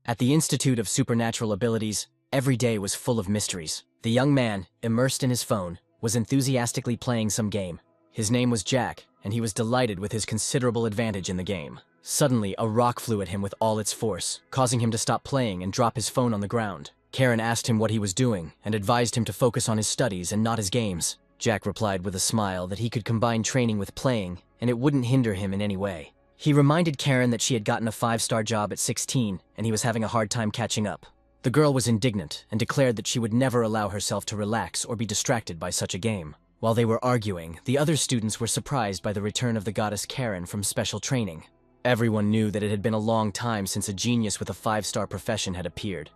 At the Institute of Supernatural Abilities, every day was full of mysteries. The young man, immersed in his phone, was enthusiastically playing some game. His name was Jack, and he was delighted with his considerable advantage in the game. Suddenly, a rock flew at him with all its force, causing him to stop playing and drop his phone on the ground. Karen asked him what he was doing and advised him to focus on his studies and not his games. Jack replied with a smile that he could combine training with playing, and it wouldn't hinder him in any way. He reminded Karen that she had gotten a 5-star job at 16, and he was having a hard time catching up. The girl was indignant and declared that she would never allow herself to relax or be distracted by such a game. While they were arguing, the other students were surprised by the return of the goddess Karen from special training. Everyone knew that it had been a long time since a genius with a 5-star profession had appeared,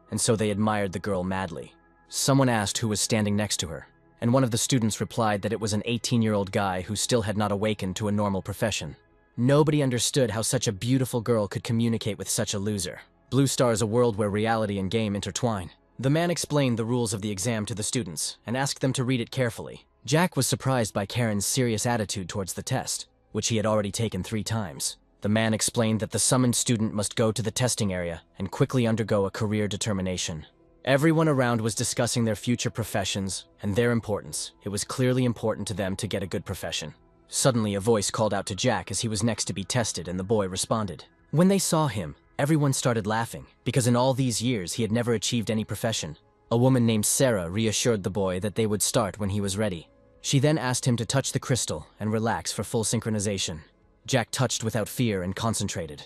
and so they admired the girl madly. Someone asked who was standing next to her, and one of the students replied that it was an 18-year-old guy who still had not awakened to a normal profession. Nobody understood how such a beautiful girl could communicate with such a loser. Blue Star is a world where reality and game intertwine. The man explained the rules of the exam to the students and asked them to read it carefully. Jack was surprised by Karen's serious attitude towards the test, which he had already taken 3 times. The man explained that the summoned student must go to the testing area and quickly undergo a career determination. Everyone around was discussing their future professions and their importance. It was clearly important to them to get a good profession. Suddenly, a voice called out to Jack as he was next to be tested, and the boy responded. When they saw him, everyone started laughing, because in all these years he had never achieved any profession. A woman named Sarah reassured the boy that they would start when he was ready. She then asked him to touch the crystal and relax for full synchronization. Jack touched without fear and concentrated,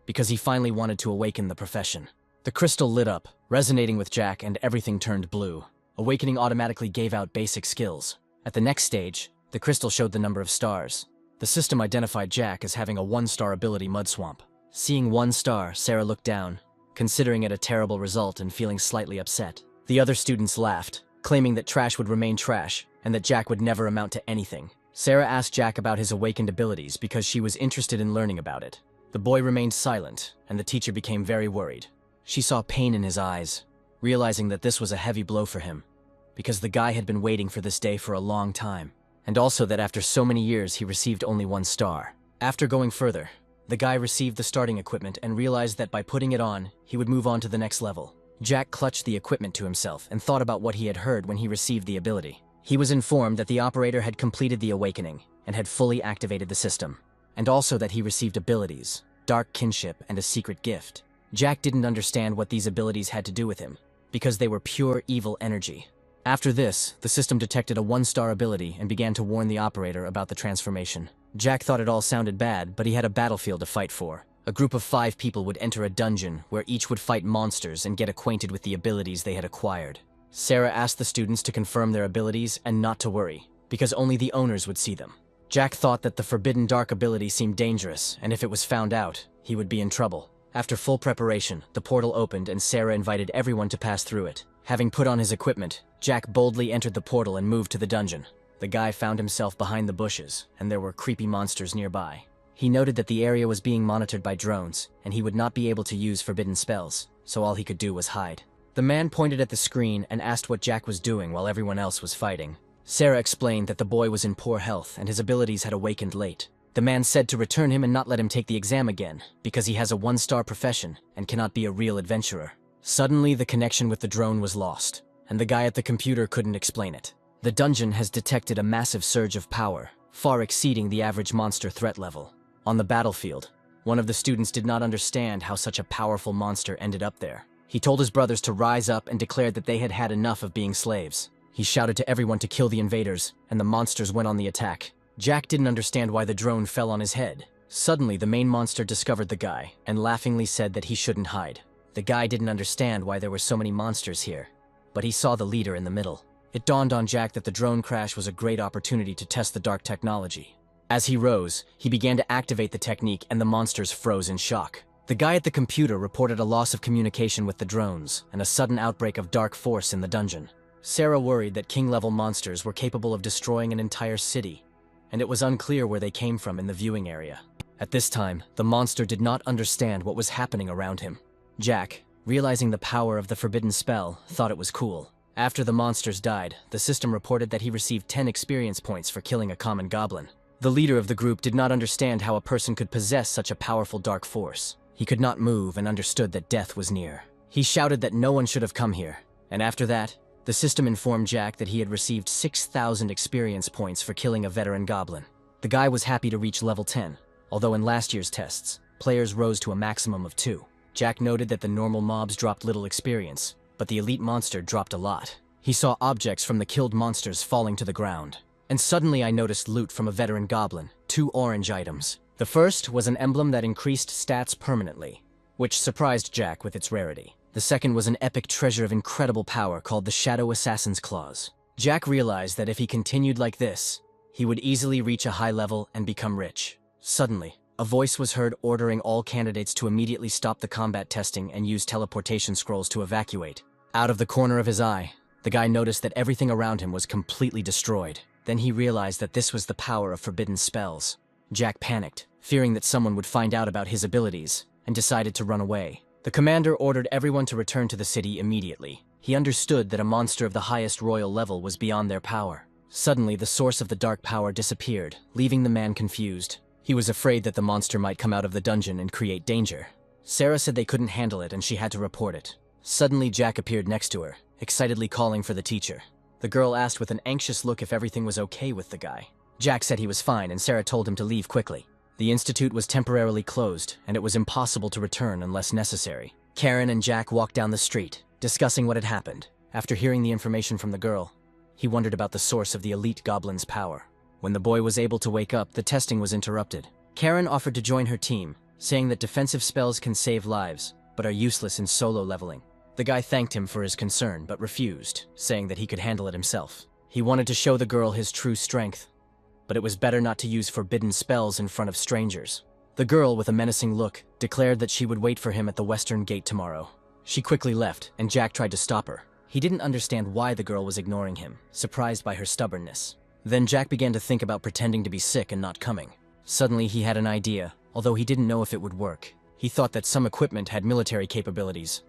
because he finally wanted to awaken the profession. The crystal lit up, resonating with Jack, and everything turned blue. Awakening automatically gave out basic skills. At the next stage, the crystal showed the number of stars. The system identified Jack as having a 1-star ability Mud Swamp. Seeing 1 star, Sarah looked down, considering it a terrible result and feeling slightly upset. The other students laughed, claiming that trash would remain trash and that Jack would never amount to anything. Sarah asked Jack about his awakened abilities because she was interested in learning about it. The boy remained silent, and the teacher became very worried. She saw pain in his eyes, realizing that this was a heavy blow for him, because the guy had been waiting for this day for a long time, and also that after so many years he received only 1 star. After going further, the guy received the starting equipment and realized that by putting it on, he would move on to the next level. Jack clutched the equipment to himself and thought about what he had heard when he received the ability. He was informed that the operator had completed the awakening and had fully activated the system, and also that he received abilities, dark kinship, and a secret gift. Jack didn't understand what these abilities had to do with him, because they were pure evil energy. After this, the system detected a 1-star ability and began to warn the operator about the transformation. Jack thought it all sounded bad, but he had a battlefield to fight for. A group of 5 people would enter a dungeon where each would fight monsters and get acquainted with the abilities they had acquired. Sarah asked the students to confirm their abilities and not to worry, because only the owners would see them. Jack thought that the forbidden dark ability seemed dangerous, and if it was found out, he would be in trouble. After full preparation, the portal opened and Sarah invited everyone to pass through it. Having put on his equipment, Jack boldly entered the portal and moved to the dungeon. The guy found himself behind the bushes, and there were creepy monsters nearby. He noted that the area was being monitored by drones, and he would not be able to use forbidden spells, so all he could do was hide. The man pointed at the screen and asked what Jack was doing while everyone else was fighting. Sarah explained that the boy was in poor health and his abilities had awakened late. The man said to return him and not let him take the exam again, because he has a 1-star profession and cannot be a real adventurer. Suddenly, the connection with the drone was lost, and the guy at the computer couldn't explain it. The dungeon has detected a massive surge of power, far exceeding the average monster threat level. On the battlefield, one of the students did not understand how such a powerful monster ended up there. He told his brothers to rise up and declared that they had had enough of being slaves. He shouted to everyone to kill the invaders, and the monsters went on the attack. Jack didn't understand why the drone fell on his head. Suddenly, the main monster discovered the guy and laughingly said that he shouldn't hide. The guy didn't understand why there were so many monsters here, but he saw the leader in the middle. It dawned on Jack that the drone crash was a great opportunity to test the dark technology. As he rose, he began to activate the technique and the monsters froze in shock. The guy at the computer reported a loss of communication with the drones and a sudden outbreak of dark force in the dungeon. Sarah worried that king-level monsters were capable of destroying an entire city, and it was unclear where they came from in the viewing area. At this time, the monster did not understand what was happening around him. Jack, realizing the power of the forbidden spell, thought it was cool. After the monsters died, the system reported that he received 10 experience points for killing a common goblin. The leader of the group did not understand how a person could possess such a powerful dark force. He could not move and understood that death was near. He shouted that no one should have come here, and after that, the system informed Jack that he had received 6,000 experience points for killing a veteran goblin. The guy was happy to reach level 10, although in last year's tests, players rose to a maximum of 2. Jack noted that the normal mobs dropped little experience, but the elite monster dropped a lot. He saw objects from the killed monsters falling to the ground. And suddenly I noticed loot from a veteran goblin, 2 orange items. The first was an emblem that increased stats permanently, which surprised Jack with its rarity. The second was an epic treasure of incredible power called the Shadow Assassin's Claws. Jack realized that if he continued like this, he would easily reach a high level and become rich. Suddenly, a voice was heard ordering all candidates to immediately stop the combat testing and use teleportation scrolls to evacuate. Out of the corner of his eye, the guy noticed that everything around him was completely destroyed. Then he realized that this was the power of forbidden spells. Jack panicked, fearing that someone would find out about his abilities, and decided to run away. The commander ordered everyone to return to the city immediately. He understood that a monster of the highest royal level was beyond their power. Suddenly, the source of the dark power disappeared, leaving the man confused. He was afraid that the monster might come out of the dungeon and create danger. Sarah said they couldn't handle it and she had to report it. Suddenly, Jack appeared next to her, excitedly calling for the teacher. The girl asked with an anxious look if everything was okay with the guy. Jack said he was fine and Sarah told him to leave quickly. The institute was temporarily closed, and it was impossible to return unless necessary. Karen and Jack walked down the street, discussing what had happened. After hearing the information from the girl, he wondered about the source of the elite goblin's power. When the boy was able to wake up, the testing was interrupted. Karen offered to join her team, saying that defensive spells can save lives, but are useless in solo leveling. The guy thanked him for his concern, but refused, saying that he could handle it himself. He wanted to show the girl his true strength, but it was better not to use forbidden spells in front of strangers. The girl, with a menacing look, declared that she would wait for him at the western gate tomorrow. She quickly left, and Jack tried to stop her. He didn't understand why the girl was ignoring him, surprised by her stubbornness. Then Jack began to think about pretending to be sick and not coming. Suddenly he had an idea, although he didn't know if it would work. He thought that some equipment had military capabilities,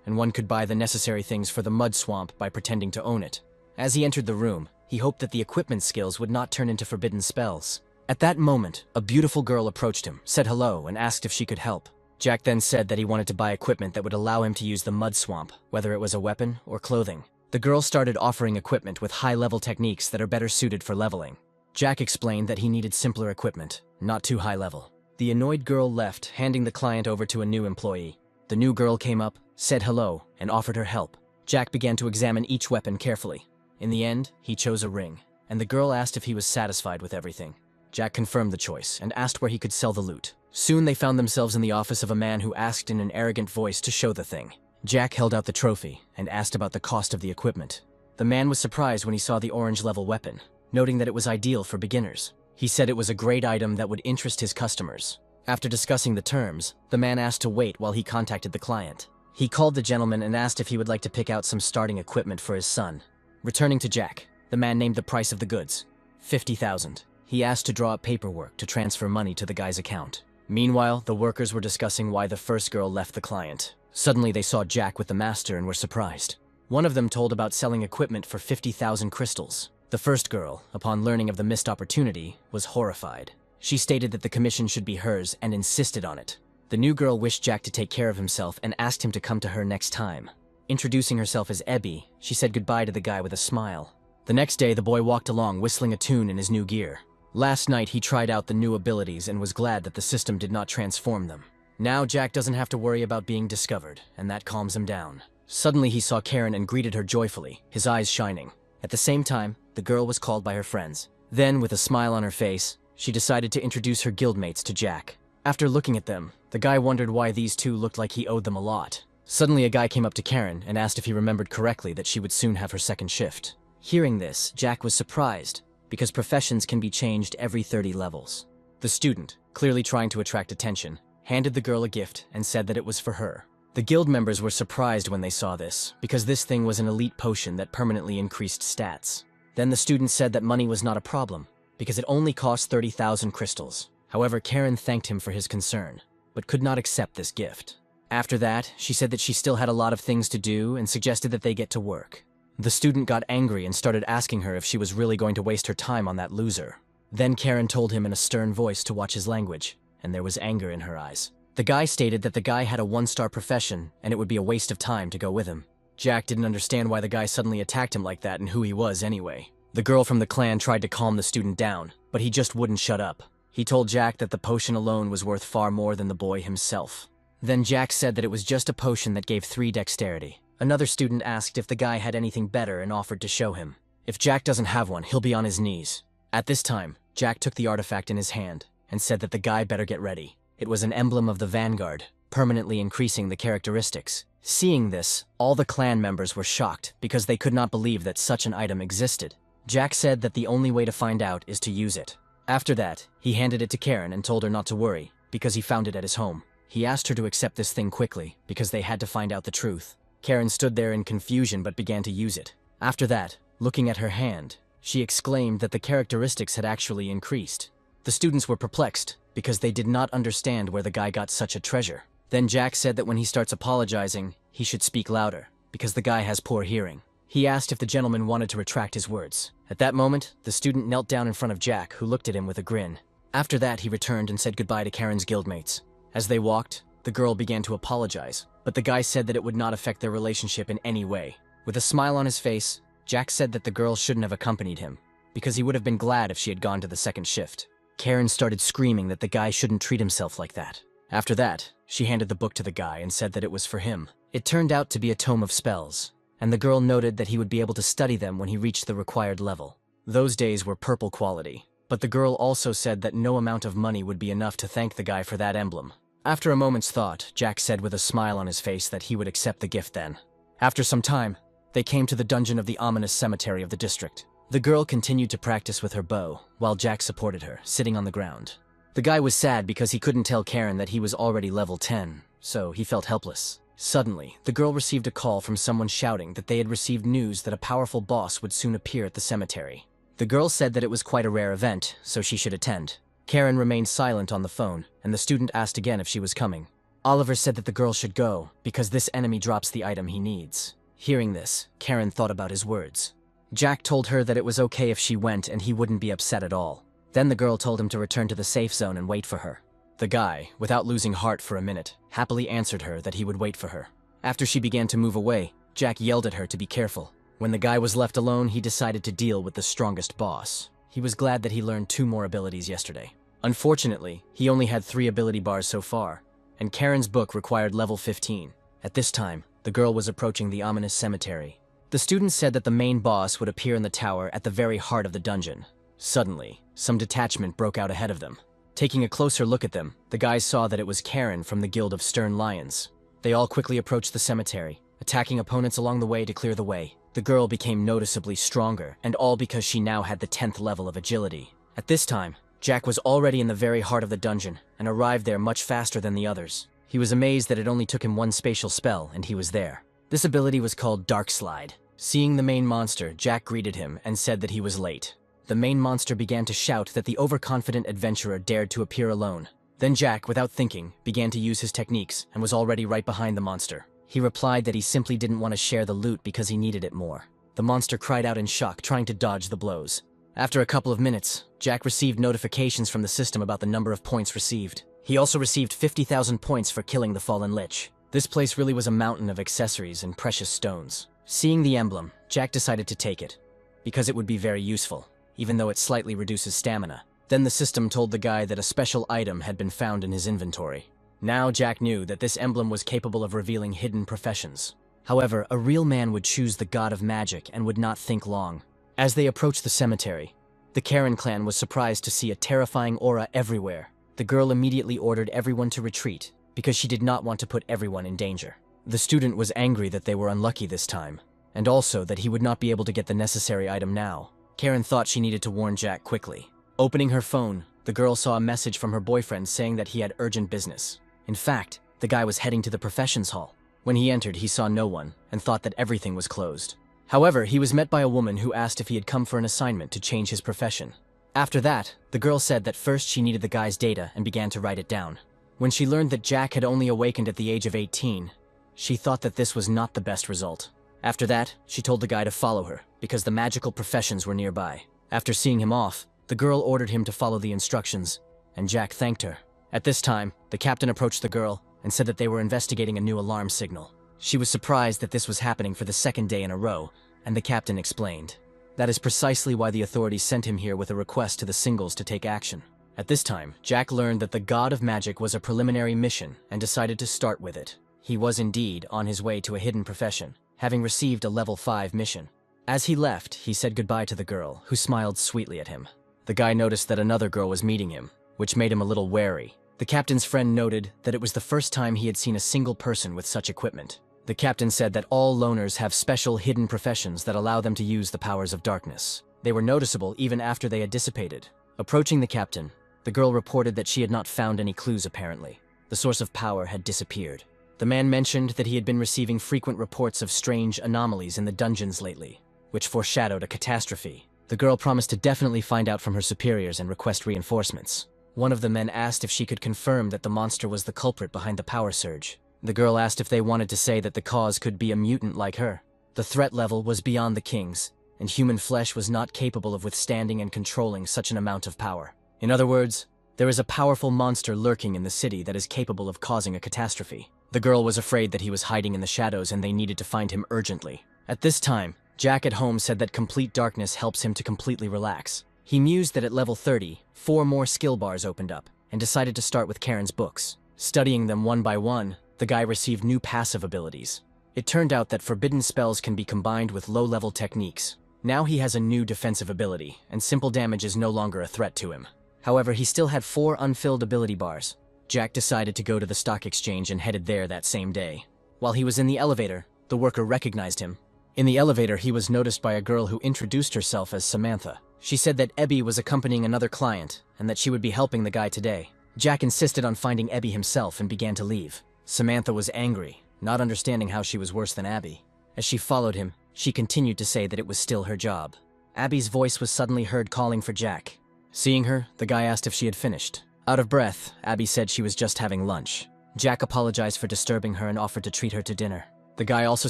and one could buy the necessary things for the mud swamp by pretending to own it. As he entered the room, he hoped that the equipment skills would not turn into forbidden spells. At that moment, a beautiful girl approached him, said hello, and asked if she could help. Jack then said that he wanted to buy equipment that would allow him to use the mud swamp, whether it was a weapon or clothing. The girl started offering equipment with high-level techniques that are better suited for leveling. Jack explained that he needed simpler equipment, not too high-level. The annoyed girl left, handing the client over to a new employee. The new girl came up, said hello, and offered her help. Jack began to examine each weapon carefully. In the end, he chose a ring, and the girl asked if he was satisfied with everything. Jack confirmed the choice and asked where he could sell the loot. Soon they found themselves in the office of a man who asked in an arrogant voice to show the thing. Jack held out the trophy and asked about the cost of the equipment. The man was surprised when he saw the orange-level weapon, noting that it was ideal for beginners. He said it was a great item that would interest his customers. After discussing the terms, the man asked to wait while he contacted the client. He called the gentleman and asked if he would like to pick out some starting equipment for his son. Returning to Jack, the man named the price of the goods, 50,000. He asked to draw up paperwork to transfer money to the guy's account. Meanwhile, the workers were discussing why the first girl left the client. Suddenly they saw Jack with the master and were surprised. One of them told about selling equipment for 50,000 crystals. The first girl, upon learning of the missed opportunity, was horrified. She stated that the commission should be hers and insisted on it. The new girl wished Jack to take care of himself and asked him to come to her next time. Introducing herself as Ebby, she said goodbye to the guy with a smile. The next day, the boy walked along whistling a tune in his new gear. Last night, he tried out the new abilities and was glad that the system did not transform them. Now, Jack doesn't have to worry about being discovered, and that calms him down. Suddenly, he saw Karen and greeted her joyfully, his eyes shining. At the same time, the girl was called by her friends. Then, with a smile on her face, she decided to introduce her guildmates to Jack. After looking at them, the guy wondered why these two looked like he owed them a lot. Suddenly, a guy came up to Karen and asked if he remembered correctly that she would soon have her second shift. Hearing this, Jack was surprised, because professions can be changed every 30 levels. The student, clearly trying to attract attention, handed the girl a gift and said that it was for her. The guild members were surprised when they saw this, because this thing was an elite potion that permanently increased stats. Then the student said that money was not a problem, because it only cost 30,000 crystals. However, Karen thanked him for his concern, but could not accept this gift. After that, she said that she still had a lot of things to do and suggested that they get to work. The student got angry and started asking her if she was really going to waste her time on that loser. Then Karen told him in a stern voice to watch his language, and there was anger in her eyes. The guy stated that the guy had a one-star profession and it would be a waste of time to go with him. Jack didn't understand why the guy suddenly attacked him like that and who he was anyway. The girl from the clan tried to calm the student down, but he just wouldn't shut up. He told Jack that the potion alone was worth far more than the boy himself. Then Jack said that it was just a potion that gave 3 dexterity. Another student asked if the guy had anything better and offered to show him. If Jack doesn't have one, he'll be on his knees. At this time, Jack took the artifact in his hand and said that the guy better get ready. It was an emblem of the Vanguard, permanently increasing the characteristics. Seeing this, all the clan members were shocked because they could not believe that such an item existed. Jack said that the only way to find out is to use it. After that, he handed it to Karen and told her not to worry, because he found it at his home. He asked her to accept this thing quickly, because they had to find out the truth. Karen stood there in confusion but began to use it. After that, looking at her hand, she exclaimed that the characteristics had actually increased. The students were perplexed, because they did not understand where the guy got such a treasure. Then Jack said that when he starts apologizing, he should speak louder, because the guy has poor hearing. He asked if the gentleman wanted to retract his words. At that moment, the student knelt down in front of Jack, who looked at him with a grin. After that, he returned and said goodbye to Karen's guildmates. As they walked, the girl began to apologize, but the guy said that it would not affect their relationship in any way. With a smile on his face, Jack said that the girl shouldn't have accompanied him, because he would have been glad if she had gone to the second shift. Karen started screaming that the guy shouldn't treat himself like that. After that, she handed the book to the guy and said that it was for him. It turned out to be a tome of spells, and the girl noted that he would be able to study them when he reached the required level. Those days were purple quality, but the girl also said that no amount of money would be enough to thank the guy for that emblem. After a moment's thought, Jack said with a smile on his face that he would accept the gift then. After some time, they came to the dungeon of the ominous cemetery of the district. The girl continued to practice with her bow, while Jack supported her, sitting on the ground. The guy was sad because he couldn't tell Karen that he was already level 10, so he felt helpless. Suddenly, the girl received a call from someone shouting that they had received news that a powerful boss would soon appear at the cemetery. The girl said that it was quite a rare event, so she should attend. Karen remained silent on the phone, and the student asked again if she was coming. Oliver said that the girl should go, because this enemy drops the item he needs. Hearing this, Karen thought about his words. Jack told her that it was okay if she went and he wouldn't be upset at all. Then the girl told him to return to the safe zone and wait for her. The guy, without losing heart for a minute, happily answered her that he would wait for her. After she began to move away, Jack yelled at her to be careful. When the guy was left alone, he decided to deal with the strongest boss. He was glad that he learned 2 more abilities yesterday. Unfortunately, he only had 3 ability bars so far, and Karen's book required level 15. At this time, the girl was approaching the ominous cemetery. The student said that the main boss would appear in the tower at the very heart of the dungeon. Suddenly, some detachment broke out ahead of them. Taking a closer look at them, the guys saw that it was Karen from the Guild of Stern Lions. They all quickly approached the cemetery, attacking opponents along the way to clear the way. The girl became noticeably stronger, and all because she now had the 10th level of agility. At this time, Jack was already in the very heart of the dungeon, and arrived there much faster than the others. He was amazed that it only took him 1 spatial spell, and he was there. This ability was called Dark Slide. Seeing the main monster, Jack greeted him and said that he was late. The main monster began to shout that the overconfident adventurer dared to appear alone. Then Jack, without thinking, began to use his techniques and was already right behind the monster. He replied that he simply didn't want to share the loot because he needed it more. The monster cried out in shock, trying to dodge the blows. After a couple of minutes, Jack received notifications from the system about the number of points received. He also received 50,000 points for killing the fallen lich. This place really was a mountain of accessories and precious stones. Seeing the emblem, Jack decided to take it, because it would be very useful, even though it slightly reduces stamina. Then the system told the guy that a special item had been found in his inventory. Now Jack knew that this emblem was capable of revealing hidden professions. However, a real man would choose the god of magic and would not think long. As they approached the cemetery, the Karen clan was surprised to see a terrifying aura everywhere. The girl immediately ordered everyone to retreat, because she did not want to put everyone in danger. The student was angry that they were unlucky this time, and also that he would not be able to get the necessary item now. Karen thought she needed to warn Jack quickly. Opening her phone, the girl saw a message from her boyfriend saying that he had urgent business. In fact, the guy was heading to the professions hall. When he entered, he saw no one, and thought that everything was closed. However, he was met by a woman who asked if he had come for an assignment to change his profession. After that, the girl said that first she needed the guy's data and began to write it down. When she learned that Jack had only awakened at the age of 18, she thought that this was not the best result. After that, she told the guy to follow her, because the magical professions were nearby. After seeing him off, the girl ordered him to follow the instructions, and Jack thanked her. At this time, the The captain approached the girl and said that they were investigating a new alarm signal. She was surprised that this was happening for the second day in a row, and the captain explained. That is precisely why the authorities sent him here with a request to the singles to take action. At this time, Jack learned that the god of magic was a preliminary mission and decided to start with it. He was indeed on his way to a hidden profession, having received a level 5 mission. As he left, he said goodbye to the girl, who smiled sweetly at him. The guy noticed that another girl was meeting him, which made him a little wary. The captain's friend noted that it was the first time he had seen a single person with such equipment. The captain said that all loners have special hidden professions that allow them to use the powers of darkness. They were noticeable even after they had dissipated. Approaching the captain, the girl reported that she had not found any clues apparently. The source of power had disappeared. The man mentioned that he had been receiving frequent reports of strange anomalies in the dungeons lately, which foreshadowed a catastrophe. The girl promised to definitely find out from her superiors and request reinforcements. One of the men asked if she could confirm that the monster was the culprit behind the power surge. The girl asked if they wanted to say that the cause could be a mutant like her. The threat level was beyond the king's, and human flesh was not capable of withstanding and controlling such an amount of power. In other words, there is a powerful monster lurking in the city that is capable of causing a catastrophe. The girl was afraid that he was hiding in the shadows and they needed to find him urgently. At this time, Jack at home said that complete darkness helps him to completely relax. He mused that at level 30, 4 more skill bars opened up, and decided to start with Karen's books. Studying them one by one, the guy received new passive abilities. It turned out that forbidden spells can be combined with low-level techniques. Now he has a new defensive ability, and simple damage is no longer a threat to him. However, he still had 4 unfilled ability bars. Jack decided to go to the stock exchange and headed there that same day. While he was in the elevator, the worker recognized him. In the elevator, he was noticed by a girl who introduced herself as Samantha. She said that Ebby was accompanying another client, and that she would be helping the guy today. Jack insisted on finding Ebby himself and began to leave. Samantha was angry, not understanding how she was worse than Abby. As she followed him, she continued to say that it was still her job. Abby's voice was suddenly heard calling for Jack. Seeing her, the guy asked if she had finished. Out of breath, Abby said she was just having lunch. Jack apologized for disturbing her and offered to treat her to dinner. The guy also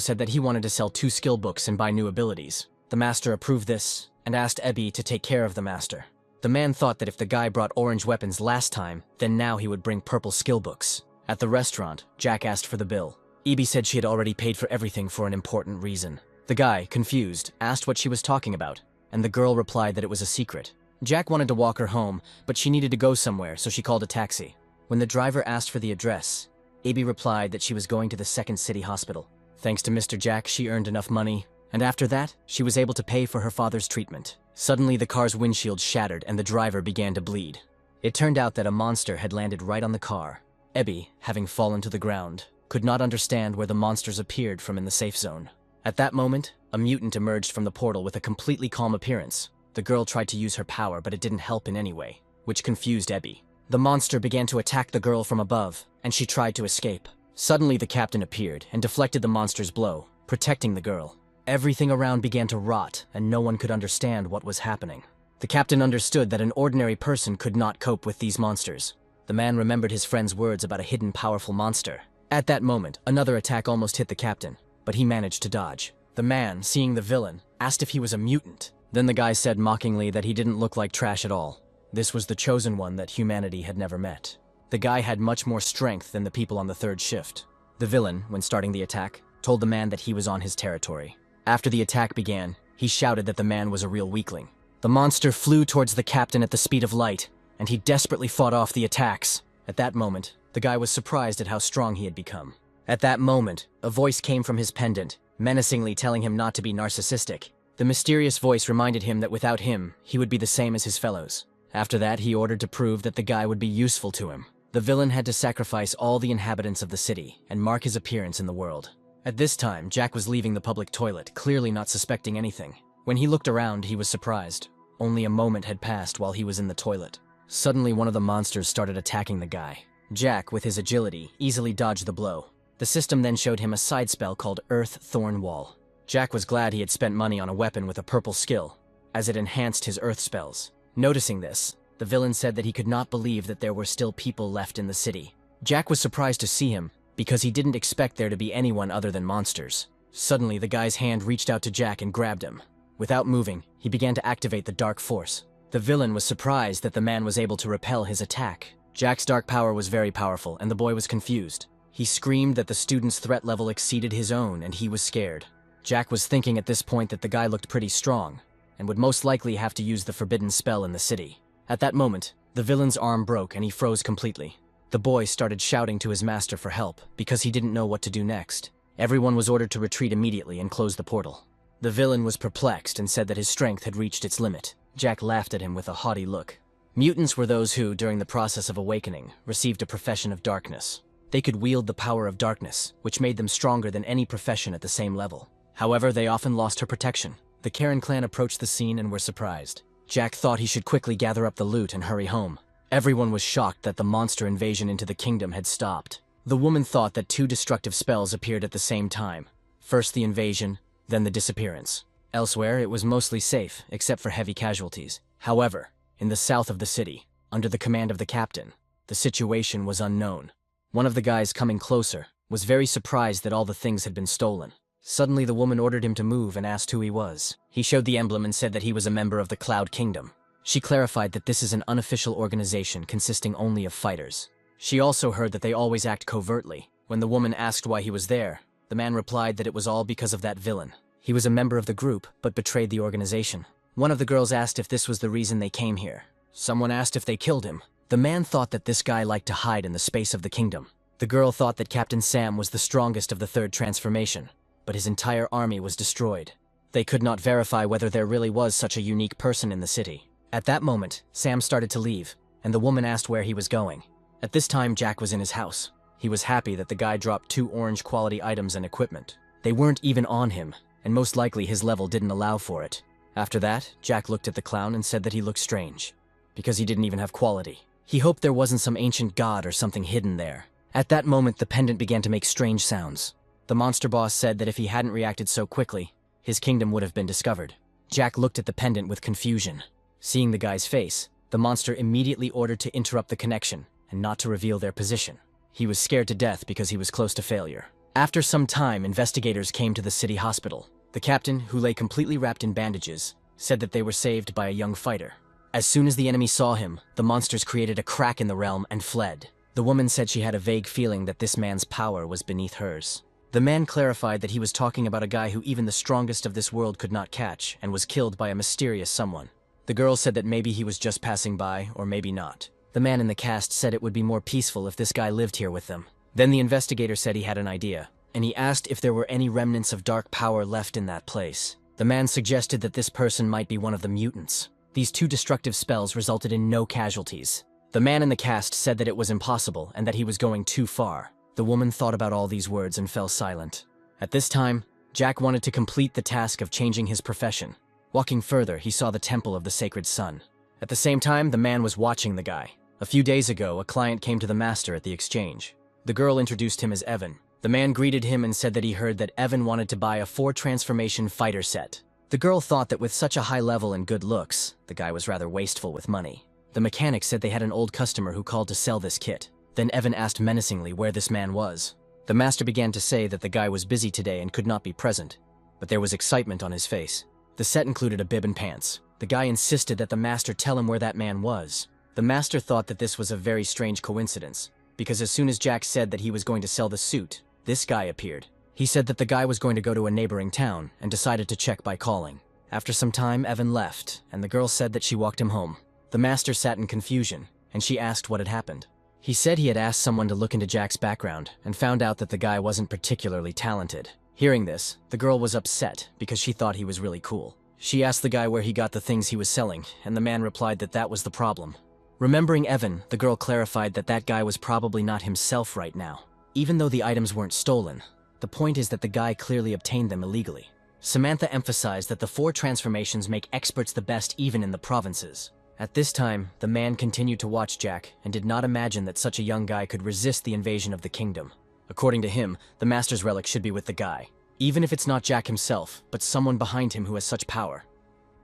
said that he wanted to sell 2 skill books and buy new abilities. The master approved this and asked Ebby to take care of the master. The man thought that if the guy brought orange weapons last time, then now he would bring purple skill books. At the restaurant, Jack asked for the bill. Ebby said she had already paid for everything for an important reason. The guy, confused, asked what she was talking about, and the girl replied that it was a secret. Jack wanted to walk her home, but she needed to go somewhere, so she called a taxi. When the driver asked for the address, Ebby replied that she was going to the second city hospital. Thanks to Mr. Jack, she earned enough money, and after that, she was able to pay for her father's treatment. Suddenly, the car's windshield shattered and the driver began to bleed. It turned out that a monster had landed right on the car. Ebby, having fallen to the ground, could not understand where the monsters appeared from in the safe zone. At that moment, a mutant emerged from the portal with a completely calm appearance. The girl tried to use her power, but it didn't help in any way, which confused Ebby. The monster began to attack the girl from above, and she tried to escape. Suddenly, the captain appeared and deflected the monster's blow, protecting the girl. Everything around began to rot, and no one could understand what was happening. The captain understood that an ordinary person could not cope with these monsters. The man remembered his friend's words about a hidden powerful monster. At that moment, another attack almost hit the captain, but he managed to dodge. The man, seeing the villain, asked if he was a mutant. Then the guy said mockingly that he didn't look like trash at all. This was the chosen one that humanity had never met. The guy had much more strength than the people on the 3rd shift. The villain, when starting the attack, told the man that he was on his territory. After the attack began, he shouted that the man was a real weakling. The monster flew towards the captain at the speed of light, and he desperately fought off the attacks. At that moment, the guy was surprised at how strong he had become. At that moment, a voice came from his pendant, menacingly telling him not to be narcissistic. The mysterious voice reminded him that without him, he would be the same as his fellows. After that, he ordered to prove that the guy would be useful to him. The villain had to sacrifice all the inhabitants of the city and mark his appearance in the world. At this time, Jack was leaving the public toilet, clearly not suspecting anything. When he looked around, he was surprised. Only a moment had passed while he was in the toilet. Suddenly, one of the monsters started attacking the guy. Jack, with his agility, easily dodged the blow. The system then showed him a side spell called Earth Thorn Wall. Jack was glad he had spent money on a weapon with a purple skill, as it enhanced his earth spells. Noticing this, the villain said that he could not believe that there were still people left in the city. Jack was surprised to see him, because he didn't expect there to be anyone other than monsters. Suddenly, the guy's hand reached out to Jack and grabbed him. Without moving, he began to activate the dark force. The villain was surprised that the man was able to repel his attack. Jack's dark power was very powerful, and the boy was confused. He screamed that the student's threat level exceeded his own, and he was scared. Jack was thinking at this point that the guy looked pretty strong, and would most likely have to use the forbidden spell in the city. At that moment, the villain's arm broke and he froze completely. The boy started shouting to his master for help, because he didn't know what to do next. Everyone was ordered to retreat immediately and close the portal. The villain was perplexed and said that his strength had reached its limit. Jack laughed at him with a haughty look. Mutants were those who, during the process of awakening, received a profession of darkness. They could wield the power of darkness, which made them stronger than any profession at the same level. However, they often lost her protection. The Karen clan approached the scene and were surprised. Jack thought he should quickly gather up the loot and hurry home. Everyone was shocked that the monster invasion into the kingdom had stopped. The woman thought that two destructive spells appeared at the same time. First the invasion, then the disappearance. Elsewhere, it was mostly safe, except for heavy casualties. However, in the south of the city, under the command of the captain, the situation was unknown. One of the guys coming closer was very surprised that all the things had been stolen. Suddenly, the woman ordered him to move and asked who he was. He showed the emblem and said that he was a member of the Cloud Kingdom. She clarified that this is an unofficial organization consisting only of fighters. She also heard that they always act covertly. When the woman asked why he was there, the man replied that it was all because of that villain. He was a member of the group, but betrayed the organization. One of the girls asked if this was the reason they came here. Someone asked if they killed him. The man thought that this guy liked to hide in the space of the kingdom. The girl thought that Captain Sam was the strongest of the third transformation, but his entire army was destroyed. They could not verify whether there really was such a unique person in the city. At that moment, Sam started to leave, and the woman asked where he was going. At this time, Jack was in his house. He was happy that the guy dropped 2 orange quality items and equipment. They weren't even on him, and most likely his level didn't allow for it. After that, Jack looked at the clown and said that he looked strange, because he didn't even have quality. He hoped there wasn't some ancient god or something hidden there. At that moment, the pendant began to make strange sounds. The monster boss said that if he hadn't reacted so quickly, his kingdom would have been discovered. Jack looked at the pendant with confusion. Seeing the guy's face, the monster immediately ordered to interrupt the connection and not to reveal their position. He was scared to death because he was close to failure. After some time, investigators came to the city hospital. The captain, who lay completely wrapped in bandages, said that they were saved by a young fighter. As soon as the enemy saw him, the monsters created a crack in the realm and fled. The woman said she had a vague feeling that this man's power was beneath hers. The man clarified that he was talking about a guy who even the strongest of this world could not catch and was killed by a mysterious someone. The girl said that maybe he was just passing by, or maybe not. The man in the cast said it would be more peaceful if this guy lived here with them. Then the investigator said he had an idea, and he asked if there were any remnants of dark power left in that place. The man suggested that this person might be one of the mutants. These 2 destructive spells resulted in no casualties. The man in the cast said that it was impossible and that he was going too far. The woman thought about all these words and fell silent. At this time, Jack wanted to complete the task of changing his profession. Walking further, he saw the Temple of the Sacred Sun. At the same time, the man was watching the guy. A few days ago, a client came to the master at the exchange. The girl introduced him as Evan. The man greeted him and said that he heard that Evan wanted to buy a 4-transformation fighter set. The girl thought that with such a high level and good looks, the guy was rather wasteful with money. The mechanic said they had an old customer who called to sell this kit. Then Evan asked menacingly where this man was. The master began to say that the guy was busy today and could not be present, but there was excitement on his face. The set included a bib and pants. The guy insisted that the master tell him where that man was. The master thought that this was a very strange coincidence, because as soon as Jack said that he was going to sell the suit, this guy appeared. He said that the guy was going to go to a neighboring town and decided to check by calling. After some time, Evan left, and the girl said that she walked him home. The master sat in confusion, and she asked what had happened. He said he had asked someone to look into Jack's background and found out that the guy wasn't particularly talented. Hearing this, the girl was upset because she thought he was really cool. She asked the guy where he got the things he was selling, and the man replied that that was the problem. Remembering Evan, the girl clarified that that guy was probably not himself right now. Even though the items weren't stolen, the point is that the guy clearly obtained them illegally. Samantha emphasized that the 4 transformations make experts the best even in the provinces. At this time, the man continued to watch Jack and did not imagine that such a young guy could resist the invasion of the kingdom. According to him, the master's relic should be with the guy. Even if it's not Jack himself, but someone behind him who has such power,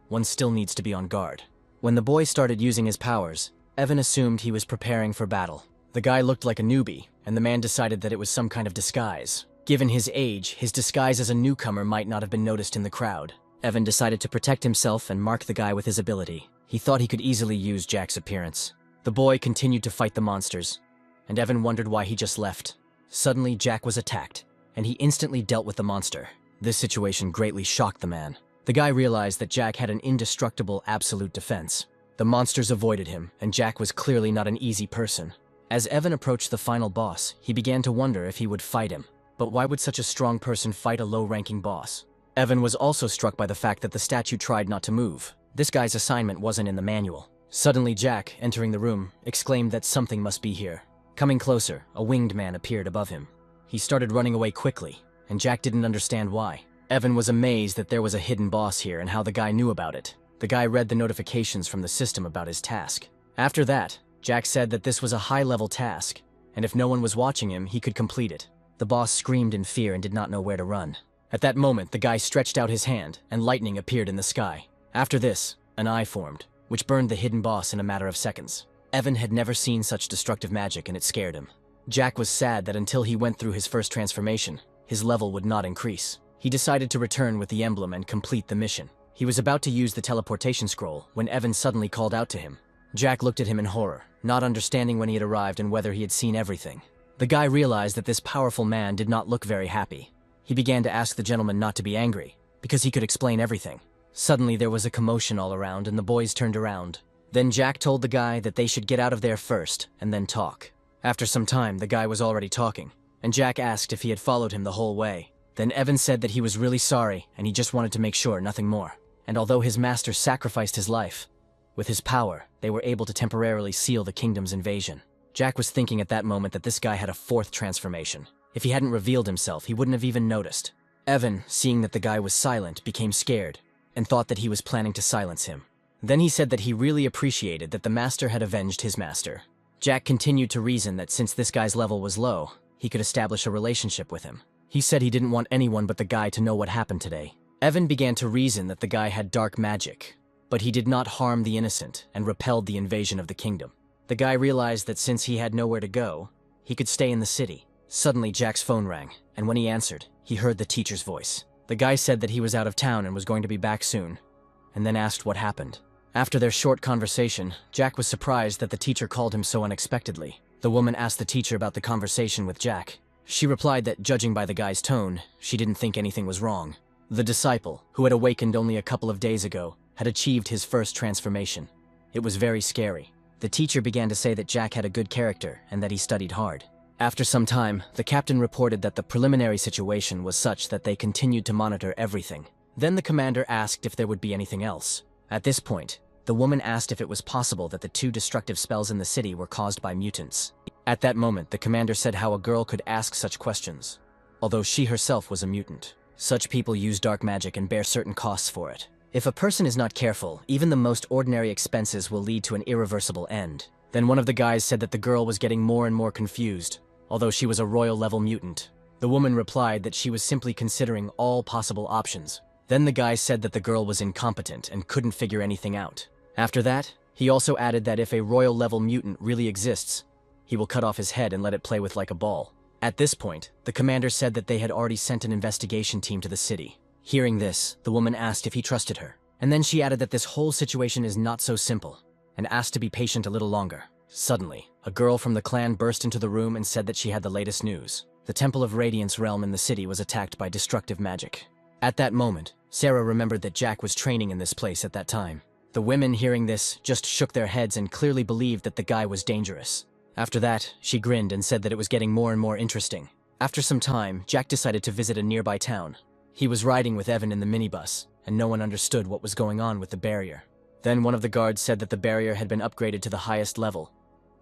one still needs to be on guard. When the boy started using his powers, Evan assumed he was preparing for battle. The guy looked like a newbie, and the man decided that it was some kind of disguise. Given his age, his disguise as a newcomer might not have been noticed in the crowd. Evan decided to protect himself and mark the guy with his ability. He thought he could easily use Jack's appearance. The boy continued to fight the monsters, and Evan wondered why he just left. Suddenly, Jack was attacked, and he instantly dealt with the monster. This situation greatly shocked the man. The guy realized that Jack had an indestructible absolute defense. The monsters avoided him, and Jack was clearly not an easy person. As Evan approached the final boss, he began to wonder if he would fight him. But why would such a strong person fight a low-ranking boss? Evan was also struck by the fact that the statue tried not to move. This guy's assignment wasn't in the manual. Suddenly, Jack, entering the room, exclaimed that something must be here. Coming closer, a winged man appeared above him. He started running away quickly, and Jack didn't understand why. Evan was amazed that there was a hidden boss here and how the guy knew about it. The guy read the notifications from the system about his task. After that, Jack said that this was a high-level task, and if no one was watching him, he could complete it. The boss screamed in fear and did not know where to run. At that moment, the guy stretched out his hand, and lightning appeared in the sky. After this, an eye formed, which burned the hidden boss in a matter of seconds. Evan had never seen such destructive magic, and it scared him. Jack was sad that until he went through his first transformation, his level would not increase. He decided to return with the emblem and complete the mission. He was about to use the teleportation scroll when Evan suddenly called out to him. Jack looked at him in horror, not understanding when he had arrived and whether he had seen everything. The guy realized that this powerful man did not look very happy. He began to ask the gentleman not to be angry, because he could explain everything. Suddenly there was a commotion all around and the boys turned around. Then Jack told the guy that they should get out of there first and then talk. After some time, the guy was already talking, and Jack asked if he had followed him the whole way. Then Evan said that he was really sorry and he just wanted to make sure, nothing more. And although his master sacrificed his life, with his power, they were able to temporarily seal the kingdom's invasion. Jack was thinking at that moment that this guy had a fourth transformation. If he hadn't revealed himself, he wouldn't have even noticed. Evan, seeing that the guy was silent, became scared and thought that he was planning to silence him. Then he said that he really appreciated that the master had avenged his master. Jack continued to reason that since this guy's level was low, he could establish a relationship with him. He said he didn't want anyone but the guy to know what happened today. Evan began to reason that the guy had dark magic, but he did not harm the innocent and repelled the invasion of the kingdom. The guy realized that since he had nowhere to go, he could stay in the city. Suddenly, Jack's phone rang, and when he answered, he heard the teacher's voice. The guy said that he was out of town and was going to be back soon, and then asked what happened. After their short conversation, Jack was surprised that the teacher called him so unexpectedly. The woman asked the teacher about the conversation with Jack. She replied that, judging by the guy's tone, she didn't think anything was wrong. The disciple, who had awakened only a couple of days ago, had achieved his first transformation. It was very scary. The teacher began to say that Jack had a good character and that he studied hard. After some time, the captain reported that the preliminary situation was such that they continued to monitor everything. Then the commander asked if there would be anything else. At this point, the woman asked if it was possible that the 2 destructive spells in the city were caused by mutants. At that moment, the commander said how a girl could ask such questions, although she herself was a mutant. Such people use dark magic and bear certain costs for it. If a person is not careful, even the most ordinary expenses will lead to an irreversible end. Then one of the guys said that the girl was getting more and more confused, although she was a royal-level mutant. The woman replied that she was simply considering all possible options. Then the guy said that the girl was incompetent and couldn't figure anything out. After that, he also added that if a royal-level mutant really exists, he will cut off his head and let it play with like a ball. At this point, the commander said that they had already sent an investigation team to the city. Hearing this, the woman asked if he trusted her, and then she added that this whole situation is not so simple, and asked to be patient a little longer. Suddenly, a girl from the clan burst into the room and said that she had the latest news. The Temple of Radiance realm in the city was attacked by destructive magic. At that moment, Sarah remembered that Jack was training in this place at that time. The women hearing this just shook their heads and clearly believed that the guy was dangerous. After that, she grinned and said that it was getting more and more interesting. After some time, Jack decided to visit a nearby town. He was riding with Evan in the minibus, and no one understood what was going on with the barrier. Then one of the guards said that the barrier had been upgraded to the highest level,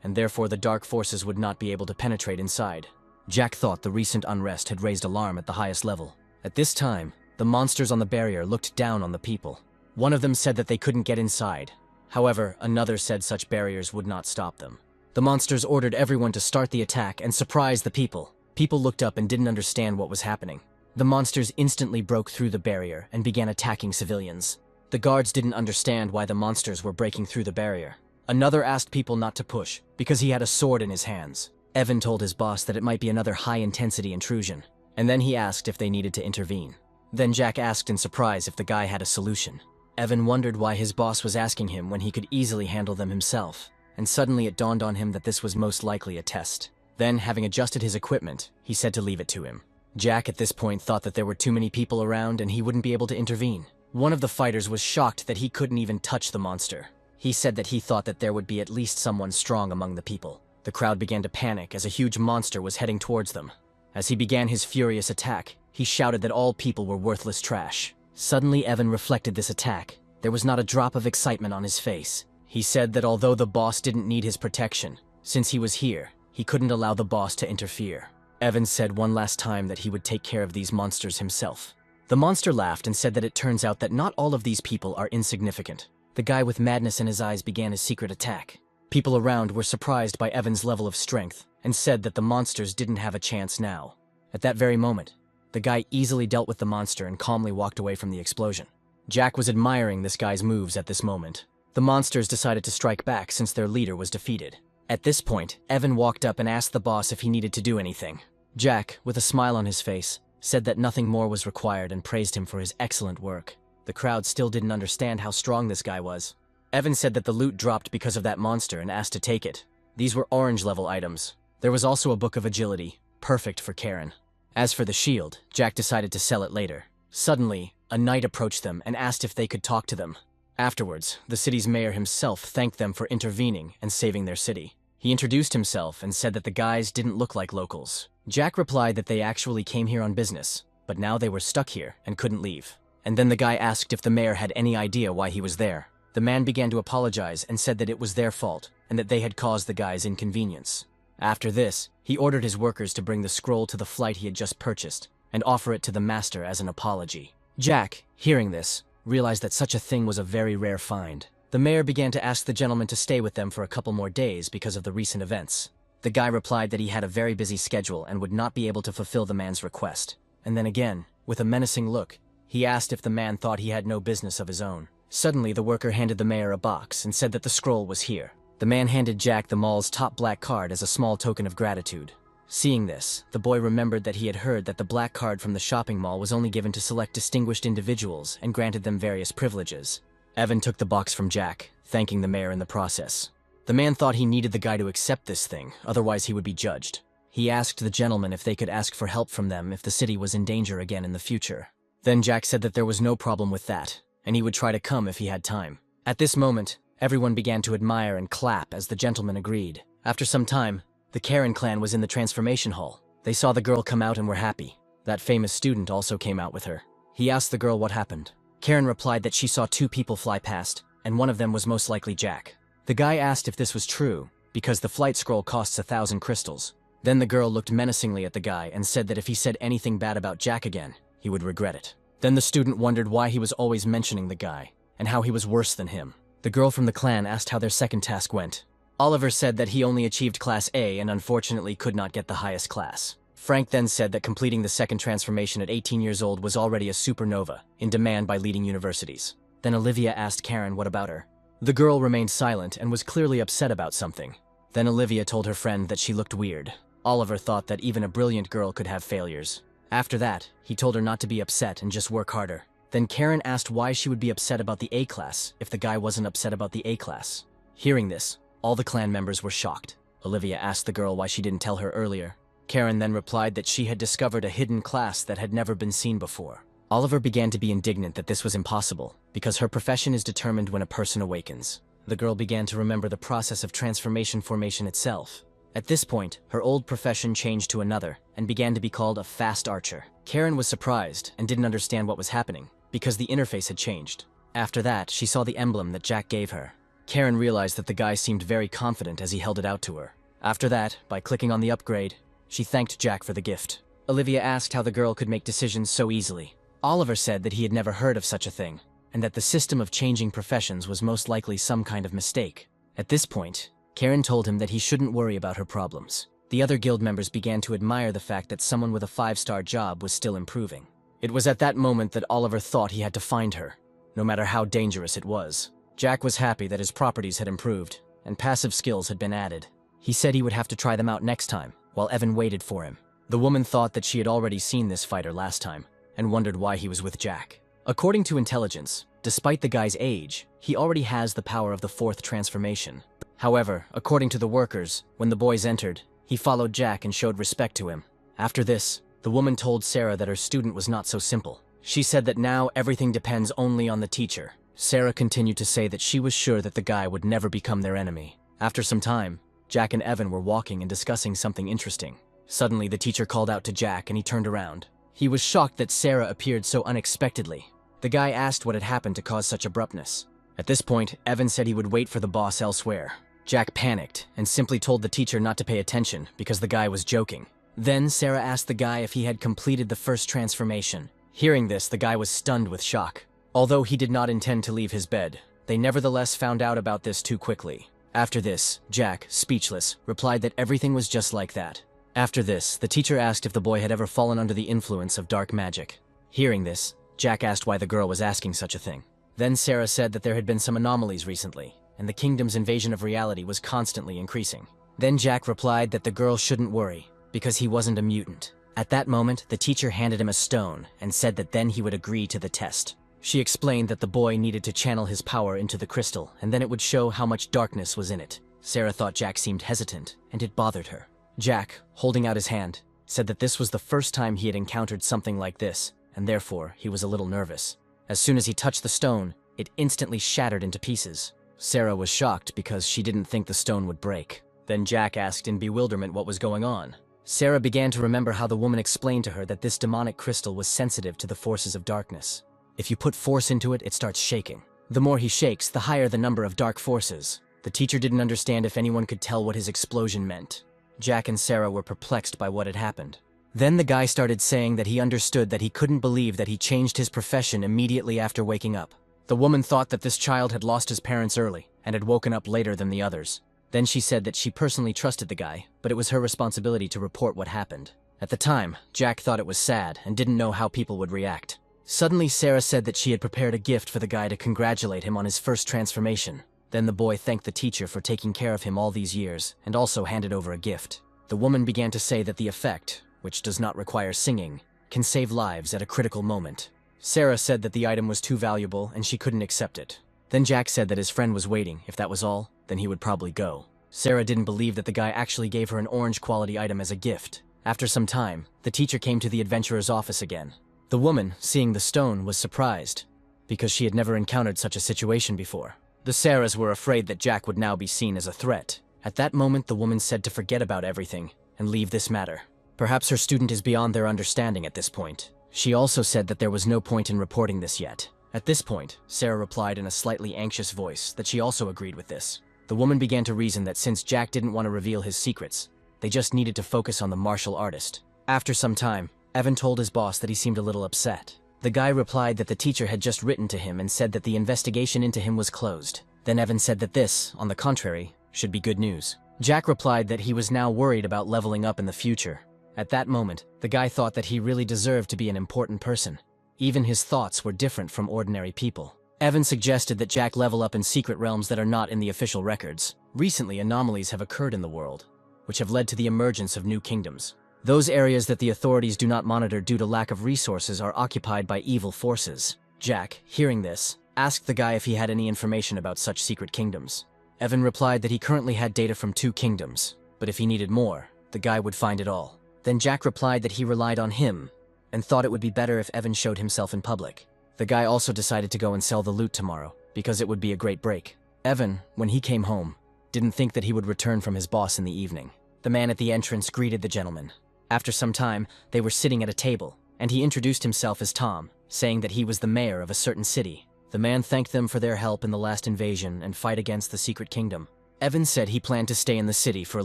and therefore the dark forces would not be able to penetrate inside. Jack thought the recent unrest had raised alarm at the highest level. At this time, the monsters on the barrier looked down on the people. One of them said that they couldn't get inside. However, another said such barriers would not stop them. The monsters ordered everyone to start the attack and surprise the people. People looked up and didn't understand what was happening. The monsters instantly broke through the barrier and began attacking civilians. The guards didn't understand why the monsters were breaking through the barrier. Another asked people not to push because he had a sword in his hands. Evan told his boss that it might be another high-intensity intrusion, and then he asked if they needed to intervene. Then Jack asked in surprise if the guy had a solution. Evan wondered why his boss was asking him when he could easily handle them himself, and suddenly it dawned on him that this was most likely a test. Then, having adjusted his equipment, he said to leave it to him. Jack at this point thought that there were too many people around and he wouldn't be able to intervene. One of the fighters was shocked that he couldn't even touch the monster. He said that he thought that there would be at least someone strong among the people. The crowd began to panic as a huge monster was heading towards them. As he began his furious attack, he shouted that all people were worthless trash. Suddenly, Evan reflected this attack. There was not a drop of excitement on his face. He said that although the boss didn't need his protection, since he was here, he couldn't allow the boss to interfere. Evan said one last time that he would take care of these monsters himself. The monster laughed and said that it turns out that not all of these people are insignificant. The guy with madness in his eyes began his secret attack. People around were surprised by Evan's level of strength and said that the monsters didn't have a chance now. At that very moment, the guy easily dealt with the monster and calmly walked away from the explosion. Jack was admiring this guy's moves at this moment. The monsters decided to strike back since their leader was defeated. At this point, Evan walked up and asked the boss if he needed to do anything. Jack, with a smile on his face, said that nothing more was required and praised him for his excellent work. The crowd still didn't understand how strong this guy was. Evan said that the loot dropped because of that monster and asked to take it. These were orange-level items. There was also a book of agility, perfect for Karen. As for the shield, Jack decided to sell it later. Suddenly, a knight approached them and asked if they could talk to them. Afterwards, the city's mayor himself thanked them for intervening and saving their city. He introduced himself and said that the guys didn't look like locals. Jack replied that they actually came here on business, but now they were stuck here and couldn't leave. And then the guy asked if the mayor had any idea why he was there. The man began to apologize and said that it was their fault and that they had caused the guys inconvenience. After this, he ordered his workers to bring the scroll to the flight he had just purchased and offer it to the master as an apology. Jack, hearing this, realized that such a thing was a very rare find. The mayor began to ask the gentleman to stay with them for a couple more days because of the recent events. The guy replied that he had a very busy schedule and would not be able to fulfill the man's request. And then again, with a menacing look, he asked if the man thought he had no business of his own. Suddenly, the worker handed the mayor a box and said that the scroll was here. The man handed Jack the mall's top black card as a small token of gratitude. Seeing this, the boy remembered that he had heard that the black card from the shopping mall was only given to select distinguished individuals and granted them various privileges. Evan took the box from Jack, thanking the mayor in the process. The man thought he needed the guy to accept this thing, otherwise he would be judged. He asked the gentleman if they could ask for help from them if the city was in danger again in the future. Then Jack said that there was no problem with that, and he would try to come if he had time. At this moment, everyone began to admire and clap as the gentleman agreed. After some time, the Karen clan was in the transformation hall. They saw the girl come out and were happy. That famous student also came out with her. He asked the girl what happened. Karen replied that she saw two people fly past, and one of them was most likely Jack. The guy asked if this was true, because the flight scroll costs 1,000 crystals. Then the girl looked menacingly at the guy and said that if he said anything bad about Jack again, he would regret it. Then the student wondered why he was always mentioning the guy, and how he was worse than him. The girl from the clan asked how their second task went. Oliver said that he only achieved Class A and unfortunately could not get the highest class. Frank then said that completing the second transformation at 18 years old was already a supernova, in demand by leading universities. Then Olivia asked Karen what about her. The girl remained silent and was clearly upset about something. Then Olivia told her friend that she looked weird. Oliver thought that even a brilliant girl could have failures. After that, he told her not to be upset and just work harder. Then Karen asked why she would be upset about the A class if the guy wasn't upset about the A class. Hearing this, all the clan members were shocked. Olivia asked the girl why she didn't tell her earlier. Karen then replied that she had discovered a hidden class that had never been seen before. Oliver began to be indignant that this was impossible, because her profession is determined when a person awakens. The girl began to remember the process of transformation formation itself. At this point, her old profession changed to another, and began to be called a fast archer. Karen was surprised and didn't understand what was happening, because the interface had changed. After that, she saw the emblem that Jack gave her. Karen realized that the guy seemed very confident as he held it out to her. After that, by clicking on the upgrade, she thanked Jack for the gift. Olivia asked how the girl could make decisions so easily. Oliver said that he had never heard of such a thing, and that the system of changing professions was most likely some kind of mistake. At this point, Karen told him that he shouldn't worry about her problems. The other guild members began to admire the fact that someone with a 5-star job was still improving. It was at that moment that Oliver thought he had to find her, no matter how dangerous it was. Jack was happy that his properties had improved, and passive skills had been added. He said he would have to try them out next time, while Evan waited for him. The woman thought that she had already seen this fighter last time, and wondered why he was with Jack. According to intelligence, despite the guy's age, he already has the power of the 4th transformation. However, according to the workers, when the boys entered, he followed Jack and showed respect to him. After this, the woman told Sarah that her student was not so simple. She said that now everything depends only on the teacher. Sarah continued to say that she was sure that the guy would never become their enemy. After some time, Jack and Evan were walking and discussing something interesting. Suddenly, the teacher called out to Jack and he turned around. He was shocked that Sarah appeared so unexpectedly. The guy asked what had happened to cause such abruptness. At this point, Evan said he would wait for the boss elsewhere. Jack panicked and simply told the teacher not to pay attention because the guy was joking. Then Sarah asked the guy if he had completed the first transformation. Hearing this, the guy was stunned with shock. Although he did not intend to leave his bed, they nevertheless found out about this too quickly. After this, Jack, speechless, replied that everything was just like that. After this, the teacher asked if the boy had ever fallen under the influence of dark magic. Hearing this, Jack asked why the girl was asking such a thing. Then Sarah said that there had been some anomalies recently, and the kingdom's invasion of reality was constantly increasing. Then Jack replied that the girl shouldn't worry, because he wasn't a mutant. At that moment, the teacher handed him a stone and said that then he would agree to the test. She explained that the boy needed to channel his power into the crystal, and then it would show how much darkness was in it. Sarah thought Jack seemed hesitant, and it bothered her. Jack, holding out his hand, said that this was the first time he had encountered something like this, and therefore he was a little nervous. As soon as he touched the stone, it instantly shattered into pieces. Sarah was shocked because she didn't think the stone would break. Then Jack asked in bewilderment what was going on. Sarah began to remember how the woman explained to her that this demonic crystal was sensitive to the forces of darkness. If you put force into it, it starts shaking. The more he shakes, the higher the number of dark forces. The teacher didn't understand if anyone could tell what his explosion meant. Jack and Sarah were perplexed by what had happened. Then the guy started saying that he understood that he couldn't believe that he changed his profession immediately after waking up. The woman thought that this child had lost his parents early and had woken up later than the others. Then she said that she personally trusted the guy, but it was her responsibility to report what happened. At the time, Jack thought it was sad and didn't know how people would react. Suddenly, Sarah said that she had prepared a gift for the guy to congratulate him on his first transformation. Then the boy thanked the teacher for taking care of him all these years and also handed over a gift. The woman began to say that the effect, which does not require singing, can save lives at a critical moment. Sarah said that the item was too valuable and she couldn't accept it. Then Jack said that his friend was waiting. If that was all, then he would probably go. Sarah didn't believe that the guy actually gave her an orange quality item as a gift. After some time, the teacher came to the adventurer's office again. The woman, seeing the stone, was surprised, because she had never encountered such a situation before. The Sarahs were afraid that Jack would now be seen as a threat. At that moment, the woman said to forget about everything and leave this matter. Perhaps her student is beyond their understanding at this point. She also said that there was no point in reporting this yet. At this point, Sarah replied in a slightly anxious voice that she also agreed with this. The woman began to reason that since Jack didn't want to reveal his secrets, they just needed to focus on the martial artist. After some time, Evan told his boss that he seemed a little upset. The guy replied that the teacher had just written to him and said that the investigation into him was closed. Then Evan said that this, on the contrary, should be good news. Jack replied that he was now worried about leveling up in the future. At that moment, the guy thought that he really deserved to be an important person. Even his thoughts were different from ordinary people. Evan suggested that Jack level up in secret realms that are not in the official records. Recently, anomalies have occurred in the world, which have led to the emergence of new kingdoms. Those areas that the authorities do not monitor due to lack of resources are occupied by evil forces. Jack, hearing this, asked the guy if he had any information about such secret kingdoms. Evan replied that he currently had data from 2 kingdoms, but if he needed more, the guy would find it all. Then Jack replied that he relied on him and thought it would be better if Evan showed himself in public. The guy also decided to go and sell the loot tomorrow, because it would be a great break. Evan, when he came home, didn't think that he would return from his boss in the evening. The man at the entrance greeted the gentleman. After some time, they were sitting at a table, and he introduced himself as Tom, saying that he was the mayor of a certain city. The man thanked them for their help in the last invasion and fight against the secret kingdom. Evan said he planned to stay in the city for a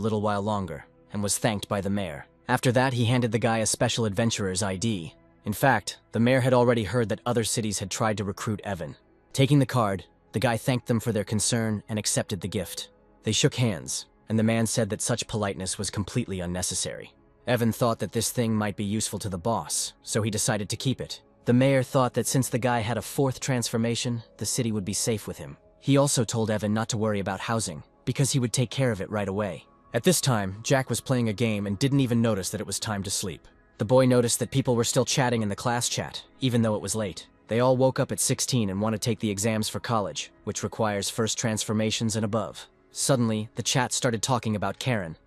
little while longer, and was thanked by the mayor. After that, he handed the guy a special adventurer's ID. In fact, the mayor had already heard that other cities had tried to recruit Evan. Taking the card, the guy thanked them for their concern and accepted the gift. They shook hands, and the man said that such politeness was completely unnecessary. Evan thought that this thing might be useful to the boss, so he decided to keep it. The mayor thought that since the guy had a 4th transformation, the city would be safe with him. He also told Evan not to worry about housing, because he would take care of it right away. At this time, Jack was playing a game and didn't even notice that it was time to sleep. The boy noticed that people were still chatting in the class chat, even though it was late. They all woke up at 16 and want to take the exams for college, which requires first transformations and above. Suddenly, the chat started talking about Karen,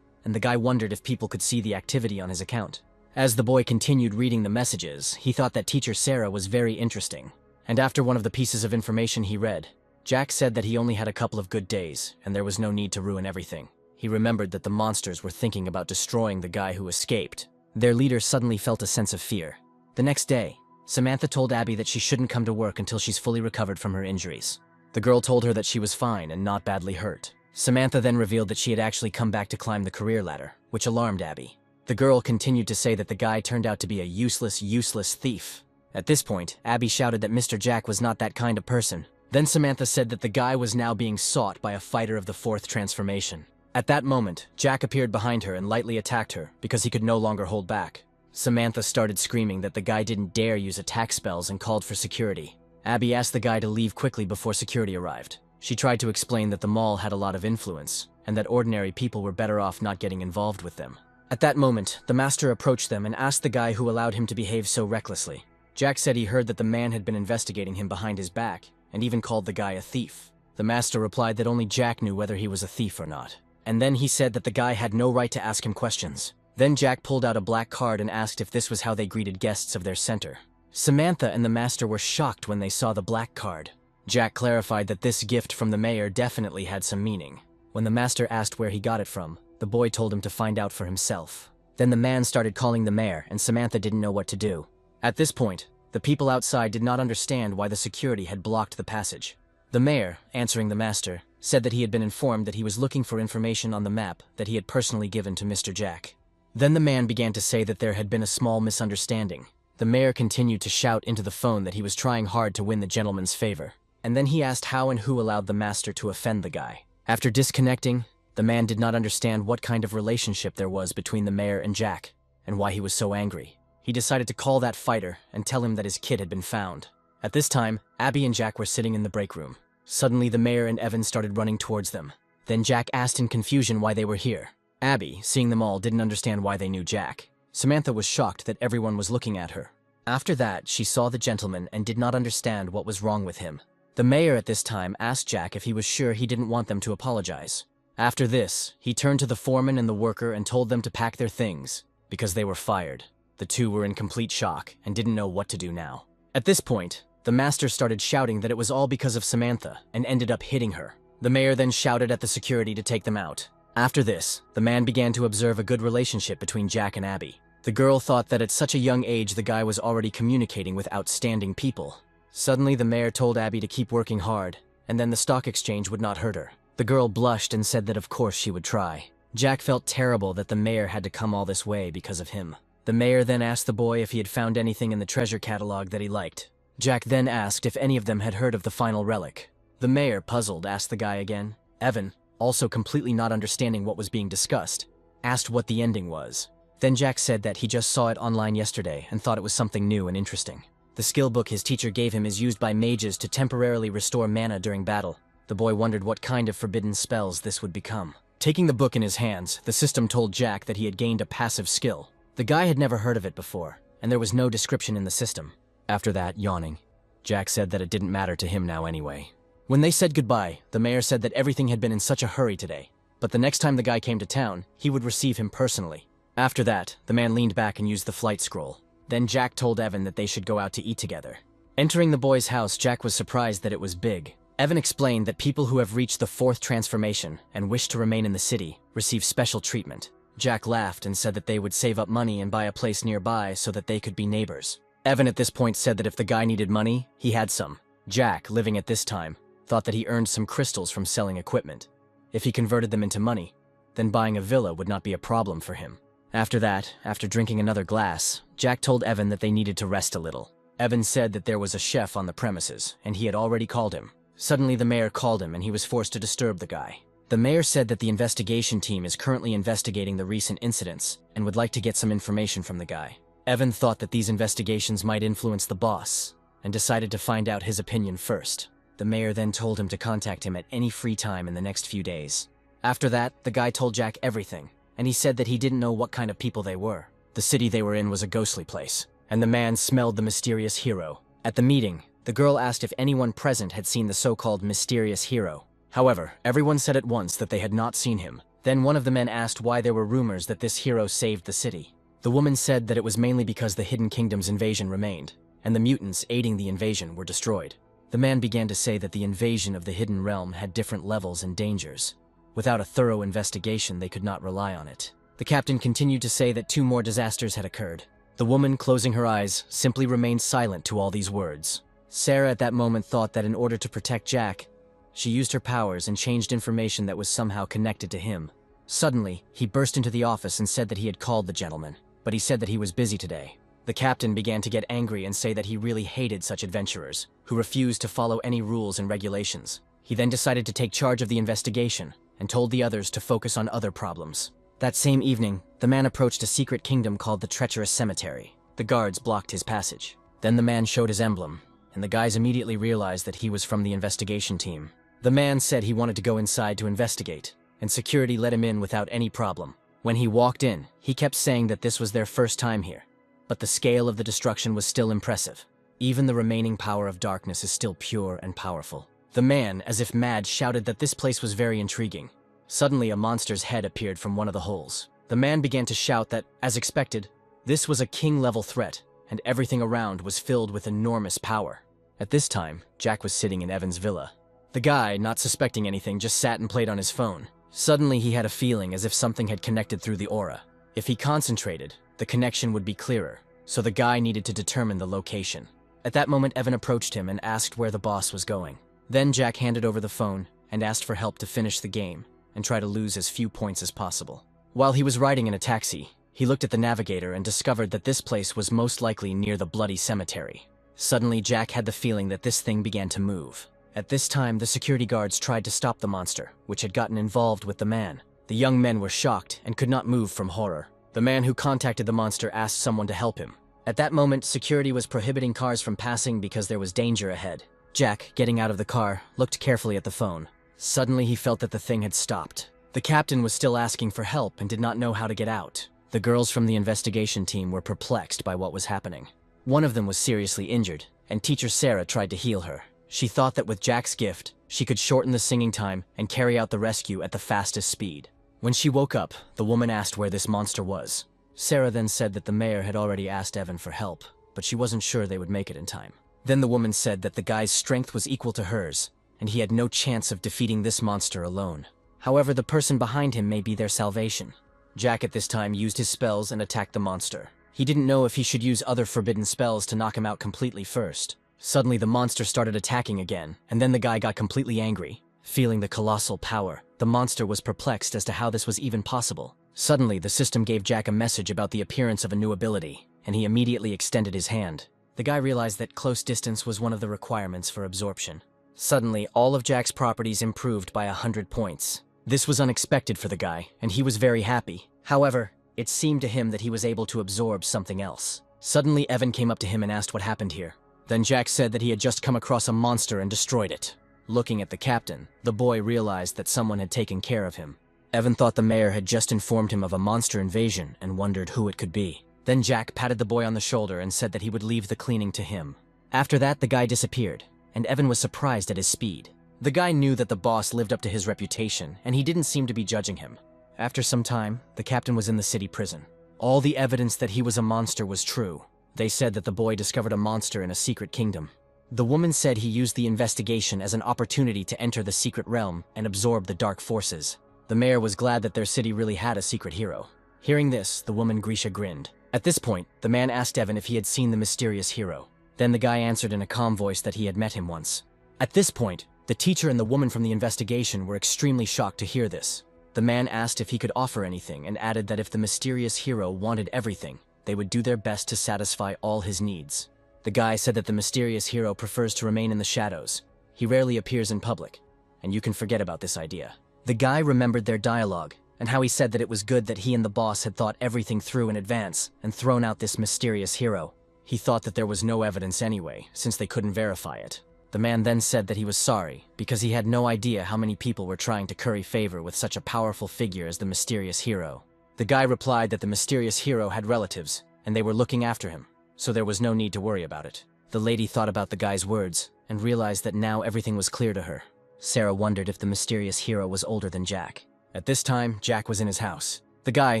and the guy wondered if people could see the activity on his account. As the boy continued reading the messages, he thought that teacher Sarah was very interesting. And after one of the pieces of information he read, Jack said that he only had a couple of good days, and there was no need to ruin everything. He remembered that the monsters were thinking about destroying the guy who escaped. Their leader suddenly felt a sense of fear. The next day, Samantha told Abby that she shouldn't come to work until she's fully recovered from her injuries. The girl told her that she was fine and not badly hurt. Samantha then revealed that she had actually come back to climb the career ladder, which alarmed Abby. The girl continued to say that the guy turned out to be a useless thief. At this point, Abby shouted that Mr. Jack was not that kind of person. Then Samantha said that the guy was now being sought by a fighter of the fourth transformation. At that moment, Jack appeared behind her and lightly attacked her because he could no longer hold back. Samantha started screaming that the guy didn't dare use attack spells and called for security. Abby asked the guy to leave quickly before security arrived. She tried to explain that the mall had a lot of influence, and that ordinary people were better off not getting involved with them. At that moment, the master approached them and asked the guy who allowed him to behave so recklessly. Jack said he heard that the man had been investigating him behind his back, and even called the guy a thief. The master replied that only Jack knew whether he was a thief or not. And then he said that the guy had no right to ask him questions. Then Jack pulled out a black card and asked if this was how they greeted guests of their center. Samantha and the master were shocked when they saw the black card. Jack clarified that this gift from the mayor definitely had some meaning. When the master asked where he got it from, the boy told him to find out for himself. Then the man started calling the mayor, and Samantha didn't know what to do. At this point, the people outside did not understand why the security had blocked the passage. The mayor, answering the master, said that he had been informed that he was looking for information on the map that he had personally given to Mr. Jack. Then the man began to say that there had been a small misunderstanding. The mayor continued to shout into the phone that he was trying hard to win the gentleman's favor. And then he asked how and who allowed the master to offend the guy. After disconnecting, the man did not understand what kind of relationship there was between the mayor and Jack, and why he was so angry. He decided to call that fighter and tell him that his kid had been found. At this time, Abby and Jack were sitting in the break room. Suddenly, the mayor and Evan started running towards them. Then Jack asked in confusion why they were here. Abby, seeing them all, didn't understand why they knew Jack. Samantha was shocked that everyone was looking at her. After that, she saw the gentleman and did not understand what was wrong with him. The mayor at this time asked Jack if he was sure he didn't want them to apologize. After this, he turned to the foreman and the worker and told them to pack their things, because they were fired. The two were in complete shock and didn't know what to do now. At this point, the master started shouting that it was all because of Samantha and ended up hitting her. The mayor then shouted at the security to take them out. After this, the man began to observe a good relationship between Jack and Abby. The girl thought that at such a young age the guy was already communicating with outstanding people. Suddenly, the mayor told Abby to keep working hard, and then the stock exchange would not hurt her. The girl blushed and said that of course she would try. Jack felt terrible that the mayor had to come all this way because of him. The mayor then asked the boy if he had found anything in the treasure catalog that he liked. Jack then asked if any of them had heard of the final relic. The mayor, puzzled, asked the guy again. Evan, also completely not understanding what was being discussed, asked what the ending was. Then Jack said that he just saw it online yesterday and thought it was something new and interesting. The skill book his teacher gave him is used by mages to temporarily restore mana during battle. The boy wondered what kind of forbidden spells this would become. Taking the book in his hands, the system told Jack that he had gained a passive skill. The guy had never heard of it before, and there was no description in the system. After that, yawning, Jack said that it didn't matter to him now anyway. When they said goodbye, the mayor said that everything had been in such a hurry today, but the next time the guy came to town, he would receive him personally. After that, the man leaned back and used the flight scroll. Then Jack told Evan that they should go out to eat together. Entering the boy's house, Jack was surprised that it was big. Evan explained that people who have reached the fourth transformation and wish to remain in the city receive special treatment. Jack laughed and said that they would save up money and buy a place nearby so that they could be neighbors. Evan at this point said that if the guy needed money, he had some. Jack, living at this time, thought that he earned some crystals from selling equipment. If he converted them into money, then buying a villa would not be a problem for him. After that, after drinking another glass, Jack told Evan that they needed to rest a little. Evan said that there was a chef on the premises, and he had already called him. Suddenly the mayor called him and he was forced to disturb the guy. The mayor said that the investigation team is currently investigating the recent incidents and would like to get some information from the guy. Evan thought that these investigations might influence the boss, and decided to find out his opinion first. The mayor then told him to contact him at any free time in the next few days. After that, the guy told Jack everything, and he said that he didn't know what kind of people they were. The city they were in was a ghostly place, and the man smelled the mysterious hero. At the meeting, the girl asked if anyone present had seen the so-called mysterious hero. However, everyone said at once that they had not seen him. Then one of the men asked why there were rumors that this hero saved the city. The woman said that it was mainly because the Hidden Kingdom's invasion remained, and the mutants aiding the invasion were destroyed. The man began to say that the invasion of the Hidden Realm had different levels and dangers. Without a thorough investigation, they could not rely on it. The captain continued to say that 2 more disasters had occurred. The woman, closing her eyes, simply remained silent to all these words. Sarah at that moment thought that in order to protect Jack, she used her powers and changed information that was somehow connected to him. Suddenly, he burst into the office and said that he had called the gentleman, but he said that he was busy today. The captain began to get angry and say that he really hated such adventurers, who refused to follow any rules and regulations. He then decided to take charge of the investigation, and told the others to focus on other problems. That same evening, the man approached a secret kingdom called the Treacherous Cemetery. The guards blocked his passage. Then the man showed his emblem, and the guys immediately realized that he was from the investigation team. The man said he wanted to go inside to investigate, and security let him in without any problem. When he walked in, he kept saying that this was their first time here. But the scale of the destruction was still impressive. Even the remaining power of darkness is still pure and powerful. The man, as if mad, shouted that this place was very intriguing. Suddenly, a monster's head appeared from one of the holes. The man began to shout that, as expected, this was a king-level threat, and everything around was filled with enormous power. At this time, Jack was sitting in Evan's villa. The guy, not suspecting anything, just sat and played on his phone. Suddenly, he had a feeling as if something had connected through the aura. If he concentrated, the connection would be clearer, so the guy needed to determine the location. At that moment, Evan approached him and asked where the boss was going. Then Jack handed over the phone and asked for help to finish the game and try to lose as few points as possible. While he was riding in a taxi, he looked at the navigator and discovered that this place was most likely near the bloody cemetery. Suddenly, Jack had the feeling that this thing began to move. At this time, the security guards tried to stop the monster, which had gotten involved with the man. The young men were shocked and could not move from horror. The man who contacted the monster asked someone to help him. At that moment, security was prohibiting cars from passing because there was danger ahead. Jack, getting out of the car, looked carefully at the phone. Suddenly, he felt that the thing had stopped. The captain was still asking for help and did not know how to get out. The girls from the investigation team were perplexed by what was happening. One of them was seriously injured, and teacher Sarah tried to heal her. She thought that with Jack's gift, she could shorten the singing time and carry out the rescue at the fastest speed. When she woke up, the woman asked where this monster was. Sarah then said that the mayor had already asked Evan for help, but she wasn't sure they would make it in time. Then the woman said that the guy's strength was equal to hers, and he had no chance of defeating this monster alone. However, the person behind him may be their salvation. Jack at this time used his spells and attacked the monster. He didn't know if he should use other forbidden spells to knock him out completely first. Suddenly, the monster started attacking again, and then the guy got completely angry. Feeling the colossal power, the monster was perplexed as to how this was even possible. Suddenly, the system gave Jack a message about the appearance of a new ability, and he immediately extended his hand. The guy realized that close distance was one of the requirements for absorption. Suddenly, all of Jack's properties improved by 100 points. This was unexpected for the guy, and he was very happy. However, it seemed to him that he was able to absorb something else. Suddenly, Evan came up to him and asked what happened here. Then Jack said that he had just come across a monster and destroyed it. Looking at the captain, the boy realized that someone had taken care of him. Evan thought the mayor had just informed him of a monster invasion and wondered who it could be. Then Jack patted the boy on the shoulder and said that he would leave the cleaning to him. After that, the guy disappeared, and Evan was surprised at his speed. The guy knew that the boss lived up to his reputation, and he didn't seem to be judging him. After some time, the captain was in the city prison. All the evidence that he was a monster was true. They said that the boy discovered a monster in a secret kingdom. The woman said he used the investigation as an opportunity to enter the secret realm and absorb the dark forces. The mayor was glad that their city really had a secret hero. Hearing this, the woman Grisha grinned. At this point, the man asked Evan if he had seen the mysterious hero. Then the guy answered in a calm voice that he had met him once. At this point, the teacher and the woman from the investigation were extremely shocked to hear this. The man asked if he could offer anything and added that if the mysterious hero wanted everything, they would do their best to satisfy all his needs. The guy said that the mysterious hero prefers to remain in the shadows. He rarely appears in public, and you can forget about this idea. The guy remembered their dialogue, and how he said that it was good that he and the boss had thought everything through in advance and thrown out this mysterious hero. He thought that there was no evidence anyway, since they couldn't verify it. The man then said that he was sorry, because he had no idea how many people were trying to curry favor with such a powerful figure as the mysterious hero. The guy replied that the mysterious hero had relatives, and they were looking after him, so there was no need to worry about it. The lady thought about the guy's words, and realized that now everything was clear to her. Sarah wondered if the mysterious hero was older than Jack. At this time, Jack was in his house. The guy,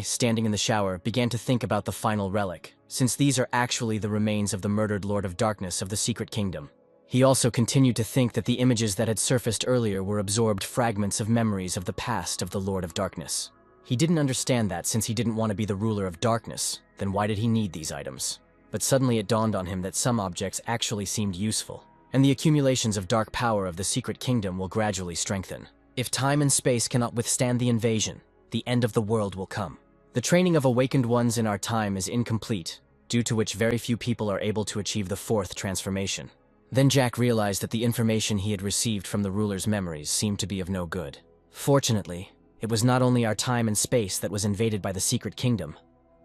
standing in the shower, began to think about the final relic, since these are actually the remains of the murdered Lord of Darkness of the Secret Kingdom. He also continued to think that the images that had surfaced earlier were absorbed fragments of memories of the past of the Lord of Darkness. He didn't understand that since he didn't want to be the ruler of darkness, then why did he need these items? But suddenly it dawned on him that some objects actually seemed useful, and the accumulations of dark power of the Secret Kingdom will gradually strengthen. If time and space cannot withstand the invasion, the end of the world will come. The training of awakened ones in our time is incomplete, due to which very few people are able to achieve the fourth transformation. Then Jack realized that the information he had received from the ruler's memories seemed to be of no good. Fortunately, it was not only our time and space that was invaded by the Secret Kingdom.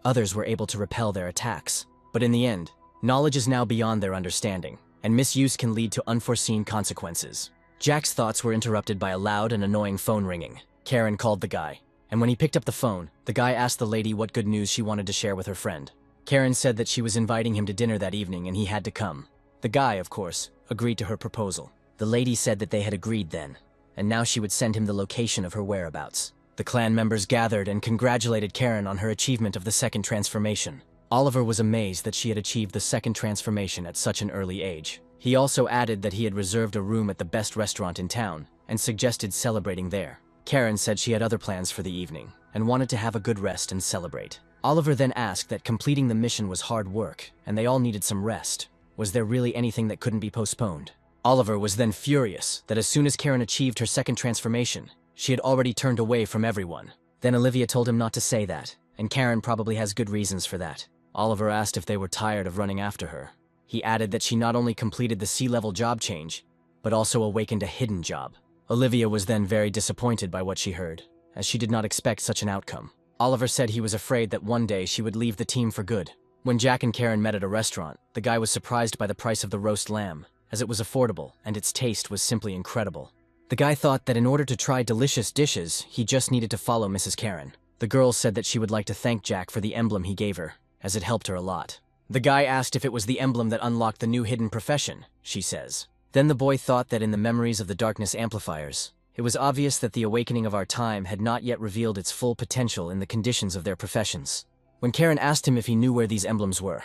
Others were able to repel their attacks. But in the end, knowledge is now beyond their understanding, and misuse can lead to unforeseen consequences. Jack's thoughts were interrupted by a loud and annoying phone ringing. Karen called the guy, and when he picked up the phone, the guy asked the lady what good news she wanted to share with her friend. Karen said that she was inviting him to dinner that evening and he had to come. The guy, of course, agreed to her proposal. The lady said that they had agreed then, and now she would send him the location of her whereabouts. The clan members gathered and congratulated Karen on her achievement of the second transformation. Oliver was amazed that she had achieved the second transformation at such an early age. He also added that he had reserved a room at the best restaurant in town and suggested celebrating there. Karen said she had other plans for the evening and wanted to have a good rest and celebrate. Oliver then asked that completing the mission was hard work and they all needed some rest. Was there really anything that couldn't be postponed? Oliver was then furious that as soon as Karen achieved her second transformation, she had already turned away from everyone. Then Olivia told him not to say that, and Karen probably has good reasons for that. Oliver asked if they were tired of running after her. He added that she not only completed the sea-level job change, but also awakened a hidden job. Olivia was then very disappointed by what she heard, as she did not expect such an outcome. Oliver said he was afraid that one day she would leave the team for good. When Jack and Karen met at a restaurant, the guy was surprised by the price of the roast lamb, as it was affordable and its taste was simply incredible. The guy thought that in order to try delicious dishes, he just needed to follow Mrs. Karen. The girl said that she would like to thank Jack for the emblem he gave her, as it helped her a lot. The guy asked if it was the emblem that unlocked the new hidden profession, she says. Then the boy thought that in the memories of the darkness amplifiers, it was obvious that the awakening of our time had not yet revealed its full potential in the conditions of their professions. When Karen asked him if he knew where these emblems were,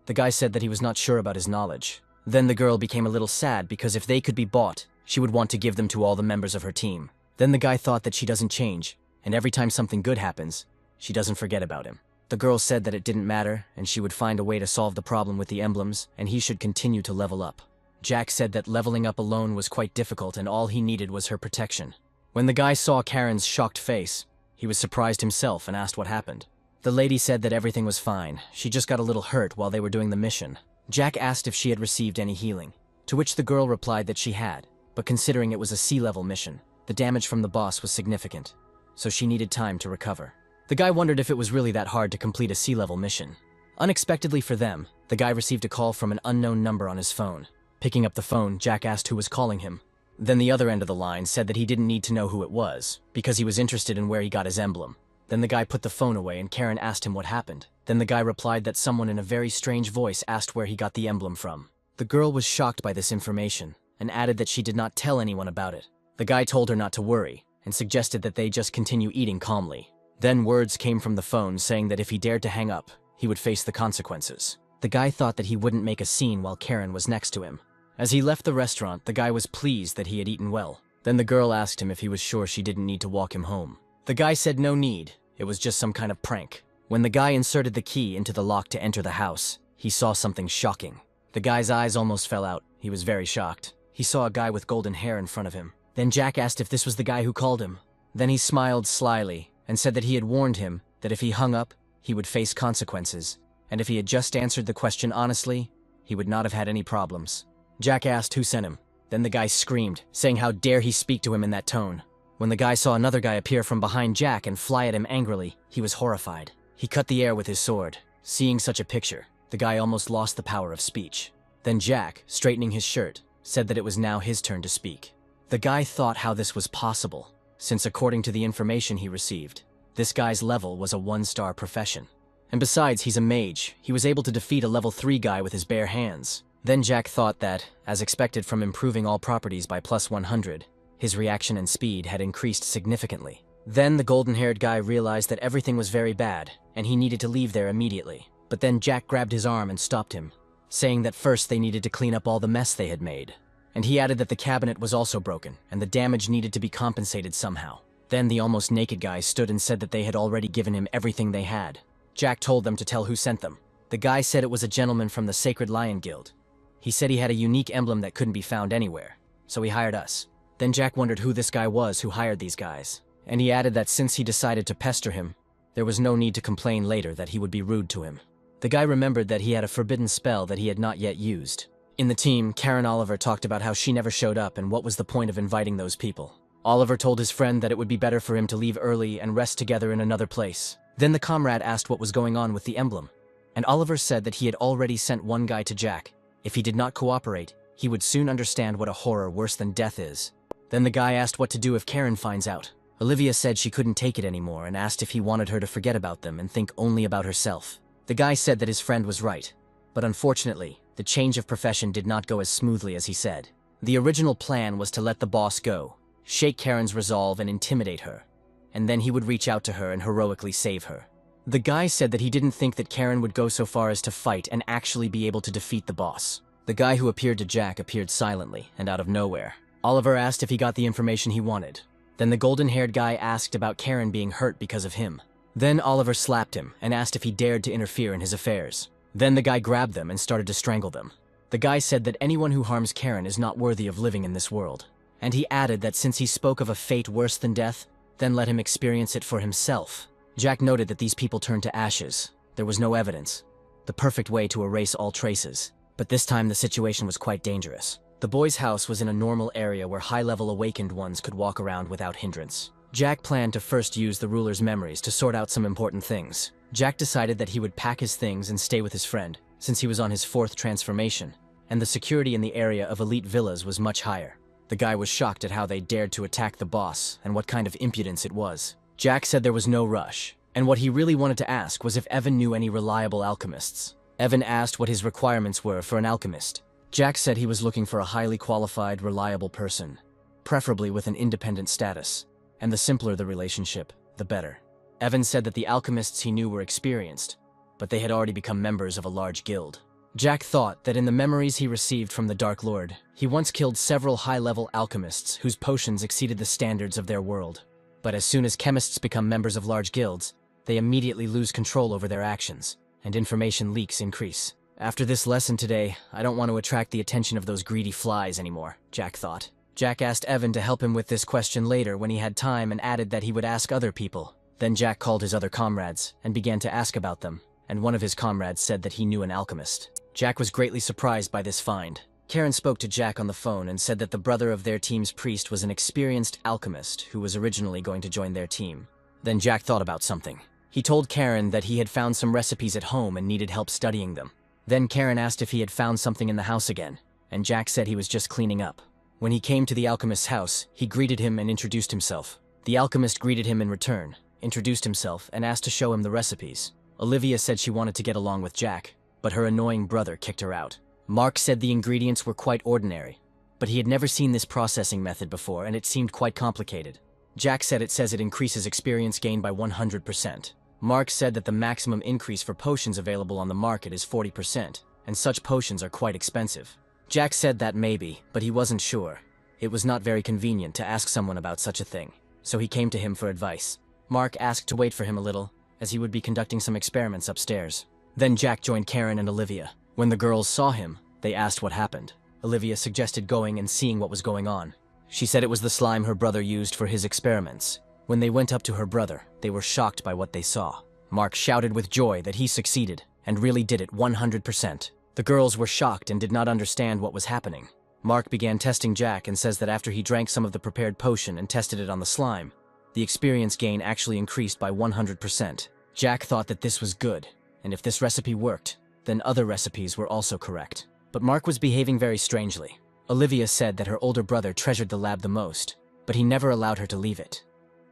the guy said that he was not sure about his knowledge. Then the girl became a little sad because if they could be bought, she would want to give them to all the members of her team. Then the guy thought that she doesn't change, and every time something good happens, she doesn't forget about him. The girl said that it didn't matter, and she would find a way to solve the problem with the emblems, and he should continue to level up. Jack said that leveling up alone was quite difficult and all he needed was her protection. When the guy saw Karen's shocked face, he was surprised himself and asked what happened. The lady said that everything was fine, she just got a little hurt while they were doing the mission. Jack asked if she had received any healing, to which the girl replied that she had, but considering it was a sea-level mission, the damage from the boss was significant, so she needed time to recover. The guy wondered if it was really that hard to complete a sea-level mission. Unexpectedly for them, the guy received a call from an unknown number on his phone. Picking up the phone, Jack asked who was calling him. Then the other end of the line said that he didn't need to know who it was, because he was interested in where he got his emblem. Then the guy put the phone away and Karen asked him what happened. Then the guy replied that someone in a very strange voice asked where he got the emblem from. The girl was shocked by this information, and added that she did not tell anyone about it. The guy told her not to worry, and suggested that they just continue eating calmly. Then words came from the phone saying that if he dared to hang up, he would face the consequences. The guy thought that he wouldn't make a scene while Karen was next to him. As he left the restaurant, the guy was pleased that he had eaten well. Then the girl asked him if he was sure she didn't need to walk him home. The guy said no need, it was just some kind of prank. When the guy inserted the key into the lock to enter the house, he saw something shocking. The guy's eyes almost fell out, he was very shocked. He saw a guy with golden hair in front of him. Then Jack asked if this was the guy who called him. Then he smiled slyly and said that he had warned him that if he hung up, he would face consequences, and if he had just answered the question honestly, he would not have had any problems. Jack asked who sent him. Then the guy screamed, saying how dare he speak to him in that tone. When the guy saw another guy appear from behind Jack and fly at him angrily, he was horrified. He cut the air with his sword. Seeing such a picture, the guy almost lost the power of speech. Then Jack, straightening his shirt, said that it was now his turn to speak. The guy thought how this was possible, since according to the information he received, this guy's level was a 1-star profession. And besides, he's a mage. He was able to defeat a level 3 guy with his bare hands. Then Jack thought that, as expected from improving all properties by +100, His reaction and speed had increased significantly. Then the golden-haired guy realized that everything was very bad, and he needed to leave there immediately. But then Jack grabbed his arm and stopped him, saying that first they needed to clean up all the mess they had made. And he added that the cabinet was also broken, and the damage needed to be compensated somehow. Then the almost naked guy stood and said that they had already given him everything they had. Jack told them to tell who sent them. The guy said it was a gentleman from the Sacred Lion Guild. He said he had a unique emblem that couldn't be found anywhere, so he hired us. Then Jack wondered who this guy was who hired these guys, and he added that since he decided to pester him, there was no need to complain later that he would be rude to him. The guy remembered that he had a forbidden spell that he had not yet used. In the team, Karen Oliver talked about how she never showed up and what was the point of inviting those people. Oliver told his friend that it would be better for him to leave early and rest together in another place. Then the comrade asked what was going on with the emblem, and Oliver said that he had already sent one guy to Jack. If he did not cooperate, he would soon understand what a horror worse than death is. Then the guy asked what to do if Karen finds out. Olivia said she couldn't take it anymore and asked if he wanted her to forget about them and think only about herself. The guy said that his friend was right, but unfortunately, the change of profession did not go as smoothly as he said. The original plan was to let the boss go, shake Karen's resolve and intimidate her, and then he would reach out to her and heroically save her. The guy said that he didn't think that Karen would go so far as to fight and actually be able to defeat the boss. The guy who appeared to Jack appeared silently and out of nowhere. Oliver asked if he got the information he wanted. Then the golden-haired guy asked about Karen being hurt because of him. Then Oliver slapped him and asked if he dared to interfere in his affairs. Then the guy grabbed them and started to strangle them. The guy said that anyone who harms Karen is not worthy of living in this world. And he added that since he spoke of a fate worse than death, then let him experience it for himself. Jack noted that these people turned to ashes. There was no evidence. The perfect way to erase all traces. But this time the situation was quite dangerous. The boy's house was in a normal area where high-level awakened ones could walk around without hindrance. Jack planned to first use the ruler's memories to sort out some important things. Jack decided that he would pack his things and stay with his friend, since he was on his 4th transformation, and the security in the area of elite villas was much higher. The guy was shocked at how they dared to attack the boss and what kind of impudence it was. Jack said there was no rush, and what he really wanted to ask was if Evan knew any reliable alchemists. Evan asked what his requirements were for an alchemist. Jack said he was looking for a highly qualified, reliable person, preferably with an independent status, and the simpler the relationship, the better. Evan said that the alchemists he knew were experienced, but they had already become members of a large guild. Jack thought that in the memories he received from the Dark Lord, he once killed several high-level alchemists whose potions exceeded the standards of their world. But as soon as chemists become members of large guilds, they immediately lose control over their actions, and information leaks increase. After this lesson today, I don't want to attract the attention of those greedy flies anymore, Jack thought. Jack asked Evan to help him with this question later when he had time and added that he would ask other people. Then Jack called his other comrades and began to ask about them, and one of his comrades said that he knew an alchemist. Jack was greatly surprised by this find. Karen spoke to Jack on the phone and said that the brother of their team's priest was an experienced alchemist who was originally going to join their team. Then Jack thought about something. He told Karen that he had found some recipes at home and needed help studying them. Then Karen asked if he had found something in the house again, and Jack said he was just cleaning up. When he came to the alchemist's house, he greeted him and introduced himself. The alchemist greeted him in return, introduced himself, and asked to show him the recipes. Olivia said she wanted to get along with Jack, but her annoying brother kicked her out. Mark said the ingredients were quite ordinary, but he had never seen this processing method before and it seemed quite complicated. Jack said it says it increases experience gain by 100%. Mark said that the maximum increase for potions available on the market is 40%, and such potions are quite expensive. Jack said that maybe, but he wasn't sure. It was not very convenient to ask someone about such a thing, so he came to him for advice. Mark asked to wait for him a little, as he would be conducting some experiments upstairs. Then Jack joined Karen and Olivia. When the girls saw him, they asked what happened. Olivia suggested going and seeing what was going on. She said it was the slime her brother used for his experiments. When they went up to her brother, they were shocked by what they saw. Mark shouted with joy that he succeeded, and really did it 100%. The girls were shocked and did not understand what was happening. Mark began testing Jack and says that after he drank some of the prepared potion and tested it on the slime, the experience gain actually increased by 100%. Jack thought that this was good, and if this recipe worked, then other recipes were also correct. But Mark was behaving very strangely. Olivia said that her older brother treasured the lab the most, but he never allowed her to leave it.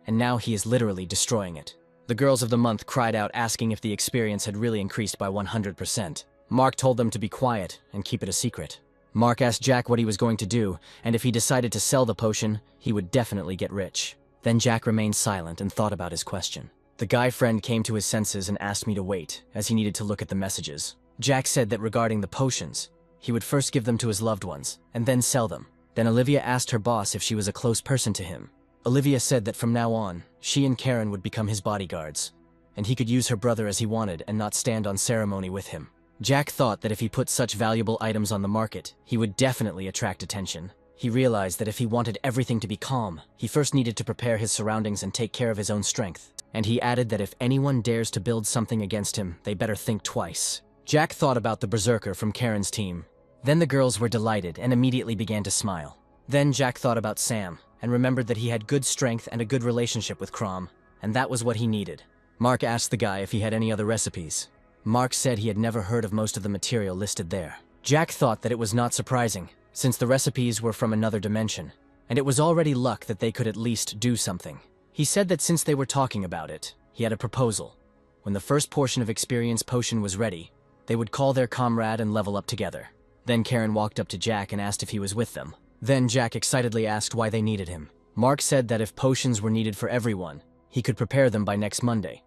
And now he is literally destroying it. The girls of the month cried out asking if the experience had really increased by 100%. Mark told them to be quiet and keep it a secret. Mark asked Jack what he was going to do, and if he decided to sell the potion, he would definitely get rich. Then Jack remained silent and thought about his question. The guy friend came to his senses and asked me to wait, as he needed to look at the messages. Jack said that regarding the potions, he would first give them to his loved ones, and then sell them. Then Olivia asked her boss if she was a close person to him. Olivia said that from now on, she and Karen would become his bodyguards, and he could use her brother as he wanted and not stand on ceremony with him. Jack thought that if he put such valuable items on the market, he would definitely attract attention. He realized that if he wanted everything to be calm, he first needed to prepare his surroundings and take care of his own strength. And he added that if anyone dares to build something against him, they better think twice. Jack thought about the berserker from Karen's team. Then the girls were delighted and immediately began to smile. Then Jack thought about Sam, and remembered that he had good strength and a good relationship with Crom, and that was what he needed. Mark asked the guy if he had any other recipes. Mark said he had never heard of most of the material listed there. Jack thought that it was not surprising, since the recipes were from another dimension, and it was already luck that they could at least do something. He said that since they were talking about it, he had a proposal. When the first portion of Experience Potion was ready, they would call their comrade and level up together. Then Karen walked up to Jack and asked if he was with them. Then Jack excitedly asked why they needed him. Mark said that if potions were needed for everyone, he could prepare them by next Monday.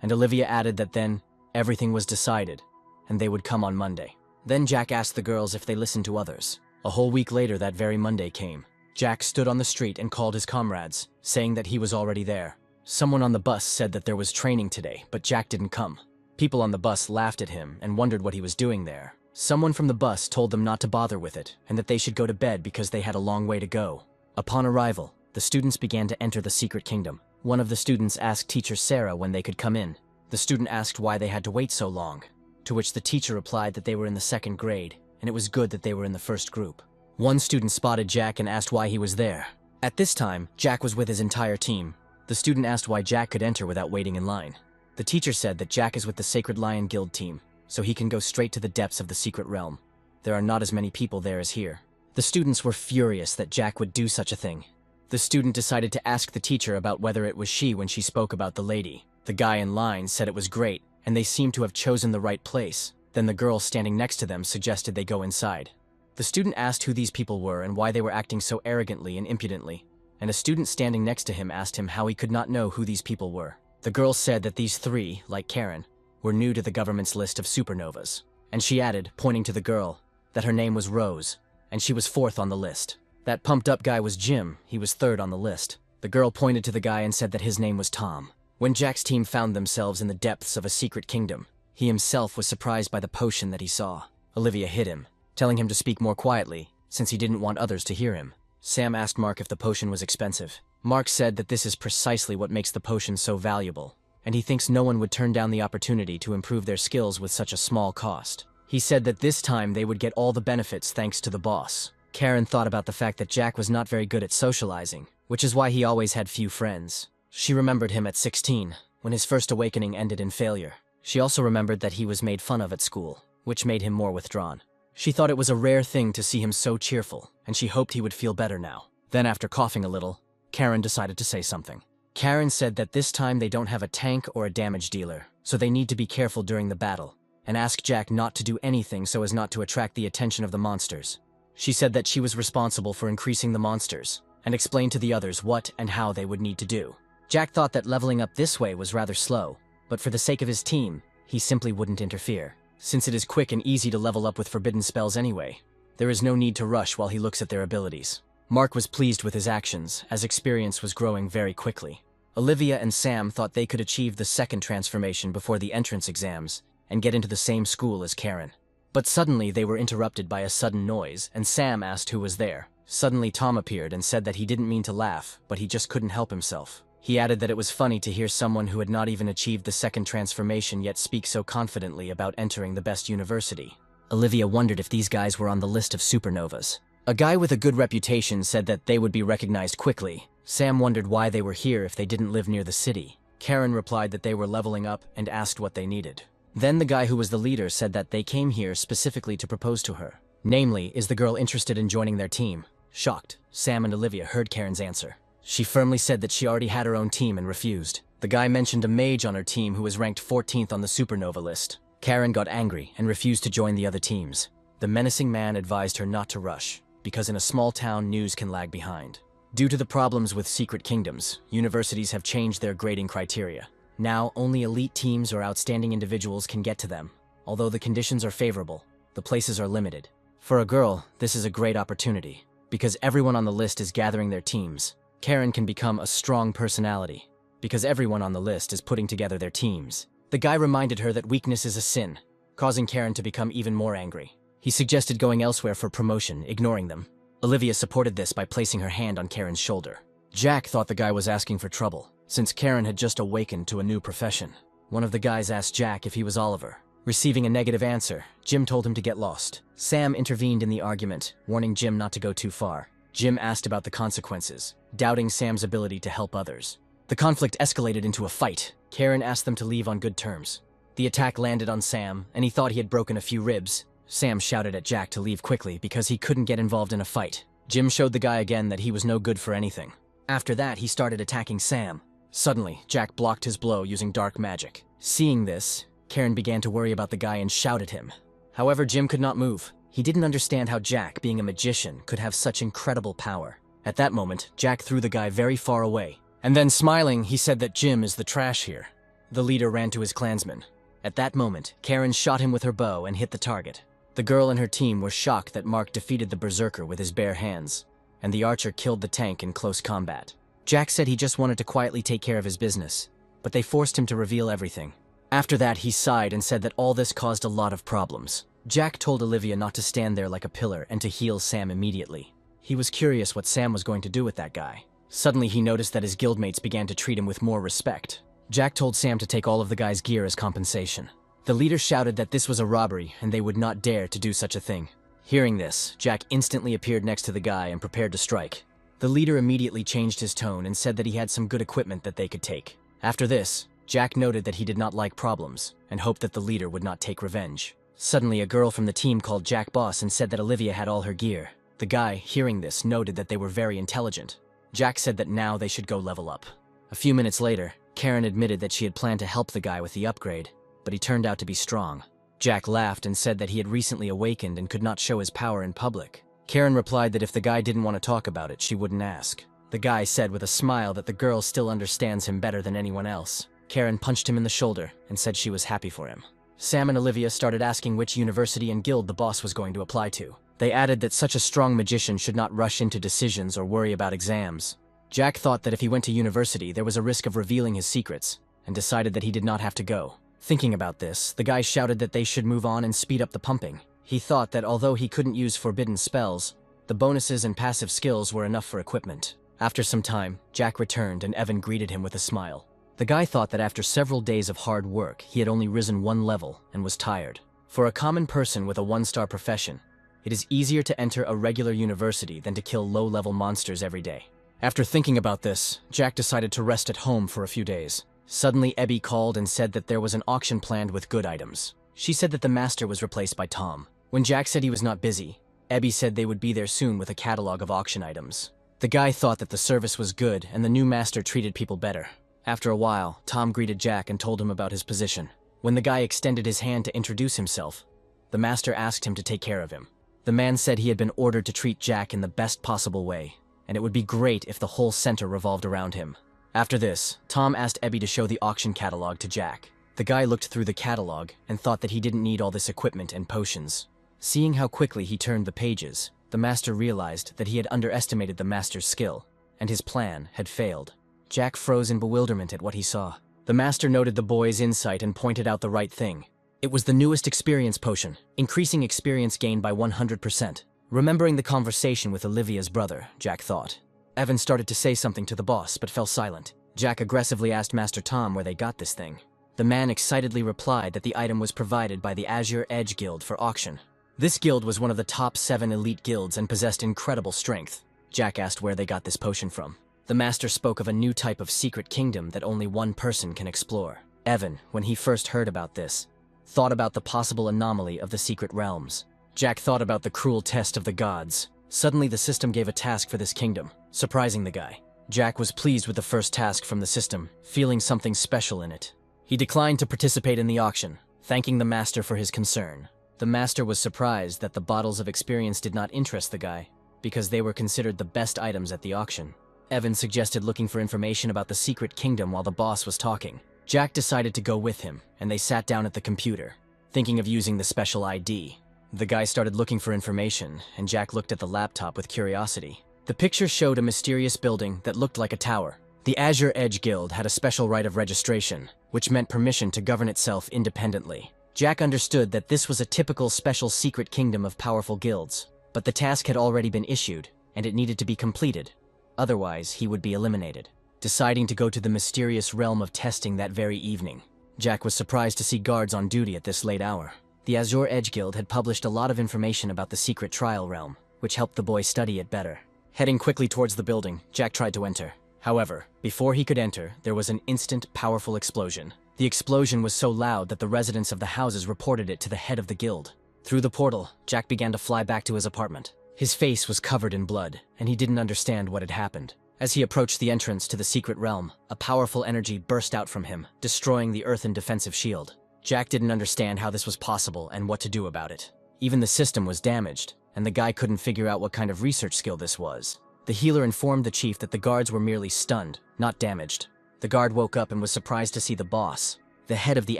And Olivia added that then, everything was decided, and they would come on Monday. Then Jack asked the girls if they listened to others. A whole week later, that very Monday came. Jack stood on the street and called his comrades, saying that he was already there. Someone on the bus said that there was training today, but Jack didn't come. People on the bus laughed at him and wondered what he was doing there. Someone from the bus told them not to bother with it, and that they should go to bed because they had a long way to go. Upon arrival, the students began to enter the secret kingdom. One of the students asked teacher Sarah when they could come in. The student asked why they had to wait so long, to which the teacher replied that they were in the 2nd grade, and it was good that they were in the 1st group. One student spotted Jack and asked why he was there. At this time, Jack was with his entire team. The student asked why Jack could enter without waiting in line. The teacher said that Jack is with the Sacred Lion Guild team, so he can go straight to the depths of the secret realm. There are not as many people there as here. The students were furious that Jack would do such a thing. The student decided to ask the teacher about whether it was she when she spoke about the lady. The guy in line said it was great, and they seemed to have chosen the right place. Then the girl standing next to them suggested they go inside. The student asked who these people were and why they were acting so arrogantly and impudently, and a student standing next to him asked him how he could not know who these people were. The girl said that these three, like Karen, were new to the government's list of supernovas, and she added, pointing to the girl, that her name was Rose, and she was 4th on the list. That pumped-up guy was Jim, he was 3rd on the list. The girl pointed to the guy and said that his name was Tom. When Jack's team found themselves in the depths of a secret kingdom, he himself was surprised by the potion that he saw. Olivia hit him, telling him to speak more quietly, since he didn't want others to hear him. Sam asked Mark if the potion was expensive. Mark said that this is precisely what makes the potion so valuable, and he thinks no one would turn down the opportunity to improve their skills with such a small cost. He said that this time they would get all the benefits thanks to the boss. Karen thought about the fact that Jack was not very good at socializing, which is why he always had few friends. She remembered him at 16, when his first awakening ended in failure. She also remembered that he was made fun of at school, which made him more withdrawn. She thought it was a rare thing to see him so cheerful, and she hoped he would feel better now. Then, after coughing a little, Karen decided to say something. Karen said that this time they don't have a tank or a damage dealer, so they need to be careful during the battle, and asked Jack not to do anything so as not to attract the attention of the monsters. She said that she was responsible for increasing the monsters, and explained to the others what and how they would need to do. Jack thought that leveling up this way was rather slow, but for the sake of his team, he simply wouldn't interfere. Since it is quick and easy to level up with forbidden spells anyway, there is no need to rush while he looks at their abilities. Mark was pleased with his actions, as experience was growing very quickly. Olivia and Sam thought they could achieve the 2nd transformation before the entrance exams, and get into the same school as Karen. But suddenly they were interrupted by a sudden noise, and Sam asked who was there. Suddenly Tom appeared and said that he didn't mean to laugh, but he just couldn't help himself. He added that it was funny to hear someone who had not even achieved the 2nd transformation yet speak so confidently about entering the best university. Olivia wondered if these guys were on the list of supernovas. A guy with a good reputation said that they would be recognized quickly. Sam wondered why they were here if they didn't live near the city. Karen replied that they were leveling up and asked what they needed. Then the guy who was the leader said that they came here specifically to propose to her. Namely, is the girl interested in joining their team? Shocked, Sam and Olivia heard Karen's answer. She firmly said that she already had her own team and refused. The guy mentioned a mage on her team who was ranked 14th on the supernova list. Karen got angry and refused to join the other teams. The menacing man advised her not to rush, because in a small town, news can lag behind. Due to the problems with secret kingdoms, universities have changed their grading criteria. Now, only elite teams or outstanding individuals can get to them. Although the conditions are favorable, the places are limited. For a girl, this is a great opportunity. Because everyone on the list is gathering their teams, Karen can become a strong personality. Because everyone on the list is putting together their teams. The guy reminded her that weakness is a sin, causing Karen to become even more angry. He suggested going elsewhere for promotion, ignoring them. Olivia supported this by placing her hand on Karen's shoulder. Jack thought the guy was asking for trouble, since Karen had just awakened to a new profession. One of the guys asked Jack if he was Oliver. Receiving a negative answer, Jim told him to get lost. Sam intervened in the argument, warning Jim not to go too far. Jim asked about the consequences, doubting Sam's ability to help others. The conflict escalated into a fight. Karen asked them to leave on good terms. The attack landed on Sam, and he thought he had broken a few ribs. Sam shouted at Jack to leave quickly because he couldn't get involved in a fight. Jim showed the guy again that he was no good for anything. After that, he started attacking Sam. Suddenly, Jack blocked his blow using dark magic. Seeing this, Karen began to worry about the guy and shouted him. However, Jim could not move. He didn't understand how Jack, being a magician, could have such incredible power. At that moment, Jack threw the guy very far away. And then, smiling, he said that Jim is the trash here. The leader ran to his clansmen. At that moment, Karen shot him with her bow and hit the target. The girl and her team were shocked that Mark defeated the berserker with his bare hands, and the archer killed the tank in close combat. Jack said he just wanted to quietly take care of his business, but they forced him to reveal everything. After that, he sighed and said that all this caused a lot of problems. Jack told Olivia not to stand there like a pillar and to heal Sam immediately. He was curious what Sam was going to do with that guy. Suddenly, he noticed that his guildmates began to treat him with more respect. Jack told Sam to take all of the guy's gear as compensation. The leader shouted that this was a robbery and they would not dare to do such a thing. Hearing this, Jack instantly appeared next to the guy and prepared to strike. The leader immediately changed his tone and said that he had some good equipment that they could take. After this, Jack noted that he did not like problems and hoped that the leader would not take revenge. Suddenly, a girl from the team called Jack boss and said that Olivia had all her gear. The guy, hearing this, noted that they were very intelligent. Jack said that now they should go level up. A few minutes later, Karen admitted that she had planned to help the guy with the upgrade, but he turned out to be strong. Jack laughed and said that he had recently awakened and could not show his power in public. Karen replied that if the guy didn't want to talk about it, she wouldn't ask. The guy said with a smile that the girl still understands him better than anyone else. Karen punched him in the shoulder and said she was happy for him. Sam and Olivia started asking which university and guild the boss was going to apply to. They added that such a strong magician should not rush into decisions or worry about exams. Jack thought that if he went to university, there was a risk of revealing his secrets, and decided that he did not have to go. Thinking about this, the guy shouted that they should move on and speed up the pumping. He thought that although he couldn't use forbidden spells, the bonuses and passive skills were enough for equipment. After some time, Jack returned and Evan greeted him with a smile. The guy thought that after several days of hard work, he had only risen one level and was tired. For a common person with a one-star profession, it is easier to enter a regular university than to kill low-level monsters every day. After thinking about this, Jack decided to rest at home for a few days. Suddenly, Ebby called and said that there was an auction planned with good items. She said that the master was replaced by Tom. When Jack said he was not busy, Ebby said they would be there soon with a catalog of auction items. The guy thought that the service was good and the new master treated people better. After a while, Tom greeted Jack and told him about his position. When the guy extended his hand to introduce himself, the master asked him to take care of him. The man said he had been ordered to treat Jack in the best possible way, and it would be great if the whole center revolved around him. After this, Tom asked Ebby to show the auction catalog to Jack. The guy looked through the catalog and thought that he didn't need all this equipment and potions. Seeing how quickly he turned the pages, the master realized that he had underestimated the master's skill, and his plan had failed. Jack froze in bewilderment at what he saw. The master noted the boy's insight and pointed out the right thing. It was the newest experience potion, increasing experience gain by 100%. Remembering the conversation with Olivia's brother, Jack thought. Evan started to say something to the boss, but fell silent. Jack aggressively asked Master Tom where they got this thing. The man excitedly replied that the item was provided by the Azure Edge Guild for auction. This guild was one of the top 7 elite guilds and possessed incredible strength. Jack asked where they got this potion from. The master spoke of a new type of secret kingdom that only one person can explore. Evan, when he first heard about this, thought about the possible anomaly of the secret realms. Jack thought about the cruel test of the gods. Suddenly, the system gave a task for this kingdom, surprising the guy. Jack was pleased with the first task from the system, feeling something special in it. He declined to participate in the auction, thanking the master for his concern. The The master was surprised that the bottles of experience did not interest the guy, because they were considered the best items at the auction. Evan suggested looking for information about the secret kingdom while the boss was talking. Jack decided to go with him, and they sat down at the computer, thinking of using the special ID. The guy started looking for information, and Jack looked at the laptop with curiosity. The picture showed a mysterious building that looked like a tower. The Azure Edge Guild had a special right of registration, which meant permission to govern itself independently. Jack understood that this was a typical special secret kingdom of powerful guilds, but the task had already been issued, and it needed to be completed. Otherwise, he would be eliminated. Deciding to go to the mysterious realm of testing that very evening, Jack was surprised to see guards on duty at this late hour. The Azure Edge Guild had published a lot of information about the secret trial realm, which helped the boy study it better. Heading quickly towards the building, Jack tried to enter. However, before he could enter, there was an instant, powerful explosion. The explosion was so loud that the residents of the houses reported it to the head of the guild. Through the portal, Jack began to fly back to his apartment. His face was covered in blood, and he didn't understand what had happened. As he approached the entrance to the secret realm, a powerful energy burst out from him, destroying the earthen defensive shield. Jack didn't understand how this was possible and what to do about it. Even the system was damaged, and the guy couldn't figure out what kind of research skill this was. The healer informed the chief that the guards were merely stunned, not damaged. The guard woke up and was surprised to see the boss. The head of the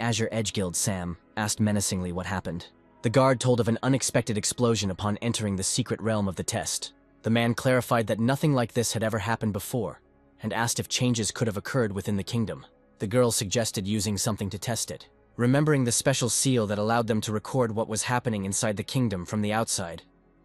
Azure Edge Guild, Sam, asked menacingly what happened. The guard told of an unexpected explosion upon entering the secret realm of the test. The man clarified that nothing like this had ever happened before, and asked if changes could have occurred within the kingdom. The girl suggested using something to test it. Remembering the special seal that allowed them to record what was happening inside the kingdom from the outside,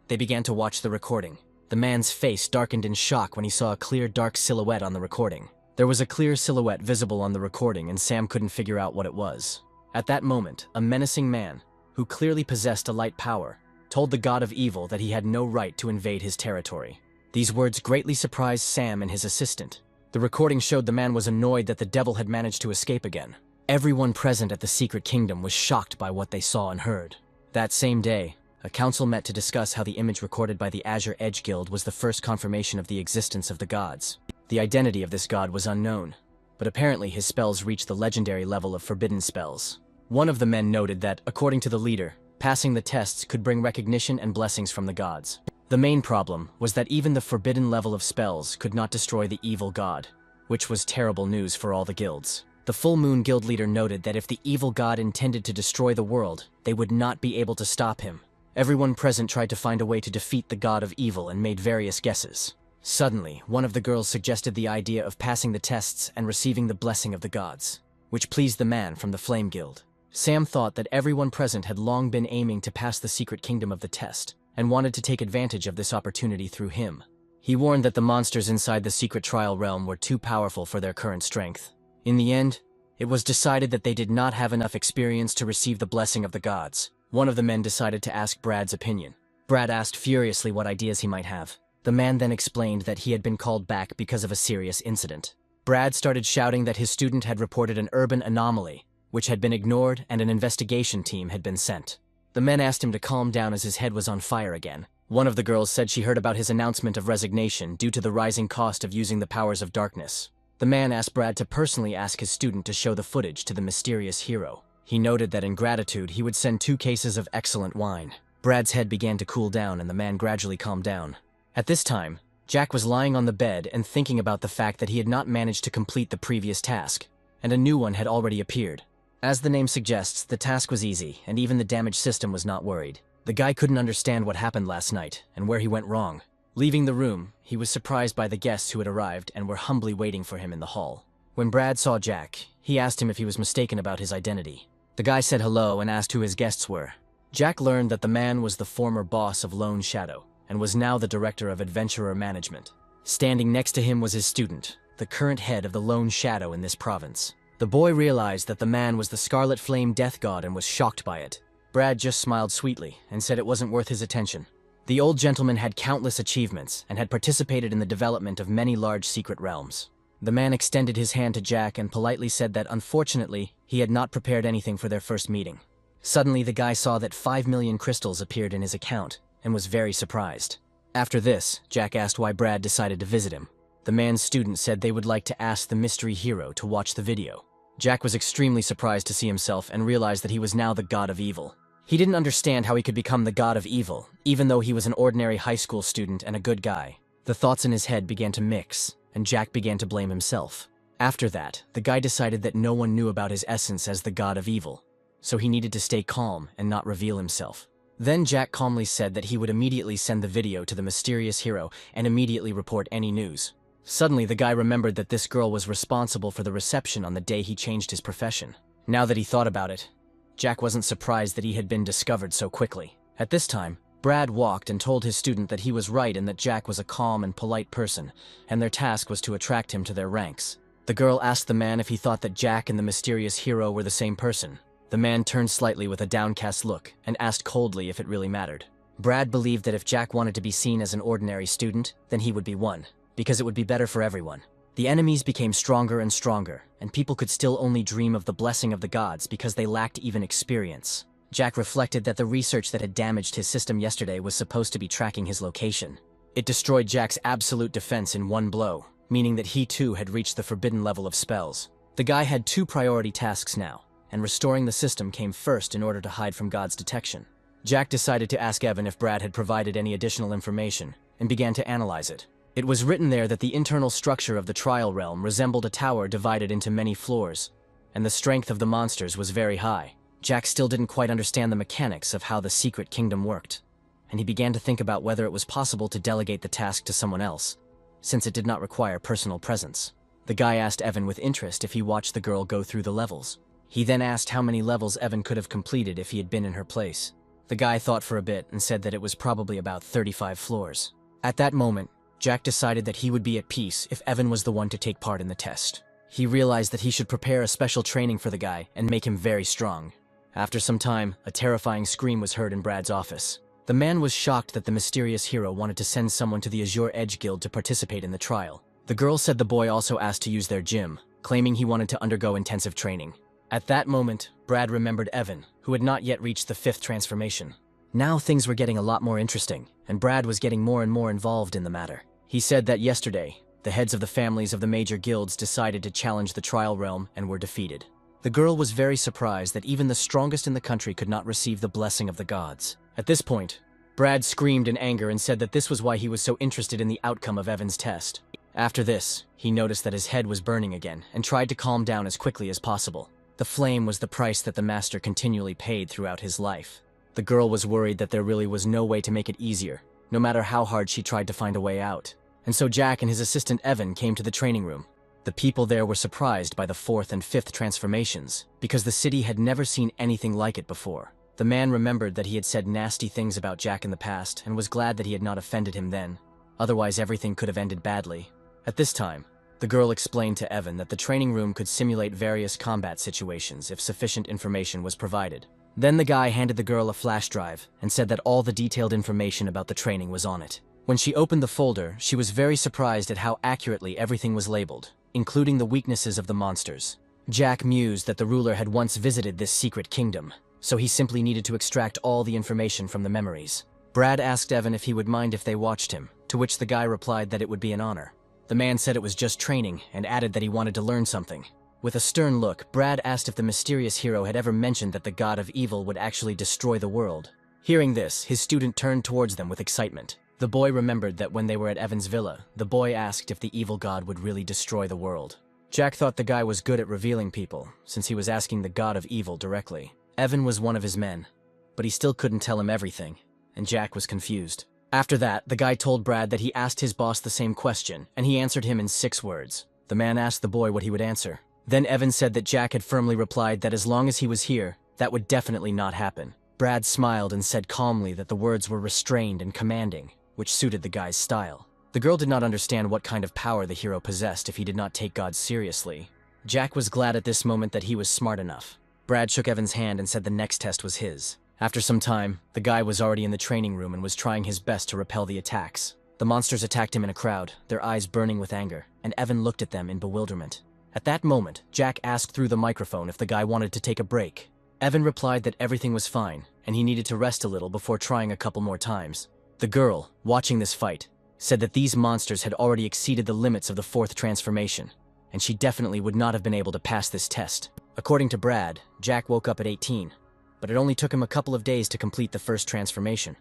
they began to watch the recording. The man's face darkened in shock when he saw a clear, dark silhouette on the recording. There was a clear silhouette visible on the recording, and Sam couldn't figure out what it was. At that moment, a menacing man, who clearly possessed a light power, told the god of evil that he had no right to invade his territory. These words greatly surprised Sam and his assistant. The recording showed the man was annoyed that the devil had managed to escape again. Everyone present at the secret kingdom was shocked by what they saw and heard. That same day, a council met to discuss how the image recorded by the Azure Edge Guild was the first confirmation of the existence of the gods. The identity of this god was unknown, but apparently his spells reached the legendary level of forbidden spells. One of the men noted that, according to the leader, passing the tests could bring recognition and blessings from the gods. The main problem was that even the forbidden level of spells could not destroy the evil god, which was terrible news for all the guilds. The Full Moon Guild leader noted that if the evil god intended to destroy the world, they would not be able to stop him. Everyone present tried to find a way to defeat the god of evil and made various guesses. Suddenly, one of the girls suggested the idea of passing the tests and receiving the blessing of the gods, which pleased the man from the Flame Guild. Sam thought that everyone present had long been aiming to pass the secret kingdom of the test, and wanted to take advantage of this opportunity through him. He warned that the monsters inside the secret trial realm were too powerful for their current strength. In the end, it was decided that they did not have enough experience to receive the blessing of the gods. One of the men decided to ask Brad's opinion. Brad asked furiously what ideas he might have. The man then explained that he had been called back because of a serious incident. Brad started shouting that his student had reported an urban anomaly, which had been ignored, and an investigation team had been sent. The men asked him to calm down as his head was on fire again. One of the girls said she heard about his announcement of resignation due to the rising cost of using the powers of darkness. The man asked Brad to personally ask his student to show the footage to the mysterious hero. He noted that in gratitude he would send 2 cases of excellent wine. Brad's head began to cool down and the man gradually calmed down. At this time, Jack was lying on the bed and thinking about the fact that he had not managed to complete the previous task, and a new one had already appeared. As the name suggests, the task was easy, and even the damaged system was not worried. The guy couldn't understand what happened last night, and where he went wrong. Leaving the room, he was surprised by the guests who had arrived and were humbly waiting for him in the hall. When Brad saw Jack, he asked him if he was mistaken about his identity. The guy said hello and asked who his guests were. Jack learned that the man was the former boss of Lone Shadow, and was now the director of Adventurer Management. Standing next to him was his student, the current head of the Lone Shadow in this province. The boy realized that the man was the Scarlet Flame Death God and was shocked by it. Brad just smiled sweetly and said it wasn't worth his attention. The old gentleman had countless achievements and had participated in the development of many large secret realms. The man extended his hand to Jack and politely said that unfortunately, he had not prepared anything for their first meeting. Suddenly, the guy saw that 5 million crystals appeared in his account and was very surprised. After this, Jack asked why Brad decided to visit him. The man's student said they would like to ask the mystery hero to watch the video. Jack was extremely surprised to see himself and realized that he was now the god of evil. He didn't understand how he could become the god of evil, even though he was an ordinary high school student and a good guy. The thoughts in his head began to mix, and Jack began to blame himself. After that, the guy decided that no one knew about his essence as the god of evil, so he needed to stay calm and not reveal himself. Then Jack calmly said that he would immediately send the video to the mysterious hero and immediately report any news. Suddenly, the guy remembered that this girl was responsible for the reception on the day he changed his profession. Now that he thought about it, Jack wasn't surprised that he had been discovered so quickly. At this time, Brad walked and told his student that he was right and that Jack was a calm and polite person, and their task was to attract him to their ranks. The girl asked the man if he thought that Jack and the mysterious hero were the same person. The man turned slightly with a downcast look and asked coldly if it really mattered. Brad believed that if Jack wanted to be seen as an ordinary student, then he would be one, because it would be better for everyone. The enemies became stronger and stronger, and people could still only dream of the blessing of the gods because they lacked even experience. Jack reflected that the research that had damaged his system yesterday was supposed to be tracking his location. It destroyed Jack's absolute defense in one blow, meaning that he too had reached the forbidden level of spells. The guy had two priority tasks now, and restoring the system came first in order to hide from God's detection. Jack decided to ask Evan if Brad had provided any additional information, and began to analyze it. It was written there that the internal structure of the trial realm resembled a tower divided into many floors, and the strength of the monsters was very high. Jack still didn't quite understand the mechanics of how the secret kingdom worked, and he began to think about whether it was possible to delegate the task to someone else, since it did not require personal presence. The guy asked Evan with interest if he watched the girl go through the levels. He then asked how many levels Evan could have completed if he had been in her place. The guy thought for a bit and said that it was probably about 35 floors. At that moment, Jack decided that he would be at peace if Evan was the one to take part in the test. He realized that he should prepare a special training for the guy and make him very strong. After some time, a terrifying scream was heard in Brad's office. The man was shocked that the mysterious hero wanted to send someone to the Azure Edge Guild to participate in the trial. The girl said the boy also asked to use their gym, claiming he wanted to undergo intensive training. At that moment, Brad remembered Evan, who had not yet reached the 5th transformation. Now things were getting a lot more interesting, and Brad was getting more and more involved in the matter. He said that yesterday, the heads of the families of the major guilds decided to challenge the trial realm and were defeated. The girl was very surprised that even the strongest in the country could not receive the blessing of the gods. At this point, Brad screamed in anger and said that this was why he was so interested in the outcome of Evan's test. After this, he noticed that his head was burning again and tried to calm down as quickly as possible. The flame was the price that the master continually paid throughout his life. The girl was worried that there really was no way to make it easier, no matter how hard she tried to find a way out. And so Jack and his assistant Evan came to the training room. The people there were surprised by the 4th and 5th transformations, because the city had never seen anything like it before. The man remembered that he had said nasty things about Jack in the past and was glad that he had not offended him then. Otherwise, everything could have ended badly. At this time, the girl explained to Evan that the training room could simulate various combat situations if sufficient information was provided. Then the guy handed the girl a flash drive and said that all the detailed information about the training was on it. When she opened the folder, she was very surprised at how accurately everything was labeled, including the weaknesses of the monsters. Jack mused that the ruler had once visited this secret kingdom, so he simply needed to extract all the information from the memories. Brad asked Evan if he would mind if they watched him, to which the guy replied that it would be an honor. The man said it was just training and added that he wanted to learn something. With a stern look, Brad asked if the mysterious hero had ever mentioned that the god of evil would actually destroy the world. Hearing this, his student turned towards them with excitement. The boy remembered that when they were at Evan's villa, the boy asked if the evil god would really destroy the world. Jack thought the guy was good at revealing people, since he was asking the god of evil directly. Evan was one of his men, but he still couldn't tell him everything, and Jack was confused. After that, the guy told Brad that he asked his boss the same question, and he answered him in 6 words. The man asked the boy what he would answer. Then Evan said that Jack had firmly replied that as long as he was here, that would definitely not happen. Brad smiled and said calmly that the words were restrained and commanding, which suited the guy's style. The girl did not understand what kind of power the hero possessed if he did not take God seriously. Jack was glad at this moment that he was smart enough. Brad shook Evan's hand and said the next test was his. After some time, the guy was already in the training room and was trying his best to repel the attacks. The monsters attacked him in a crowd, their eyes burning with anger, and Evan looked at them in bewilderment. At that moment, Jack asked through the microphone if the guy wanted to take a break. Evan replied that everything was fine, and he needed to rest a little before trying a couple more times. The girl, watching this fight, said that these monsters had already exceeded the limits of the 4th transformation, and she definitely would not have been able to pass this test. According to Brad, Jack woke up at 18, but it only took him a couple of days to complete the first transformation,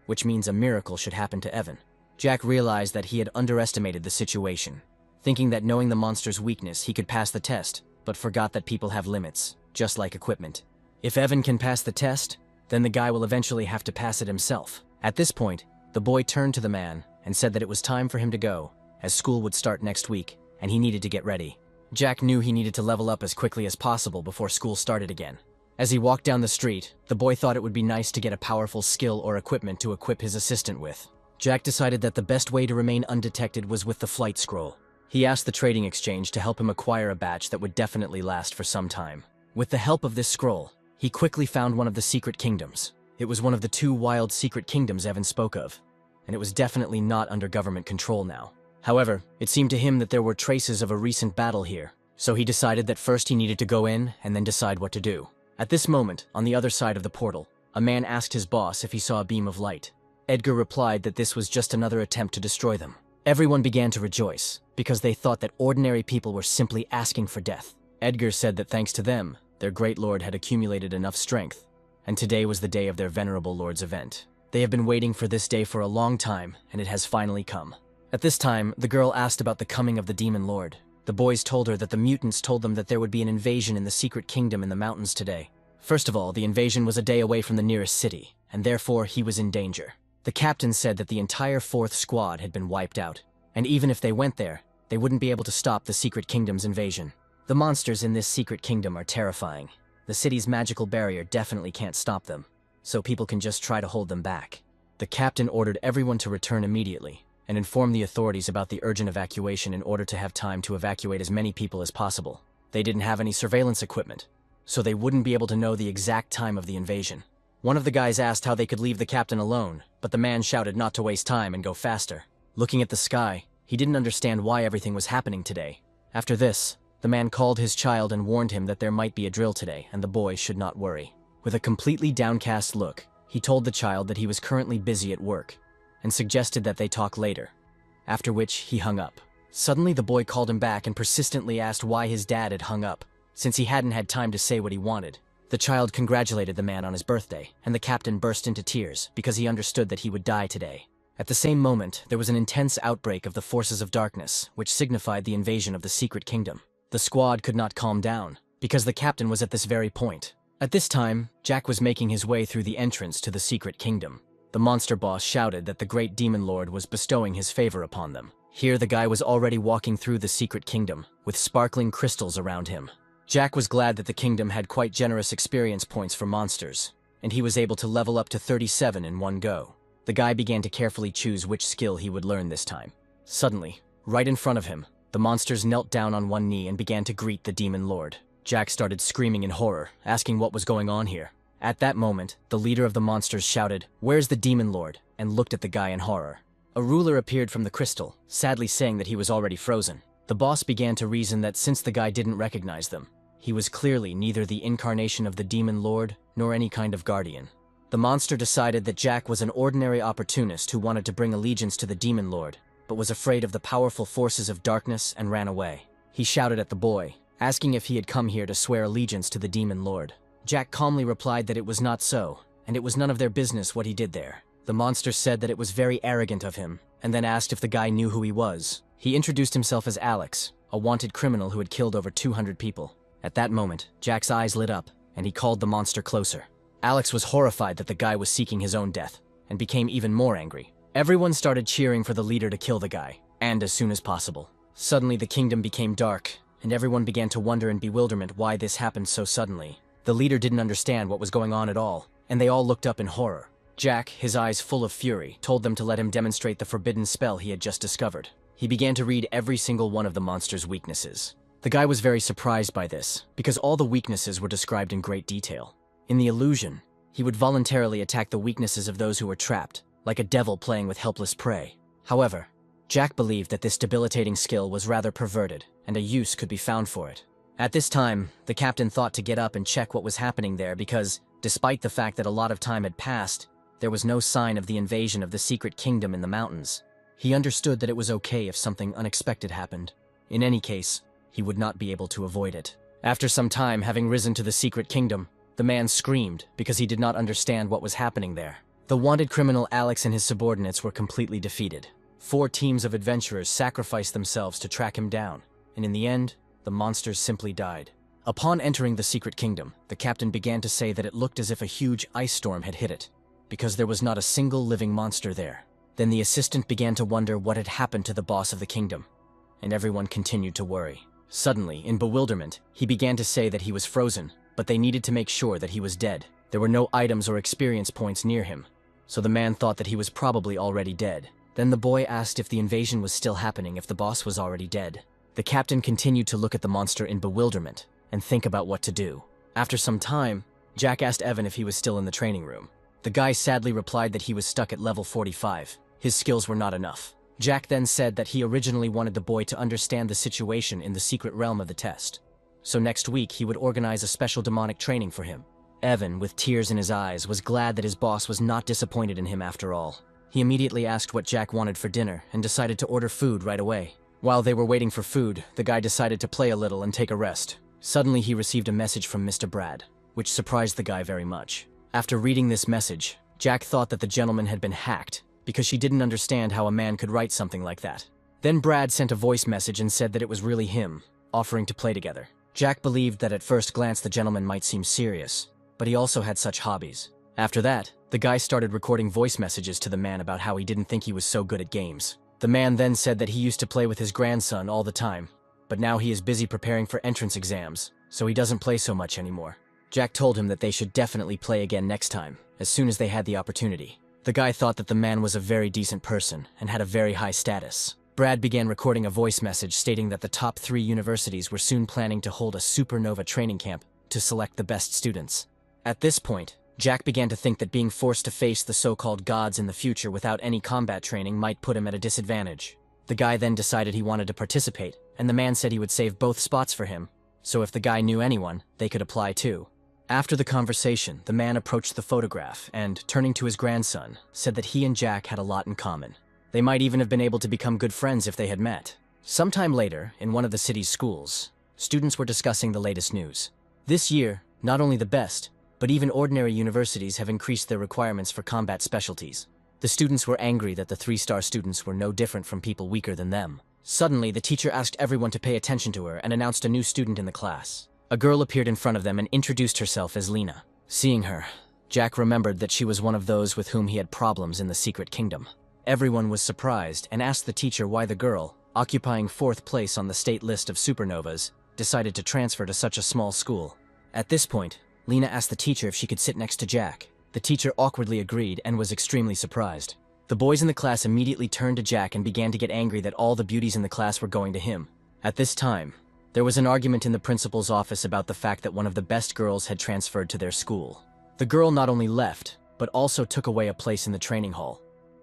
which means a miracle should happen to Evan. Jack realized that he had underestimated the situation, thinking that knowing the monster's weakness he could pass the test, but forgot that people have limits, just like equipment. If Evan can pass the test, then the guy will eventually have to pass it himself. At this point, the boy turned to the man and said that it was time for him to go, as school would start next week, and he needed to get ready. Jack knew he needed to level up as quickly as possible before school started again. As he walked down the street, the boy thought it would be nice to get a powerful skill or equipment to equip his assistant with. Jack decided that the best way to remain undetected was with the flight scroll. He asked the trading exchange to help him acquire a batch that would definitely last for some time. With the help of this scroll, he quickly found one of the secret kingdoms. It was one of the 2 wild secret kingdoms Evan spoke of, and it was definitely not under government control now. However, it seemed to him that there were traces of a recent battle here, so he decided that first he needed to go in and then decide what to do. At this moment, on the other side of the portal, a man asked his boss if he saw a beam of light. Edgar replied that this was just another attempt to destroy them. Everyone began to rejoice, because they thought that ordinary people were simply asking for death. Edgar said that thanks to them, their great lord had accumulated enough strength, and today was the day of their venerable lord's event. They have been waiting for this day for a long time, and it has finally come. At this time, the girl asked about the coming of the demon lord. The boys told her that the mutants told them that there would be an invasion in the secret kingdom in the mountains today. First of all, the invasion was a day away from the nearest city, and therefore he was in danger. The captain said that the entire 4th squad had been wiped out, and even if they went there, they wouldn't be able to stop the secret kingdom's invasion. The monsters in this secret kingdom are terrifying. The city's magical barrier definitely can't stop them, so people can just try to hold them back. The captain ordered everyone to return immediately, and inform the authorities about the urgent evacuation in order to have time to evacuate as many people as possible. They didn't have any surveillance equipment, so they wouldn't be able to know the exact time of the invasion. One of the guys asked how they could leave the captain alone, but the man shouted not to waste time and go faster. Looking at the sky, he didn't understand why everything was happening today. After this, the man called his child and warned him that there might be a drill today and the boy should not worry. With a completely downcast look, he told the child that he was currently busy at work, and suggested that they talk later, after which he hung up. Suddenly the boy called him back and persistently asked why his dad had hung up, since he hadn't had time to say what he wanted. The child congratulated the man on his birthday, and the captain burst into tears because he understood that he would die today. At the same moment, there was an intense outbreak of the forces of darkness, which signified the invasion of the secret kingdom. The squad could not calm down, because the captain was at this very point. At this time, Jack was making his way through the entrance to the secret kingdom. The monster boss shouted that the great demon lord was bestowing his favor upon them. Here the guy was already walking through the secret kingdom, with sparkling crystals around him. Jack was glad that the kingdom had quite generous experience points for monsters, and he was able to level up to 37 in one go. The guy began to carefully choose which skill he would learn this time. Suddenly, right in front of him, the monsters knelt down on one knee and began to greet the demon lord. Jack started screaming in horror, asking what was going on here. At that moment, the leader of the monsters shouted, "Where's the demon lord?" and looked at the guy in horror. A ruler appeared from the crystal, sadly saying that he was already frozen. The boss began to reason that since the guy didn't recognize them, he was clearly neither the incarnation of the demon lord nor any kind of guardian. The monster decided that Jack was an ordinary opportunist who wanted to bring allegiance to the demon lord, but was afraid of the powerful forces of darkness and ran away. He shouted at the boy, asking if he had come here to swear allegiance to the demon lord. Jack calmly replied that it was not so, and it was none of their business what he did there. The monster said that it was very arrogant of him, and then asked if the guy knew who he was. He introduced himself as Alex, a wanted criminal who had killed over 200 people. At that moment, Jack's eyes lit up, and he called the monster closer. Alex was horrified that the guy was seeking his own death, and became even more angry. Everyone started cheering for the leader to kill the guy, and as soon as possible. Suddenly the kingdom became dark, and everyone began to wonder in bewilderment why this happened so suddenly. The leader didn't understand what was going on at all, and they all looked up in horror. Jack, his eyes full of fury, told them to let him demonstrate the forbidden spell he had just discovered. He began to read every single one of the monster's weaknesses. The guy was very surprised by this, because all the weaknesses were described in great detail. In the illusion, he would voluntarily attack the weaknesses of those who were trapped, like a devil playing with helpless prey. However, Jack believed that this debilitating skill was rather perverted, and a use could be found for it. At this time, the captain thought to get up and check what was happening there because, despite the fact that a lot of time had passed, there was no sign of the invasion of the secret kingdom in the mountains. He understood that it was okay if something unexpected happened. In any case, he would not be able to avoid it. After some time having risen to the secret kingdom, The man screamed because he did not understand what was happening there. The wanted criminal Alex and his subordinates were completely defeated. 4 teams of adventurers sacrificed themselves to track him down, and in the end, the monsters simply died. Upon entering the secret kingdom, the captain began to say that it looked as if a huge ice storm had hit it, because there was not a single living monster there. Then the assistant began to wonder what had happened to the boss of the kingdom, and everyone continued to worry. Suddenly, in bewilderment, he began to say that he was frozen, but they needed to make sure that he was dead. There were no items or experience points near him, so the man thought that he was probably already dead. Then the boy asked if the invasion was still happening if the boss was already dead. The captain continued to look at the monster in bewilderment and think about what to do. After some time, Jack asked Evan if he was still in the training room. The guy sadly replied that he was stuck at level 45. His skills were not enough. Jack then said that he originally wanted the boy to understand the situation in the secret realm of the test. So next week he would organize a special demonic training for him. Evan, with tears in his eyes, was glad that his boss was not disappointed in him after all. He immediately asked what Jack wanted for dinner and decided to order food right away. While they were waiting for food, the guy decided to play a little and take a rest. Suddenly he received a message from Mr. Brad, which surprised the guy very much. After reading this message, Jack thought that the gentleman had been hacked because she didn't understand how a man could write something like that. Then Brad sent a voice message and said that it was really him, offering to play together. Jack believed that at first glance the gentleman might seem serious, but he also had such hobbies. After that, the guy started recording voice messages to the man about how he didn't think he was so good at games. The man then said that he used to play with his grandson all the time, but now he is busy preparing for entrance exams, so he doesn't play so much anymore. Jack told him that they should definitely play again next time, as soon as they had the opportunity. The guy thought that the man was a very decent person and had a very high status. Brad began recording a voice message stating that the top 3 universities were soon planning to hold a supernova training camp to select the best students. At this point, Jack began to think that being forced to face the so-called gods in the future without any combat training might put him at a disadvantage. The guy then decided he wanted to participate, and the man said he would save both spots for him, so if the guy knew anyone, they could apply too. After the conversation, the man approached the photograph and, turning to his grandson, said that he and Jack had a lot in common. They might even have been able to become good friends if they had met. Sometime later, in one of the city's schools, students were discussing the latest news. This year, not only the best, but even ordinary universities have increased their requirements for combat specialties. The students were angry that the 3-star students were no different from people weaker than them. Suddenly, the teacher asked everyone to pay attention to her and announced a new student in the class. A girl appeared in front of them and introduced herself as Lena. Seeing her, Jack remembered that she was one of those with whom he had problems in the secret kingdom. Everyone was surprised and asked the teacher why the girl, occupying 4th place on the state list of supernovas, decided to transfer to such a small school. At this point, Lena asked the teacher if she could sit next to Jack. The teacher awkwardly agreed and was extremely surprised. The boys in the class immediately turned to Jack and began to get angry that all the beauties in the class were going to him. At this time, there was an argument in the principal's office about the fact that one of the best girls had transferred to their school. The girl not only left, but also took away a place in the training hall,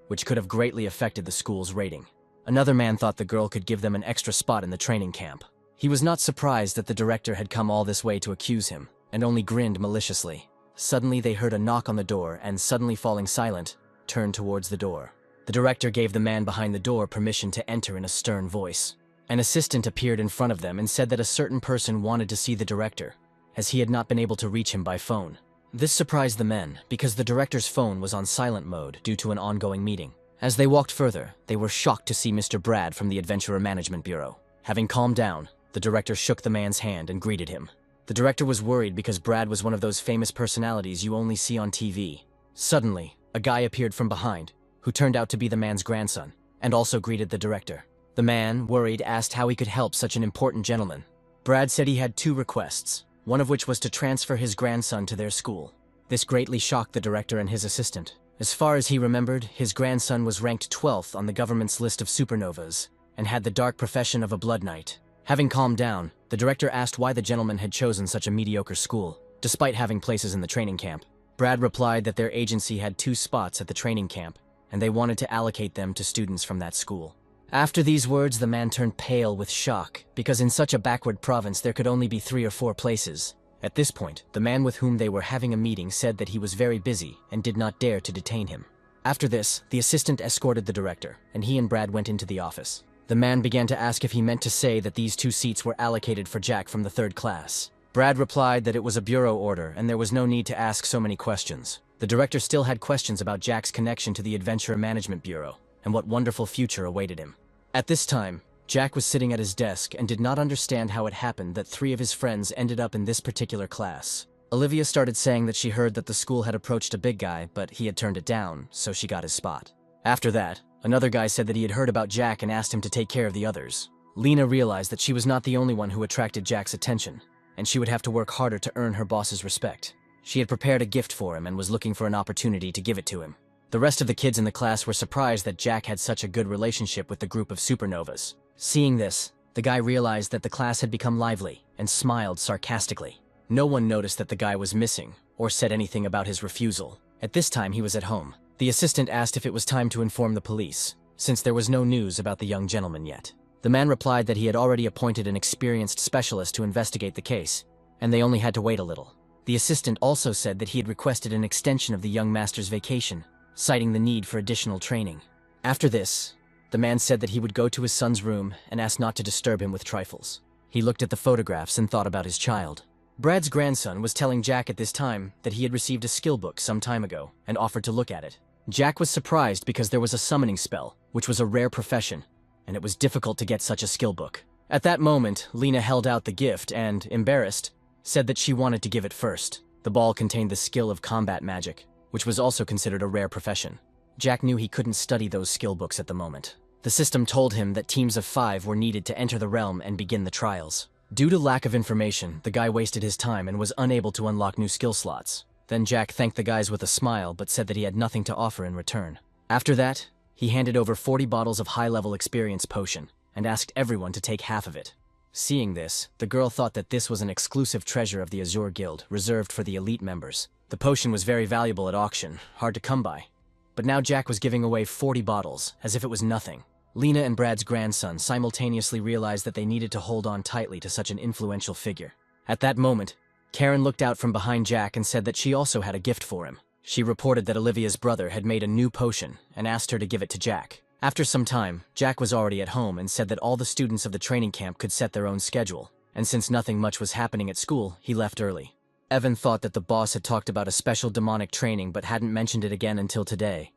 which could have greatly affected the school's rating. Another man thought the girl could give them an extra spot in the training camp. He was not surprised that the director had come all this way to accuse him, and only grinned maliciously. Suddenly they heard a knock on the door and, suddenly falling silent, turned towards the door. The director gave the man behind the door permission to enter in a stern voice. An assistant appeared in front of them and said that a certain person wanted to see the director, as he had not been able to reach him by phone. This surprised the men, because the director's phone was on silent mode due to an ongoing meeting. As they walked further, they were shocked to see Mr. Brad from the Adventurer Management Bureau. Having calmed down, the director shook the man's hand and greeted him. The director was worried because Brad was one of those famous personalities you only see on TV. Suddenly, a guy appeared from behind, who turned out to be the man's grandson, and also greeted the director. The man, worried, asked how he could help such an important gentleman. Brad said he had 2 requests, one of which was to transfer his grandson to their school. This greatly shocked the director and his assistant. As far as he remembered, his grandson was ranked 12th on the government's list of supernovas, and had the dark profession of a blood knight. Having calmed down, the director asked why the gentleman had chosen such a mediocre school, despite having places in the training camp. Brad replied that their agency had 2 spots at the training camp, and they wanted to allocate them to students from that school. After these words, the man turned pale with shock, because in such a backward province there could only be 3 or 4 places. At this point, the man with whom they were having a meeting said that he was very busy and did not dare to detain him. After this, the assistant escorted the director, and he and Brad went into the office. The man began to ask if he meant to say that these 2 seats were allocated for Jack from the 3rd class. Brad replied that it was a bureau order and there was no need to ask so many questions. The director still had questions about Jack's connection to the Adventure Management Bureau and what wonderful future awaited him. At this time, Jack was sitting at his desk and did not understand how it happened that 3 of his friends ended up in this particular class. Olivia started saying that she heard that the school had approached a big guy, but he had turned it down, so she got his spot. After that, another guy said that he had heard about Jack and asked him to take care of the others. Lena realized that she was not the only one who attracted Jack's attention, and she would have to work harder to earn her boss's respect. She had prepared a gift for him and was looking for an opportunity to give it to him. The rest of the kids in the class were surprised that Jack had such a good relationship with the group of supernovas. Seeing this, the guy realized that the class had become lively and smiled sarcastically. No one noticed that the guy was missing or said anything about his refusal. At this time, he was at home. The assistant asked if it was time to inform the police, since there was no news about the young gentleman yet. The man replied that he had already appointed an experienced specialist to investigate the case, and they only had to wait a little. The assistant also said that he had requested an extension of the young master's vacation, citing the need for additional training. After this, the man said that he would go to his son's room and ask not to disturb him with trifles. He looked at the photographs and thought about his child. Brad's grandson was telling Jack at this time that he had received a skill book some time ago and offered to look at it. Jack was surprised because there was a summoning spell, which was a rare profession, and it was difficult to get such a skill book. At that moment, Lena held out the gift and, embarrassed, said that she wanted to give it first. The ball contained the skill of combat magic, which was also considered a rare profession. Jack knew he couldn't study those skill books at the moment. The system told him that teams of 5 were needed to enter the realm and begin the trials. Due to lack of information, the guy wasted his time and was unable to unlock new skill slots. Then Jack thanked the guys with a smile but said that he had nothing to offer in return. After that, he handed over 40 bottles of high-level experience potion and asked everyone to take half of it. Seeing this, the girl thought that this was an exclusive treasure of the Azure Guild, reserved for the elite members. The potion was very valuable at auction, hard to come by. But now Jack was giving away 40 bottles, as if it was nothing. Lena and Brad's grandson simultaneously realized that they needed to hold on tightly to such an influential figure. At that moment, Karen looked out from behind Jack and said that she also had a gift for him. She reported that Olivia's brother had made a new potion and asked her to give it to Jack. After some time, Jack was already at home and said that all the students of the training camp could set their own schedule, and since nothing much was happening at school, he left early. Evan thought that the boss had talked about a special demonic training but hadn't mentioned it again until today,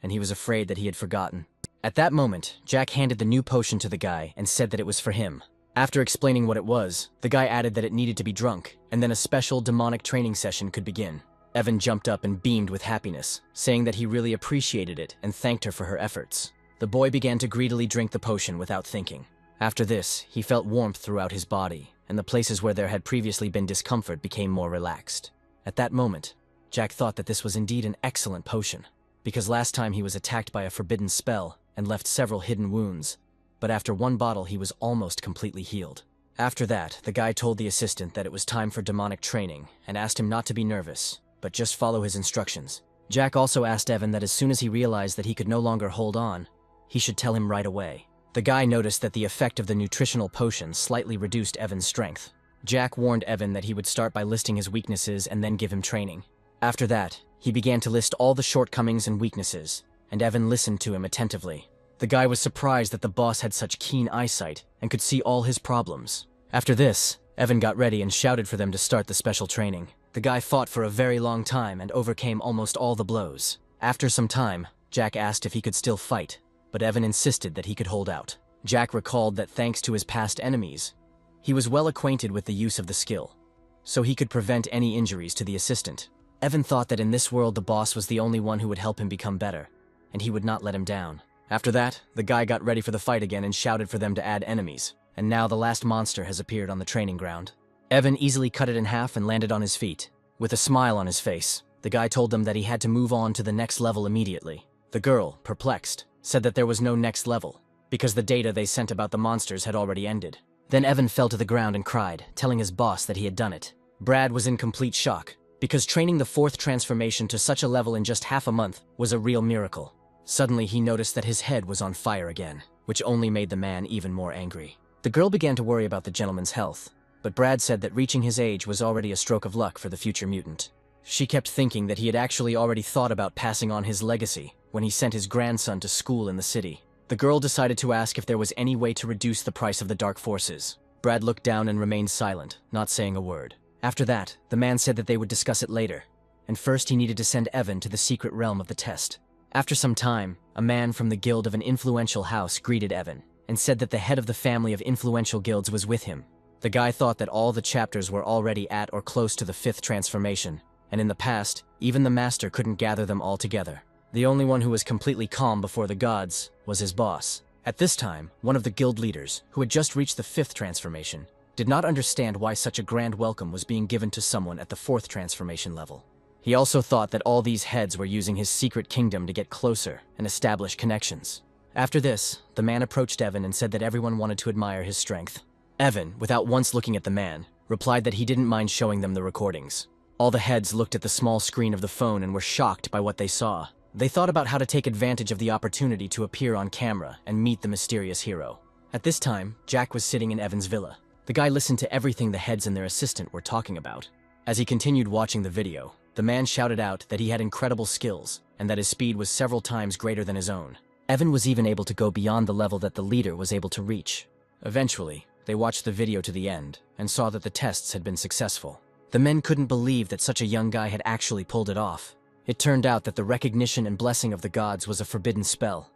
and he was afraid that he had forgotten. At that moment, Jack handed the new potion to the guy and said that it was for him. After explaining what it was, the guy added that it needed to be drunk, and then a special demonic training session could begin. Evan jumped up and beamed with happiness, saying that he really appreciated it and thanked her for her efforts. The boy began to greedily drink the potion without thinking. After this, he felt warmth throughout his body, and the places where there had previously been discomfort became more relaxed. At that moment, Jack thought that this was indeed an excellent potion, because last time he was attacked by a forbidden spell and left several hidden wounds, but after 1 bottle he was almost completely healed. After that, the guy told the assistant that it was time for demonic training and asked him not to be nervous, but just follow his instructions. Jack also asked Evan that as soon as he realized that he could no longer hold on, he should tell him right away. The guy noticed that the effect of the nutritional potion slightly reduced Evan's strength. Jack warned Evan that he would start by listing his weaknesses and then give him training. After that, he began to list all the shortcomings and weaknesses, and Evan listened to him attentively. The guy was surprised that the boss had such keen eyesight and could see all his problems. After this, Evan got ready and shouted for them to start the special training. The guy fought for a very long time and overcame almost all the blows. After some time, Jack asked if he could still fight, but Evan insisted that he could hold out. Jack recalled that thanks to his past enemies, he was well acquainted with the use of the skill, so he could prevent any injuries to the assistant. Evan thought that in this world the boss was the only one who would help him become better, and he would not let him down. After that, the guy got ready for the fight again and shouted for them to add enemies, and now the last monster has appeared on the training ground. Evan easily cut it in half and landed on his feet. With a smile on his face, the guy told them that he had to move on to the next level immediately. The girl, perplexed, said that there was no next level, because the data they sent about the monsters had already ended. Then Evan fell to the ground and cried, telling his boss that he had done it. Brad was in complete shock, because training the 4th transformation to such a level in just half a month was a real miracle. Suddenly he noticed that his head was on fire again, which only made the man even more angry. The girl began to worry about the gentleman's health, but Brad said that reaching his age was already a stroke of luck for the future mutant. She kept thinking that he had actually already thought about passing on his legacy when he sent his grandson to school in the city. The girl decided to ask if there was any way to reduce the price of the dark forces. Brad looked down and remained silent, not saying a word. After that, the man said that they would discuss it later, and first he needed to send Evan to the secret realm of the test. After some time, a man from the guild of an influential house greeted Evan and said that the head of the family of influential guilds was with him. The guy thought that all the chapters were already at or close to the 5th transformation, and in the past, even the master couldn't gather them all together. The only one who was completely calm before the gods was his boss. At this time, one of the guild leaders, who had just reached the 5th transformation, did not understand why such a grand welcome was being given to someone at the 4th transformation level. He also thought that all these heads were using his secret kingdom to get closer and establish connections. After this, the man approached Evan and said that everyone wanted to admire his strength. Evan, without once looking at the man, replied that he didn't mind showing them the recordings. All the heads looked at the small screen of the phone and were shocked by what they saw. They thought about how to take advantage of the opportunity to appear on camera and meet the mysterious hero. At this time, Jack was sitting in Evan's villa. The guy listened to everything the heads and their assistant were talking about. As he continued watching the video, the man shouted out that he had incredible skills and that his speed was several times greater than his own. Evan was even able to go beyond the level that the leader was able to reach. Eventually, they watched the video to the end and saw that the tests had been successful. The men couldn't believe that such a young guy had actually pulled it off. It turned out that the recognition and blessing of the gods was a forbidden spell,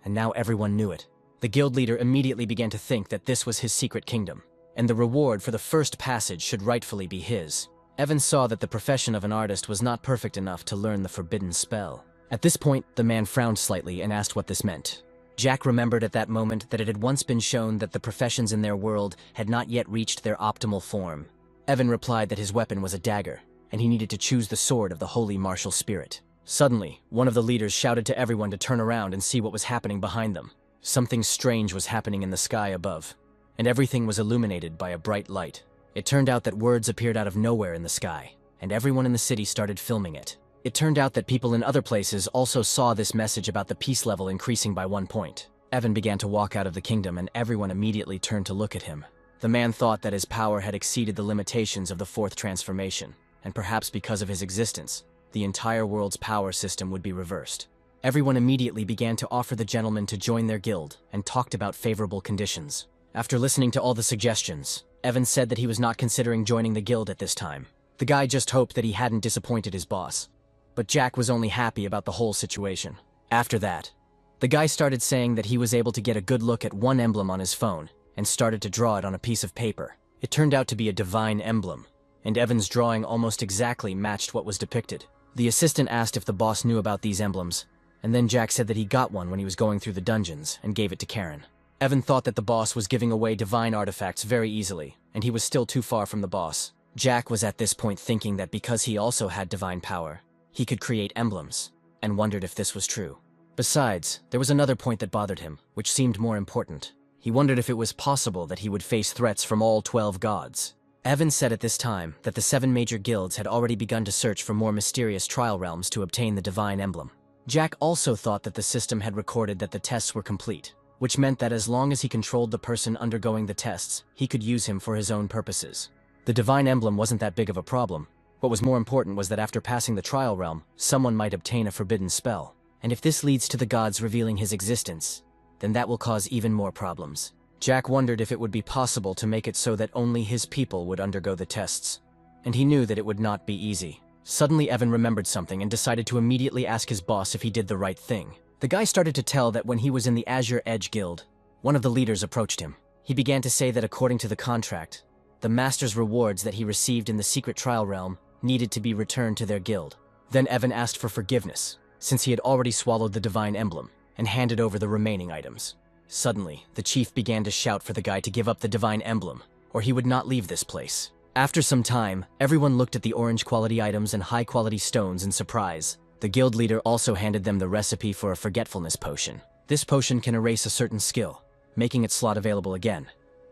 and now everyone knew it. The guild leader immediately began to think that this was his secret kingdom, and the reward for the first passage should rightfully be his. Evan saw that the profession of an artist was not perfect enough to learn the forbidden spell. At this point, the man frowned slightly and asked what this meant. Jack remembered at that moment that it had once been shown that the professions in their world had not yet reached their optimal form. Evan replied that his weapon was a dagger, and he needed to choose the sword of the holy martial spirit. Suddenly, one of the leaders shouted to everyone to turn around and see what was happening behind them. Something strange was happening in the sky above, and everything was illuminated by a bright light. It turned out that words appeared out of nowhere in the sky, and everyone in the city started filming it. It turned out that people in other places also saw this message about the peace level increasing by 1 point. Evan began to walk out of the kingdom, and everyone immediately turned to look at him. The man thought that his power had exceeded the limitations of the 4th transformation, and perhaps because of his existence, the entire world's power system would be reversed. Everyone immediately began to offer the gentleman to join their guild and talked about favorable conditions. After listening to all the suggestions, Evan said that he was not considering joining the guild at this time. The guy just hoped that he hadn't disappointed his boss. But Jack was only happy about the whole situation. After that, the guy started saying that he was able to get a good look at one emblem on his phone and started to draw it on a piece of paper. It turned out to be a divine emblem, and Evan's drawing almost exactly matched what was depicted. The assistant asked if the boss knew about these emblems, and then Jack said that he got one when he was going through the dungeons and gave it to Karen. Evan thought that the boss was giving away divine artifacts very easily, and he was still too far from the boss. Jack was at this point thinking that because he also had divine power, he could create emblems, and wondered if this was true. Besides, there was another point that bothered him, which seemed more important. He wondered if it was possible that he would face threats from all 12 gods. Evan said at this time that the 7 major guilds had already begun to search for more mysterious trial realms to obtain the divine emblem. Jack also thought that the system had recorded that the tests were complete, which meant that as long as he controlled the person undergoing the tests, he could use him for his own purposes. The divine emblem wasn't that big of a problem. What was more important was that after passing the trial realm, someone might obtain a forbidden spell. And if this leads to the gods revealing his existence, then that will cause even more problems. Jack wondered if it would be possible to make it so that only his people would undergo the tests. And he knew that it would not be easy. Suddenly Evan remembered something and decided to immediately ask his boss if he did the right thing. The guy started to tell that when he was in the Azure Edge Guild, one of the leaders approached him. He began to say that according to the contract, the master's rewards that he received in the secret trial realm needed to be returned to their guild. Then Evan asked for forgiveness, since he had already swallowed the divine emblem, and handed over the remaining items. Suddenly, the chief began to shout for the guy to give up the divine emblem, or he would not leave this place. After some time, everyone looked at the orange quality items and high quality stones in surprise. The guild leader also handed them the recipe for a forgetfulness potion. This potion can erase a certain skill, making its slot available again.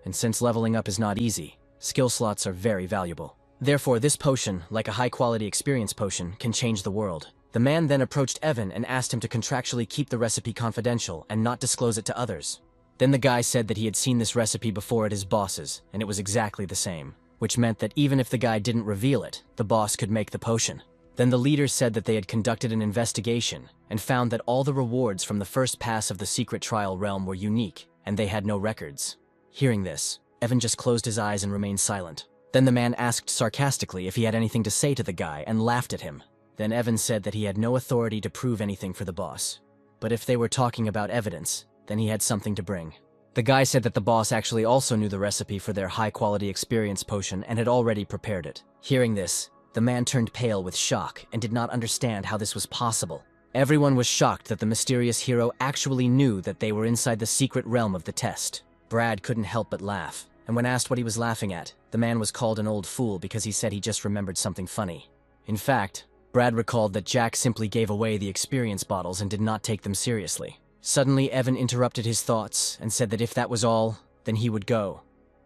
And since leveling up is not easy, skill slots are very valuable. Therefore, this potion, like a high-quality experience potion, can change the world. The man then approached Evan and asked him to contractually keep the recipe confidential and not disclose it to others. Then the guy said that he had seen this recipe before at his boss's, and it was exactly the same, which meant that even if the guy didn't reveal it, the boss could make the potion. Then the leader said that they had conducted an investigation and found that all the rewards from the first pass of the secret trial realm were unique, and they had no records. Hearing this, Evan just closed his eyes and remained silent. Then the man asked sarcastically if he had anything to say to the guy and laughed at him. Then Evan said that he had no authority to prove anything for the boss. But if they were talking about evidence, then he had something to bring. The guy said that the boss actually also knew the recipe for their high-quality experience potion and had already prepared it. Hearing this, the man turned pale with shock and did not understand how this was possible. Everyone was shocked that the mysterious hero actually knew that they were inside the secret realm of the test. Brad couldn't help but laugh, and when asked what he was laughing at, the man was called an old fool because he said he just remembered something funny. In fact, Brad recalled that Jack simply gave away the experience bottles and did not take them seriously. Suddenly, Evan interrupted his thoughts and said that if that was all, then he would go,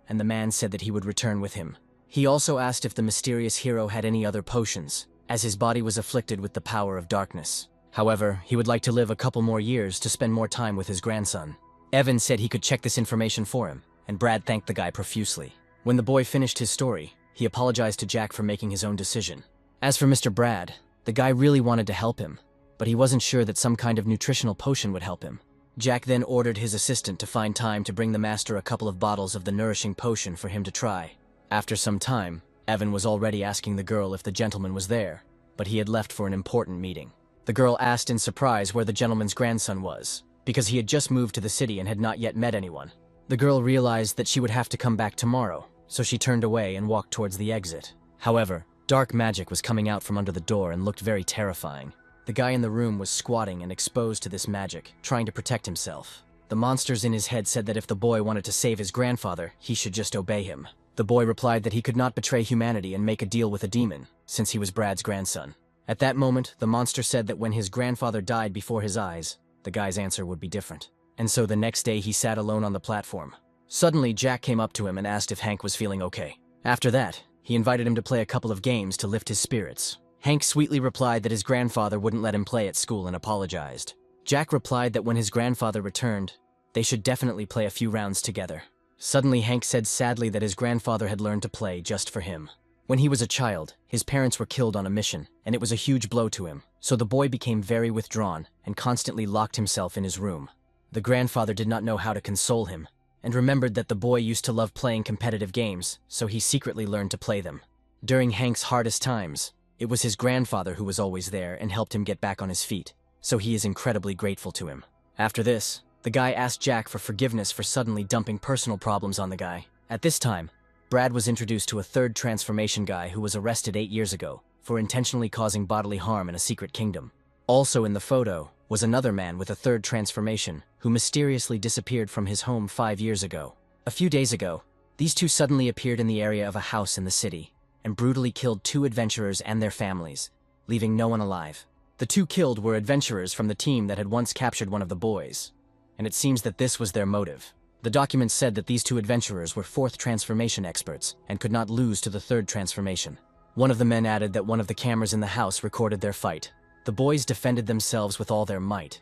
and the man said that he would return with him. He also asked if the mysterious hero had any other potions, as his body was afflicted with the power of darkness. However, he would like to live a couple more years to spend more time with his grandson. Evan said he could check this information for him, and Brad thanked the guy profusely. When the boy finished his story, he apologized to Jack for making his own decision. As for Mr. Brad, the guy really wanted to help him, but he wasn't sure that some kind of nutritional potion would help him. Jack then ordered his assistant to find time to bring the master a couple of bottles of the nourishing potion for him to try. After some time, Evan was already asking the girl if the gentleman was there, but he had left for an important meeting. The girl asked in surprise where the gentleman's grandson was, because he had just moved to the city and had not yet met anyone. The girl realized that she would have to come back tomorrow, so she turned away and walked towards the exit. However, dark magic was coming out from under the door and looked very terrifying. The guy in the room was squatting and exposed to this magic, trying to protect himself. The monsters in his head said that if the boy wanted to save his grandfather, he should just obey him. The boy replied that he could not betray humanity and make a deal with a demon, since he was Brad's grandson. At that moment, the monster said that when his grandfather died before his eyes, the guy's answer would be different. And so the next day he sat alone on the platform. Suddenly, Jack came up to him and asked if Hank was feeling okay. After that, he invited him to play a couple of games to lift his spirits. Hank sweetly replied that his grandfather wouldn't let him play at school and apologized. Jack replied that when his grandfather returned, they should definitely play a few rounds together. Suddenly, Hank said sadly that his grandfather had learned to play just for him. When he was a child, his parents were killed on a mission, and it was a huge blow to him, so the boy became very withdrawn and constantly locked himself in his room. The grandfather did not know how to console him, and remembered that the boy used to love playing competitive games, so he secretly learned to play them. During Hank's hardest times, it was his grandfather who was always there and helped him get back on his feet, so he is incredibly grateful to him. After this, the guy asked Jack for forgiveness for suddenly dumping personal problems on the guy. At this time, Brad was introduced to a third transformation guy who was arrested 8 years ago for intentionally causing bodily harm in a secret kingdom. Also in the photo was another man with a third transformation who mysteriously disappeared from his home 5 years ago. A few days ago, these two suddenly appeared in the area of a house in the city and brutally killed 2 adventurers and their families, leaving no one alive. The 2 killed were adventurers from the team that had once captured one of the boys, and it seems that this was their motive. The documents said that these 2 adventurers were 4th transformation experts and could not lose to the 3rd transformation. One of the men added that one of the cameras in the house recorded their fight. The boys defended themselves with all their might.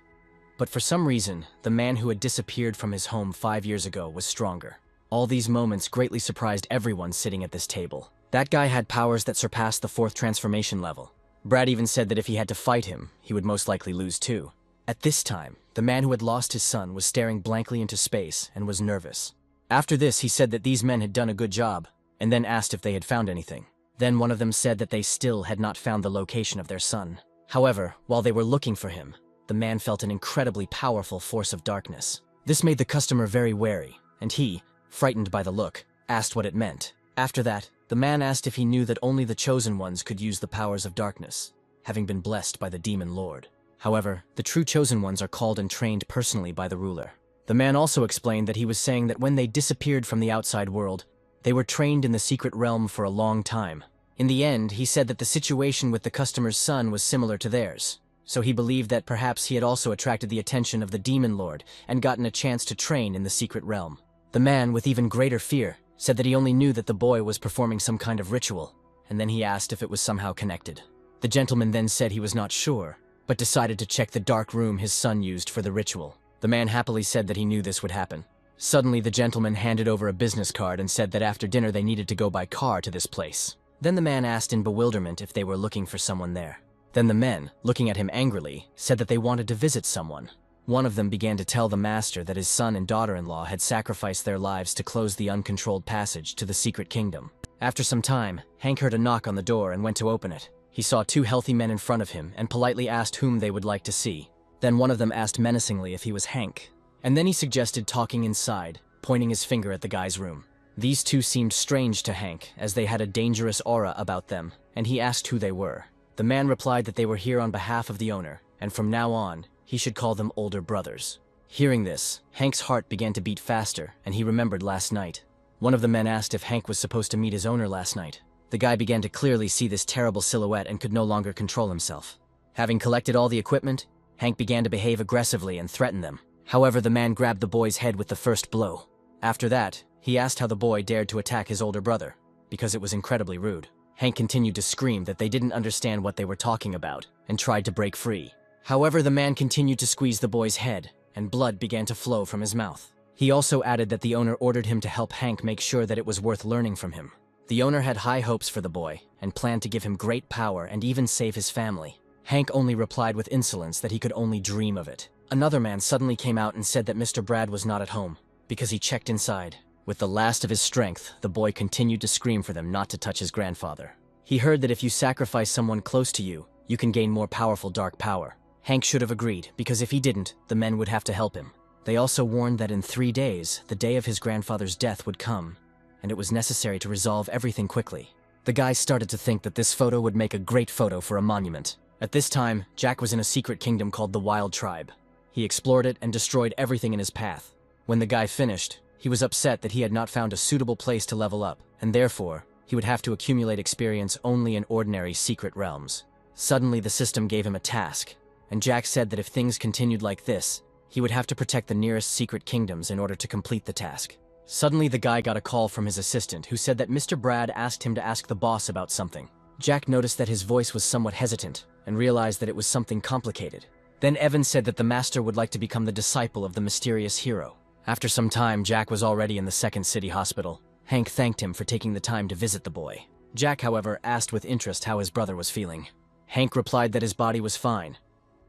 But for some reason, the man who had disappeared from his home 5 years ago was stronger. All these moments greatly surprised everyone sitting at this table. That guy had powers that surpassed the 4th transformation level. Brad even said that if he had to fight him, he would most likely lose too. At this time, the man who had lost his son was staring blankly into space and was nervous. After this, he said that these men had done a good job, and then asked if they had found anything. Then one of them said that they still had not found the location of their son. However, while they were looking for him, the man felt an incredibly powerful force of darkness. This made the customer very wary, and he, frightened by the look, asked what it meant. After that, the man asked if he knew that only the chosen ones could use the powers of darkness, having been blessed by the demon lord. However, the true chosen ones are called and trained personally by the ruler. The man also explained that he was saying that when they disappeared from the outside world, they were trained in the secret realm for a long time. In the end, he said that the situation with the customer's son was similar to theirs, so he believed that perhaps he had also attracted the attention of the demon lord and gotten a chance to train in the secret realm. The man, with even greater fear, said that he only knew that the boy was performing some kind of ritual, and then he asked if it was somehow connected. The gentleman then said he was not sure, but decided to check the dark room his son used for the ritual. The man happily said that he knew this would happen. Suddenly, the gentleman handed over a business card and said that after dinner they needed to go by car to this place. Then the man asked in bewilderment if they were looking for someone there. Then the men, looking at him angrily, said that they wanted to visit someone. One of them began to tell the master that his son and daughter-in-law had sacrificed their lives to close the uncontrolled passage to the secret kingdom. After some time, Hank heard a knock on the door and went to open it. He saw two healthy men in front of him and politely asked whom they would like to see. Then one of them asked menacingly if he was Hank. And then he suggested talking inside, pointing his finger at the guy's room. These two seemed strange to Hank, as they had a dangerous aura about them, and he asked who they were. The man replied that they were here on behalf of the owner, and from now on, he should call them older brothers. Hearing this, Hank's heart began to beat faster, and he remembered last night. One of the men asked if Hank was supposed to meet his owner last night. The guy began to clearly see this terrible silhouette and could no longer control himself. Having collected all the equipment, Hank began to behave aggressively and threaten them. However, the man grabbed the boy's head with the first blow. After that, he asked how the boy dared to attack his older brother, because it was incredibly rude. Hank continued to scream that they didn't understand what they were talking about, and tried to break free. However, the man continued to squeeze the boy's head, and blood began to flow from his mouth. He also added that the owner ordered him to help Hank make sure that it was worth learning from him. The owner had high hopes for the boy, and planned to give him great power and even save his family. Hank only replied with insolence that he could only dream of it. Another man suddenly came out and said that Mr. Brad was not at home, because he checked inside. With the last of his strength, the boy continued to scream for them not to touch his grandfather. He heard that if you sacrifice someone close to you, you can gain more powerful dark power. Hank should have agreed, because if he didn't, the men would have to help him. They also warned that in 3 days, the day of his grandfather's death would come, and it was necessary to resolve everything quickly. The guys started to think that this photo would make a great photo for a monument. At this time, Jack was in a secret kingdom called the Wild Tribe. He explored it and destroyed everything in his path. When the guy finished, he was upset that he had not found a suitable place to level up, and therefore, he would have to accumulate experience only in ordinary secret realms. Suddenly, the system gave him a task, and Jack said that if things continued like this, he would have to protect the nearest secret kingdoms in order to complete the task. Suddenly, the guy got a call from his assistant who said that Mr. Brad asked him to ask the boss about something. Jack noticed that his voice was somewhat hesitant and realized that it was something complicated. Then Evan said that the master would like to become the disciple of the mysterious hero. After some time, Jack was already in the second city hospital. Hank thanked him for taking the time to visit the boy. Jack, however, asked with interest how his brother was feeling. Hank replied that his body was fine,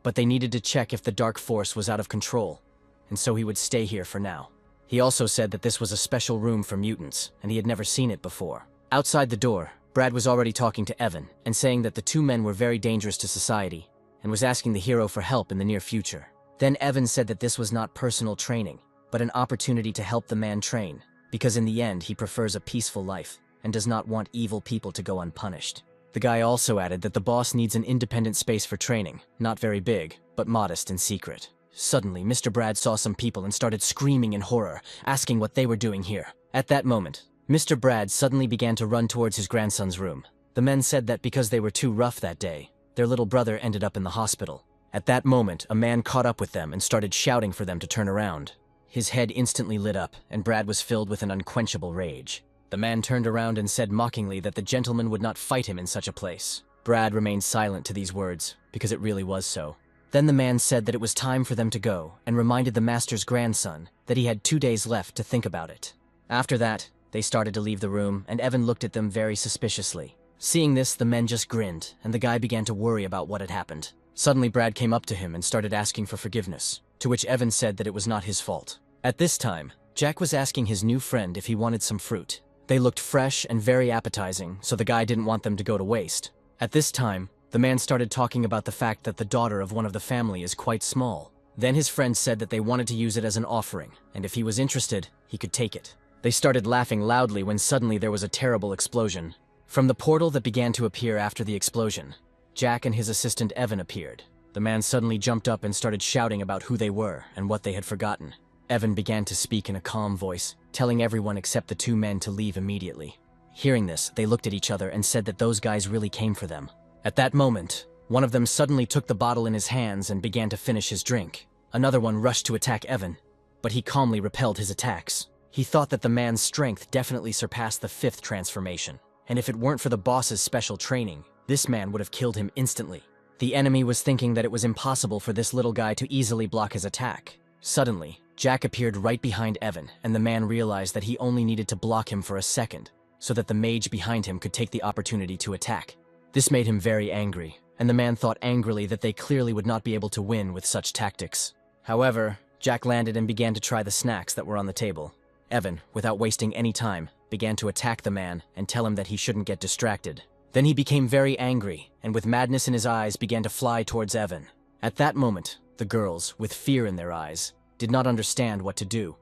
but they needed to check if the dark force was out of control, and so he would stay here for now. He also said that this was a special room for mutants, and he had never seen it before. Outside the door, Brad was already talking to Evan and saying that the two men were very dangerous to society, and was asking the hero for help in the near future. Then Evan said that this was not personal training, but an opportunity to help the man train, because in the end he prefers a peaceful life, and does not want evil people to go unpunished. The guy also added that the boss needs an independent space for training, not very big, but modest and secret. Suddenly, Mr. Brad saw some people and started screaming in horror, asking what they were doing here. At that moment, Mr. Brad suddenly began to run towards his grandson's room. The men said that because they were too rough that day, their little brother ended up in the hospital. At that moment, a man caught up with them and started shouting for them to turn around. His head instantly lit up, and Brad was filled with an unquenchable rage. The man turned around and said mockingly that the gentleman would not fight him in such a place. Brad remained silent to these words, because it really was so. Then the man said that it was time for them to go, and reminded the master's grandson that he had 2 days left to think about it. After that, they started to leave the room, and Evan looked at them very suspiciously. Seeing this, the men just grinned, and the guy began to worry about what had happened. Suddenly, Brad came up to him and started asking for forgiveness, to which Evan said that it was not his fault. At this time, Jack was asking his new friend if he wanted some fruit. They looked fresh and very appetizing, so the guy didn't want them to go to waste. At this time, the man started talking about the fact that the daughter of one of the family is quite small. Then his friend said that they wanted to use it as an offering, and if he was interested, he could take it. They started laughing loudly when suddenly there was a terrible explosion. From the portal that began to appear after the explosion, Jack and his assistant Evan appeared. The man suddenly jumped up and started shouting about who they were and what they had forgotten. Evan began to speak in a calm voice, telling everyone except the two men to leave immediately. Hearing this, they looked at each other and said that those guys really came for them. At that moment, one of them suddenly took the bottle in his hands and began to finish his drink. Another one rushed to attack Evan, but he calmly repelled his attacks. He thought that the man's strength definitely surpassed the 5th transformation, and if it weren't for the boss's special training, this man would have killed him instantly. The enemy was thinking that it was impossible for this little guy to easily block his attack. Suddenly, Jack appeared right behind Evan, and the man realized that he only needed to block him for a second, so that the mage behind him could take the opportunity to attack. This made him very angry, and the man thought angrily that they clearly would not be able to win with such tactics. However, Jack landed and began to try the snacks that were on the table, Evan, without wasting any time, began to attack the man and tell him that he shouldn't get distracted. Then he became very angry, and with madness in his eyes began to fly towards Evan. At that moment, the girls, with fear in their eyes, did not understand what to do,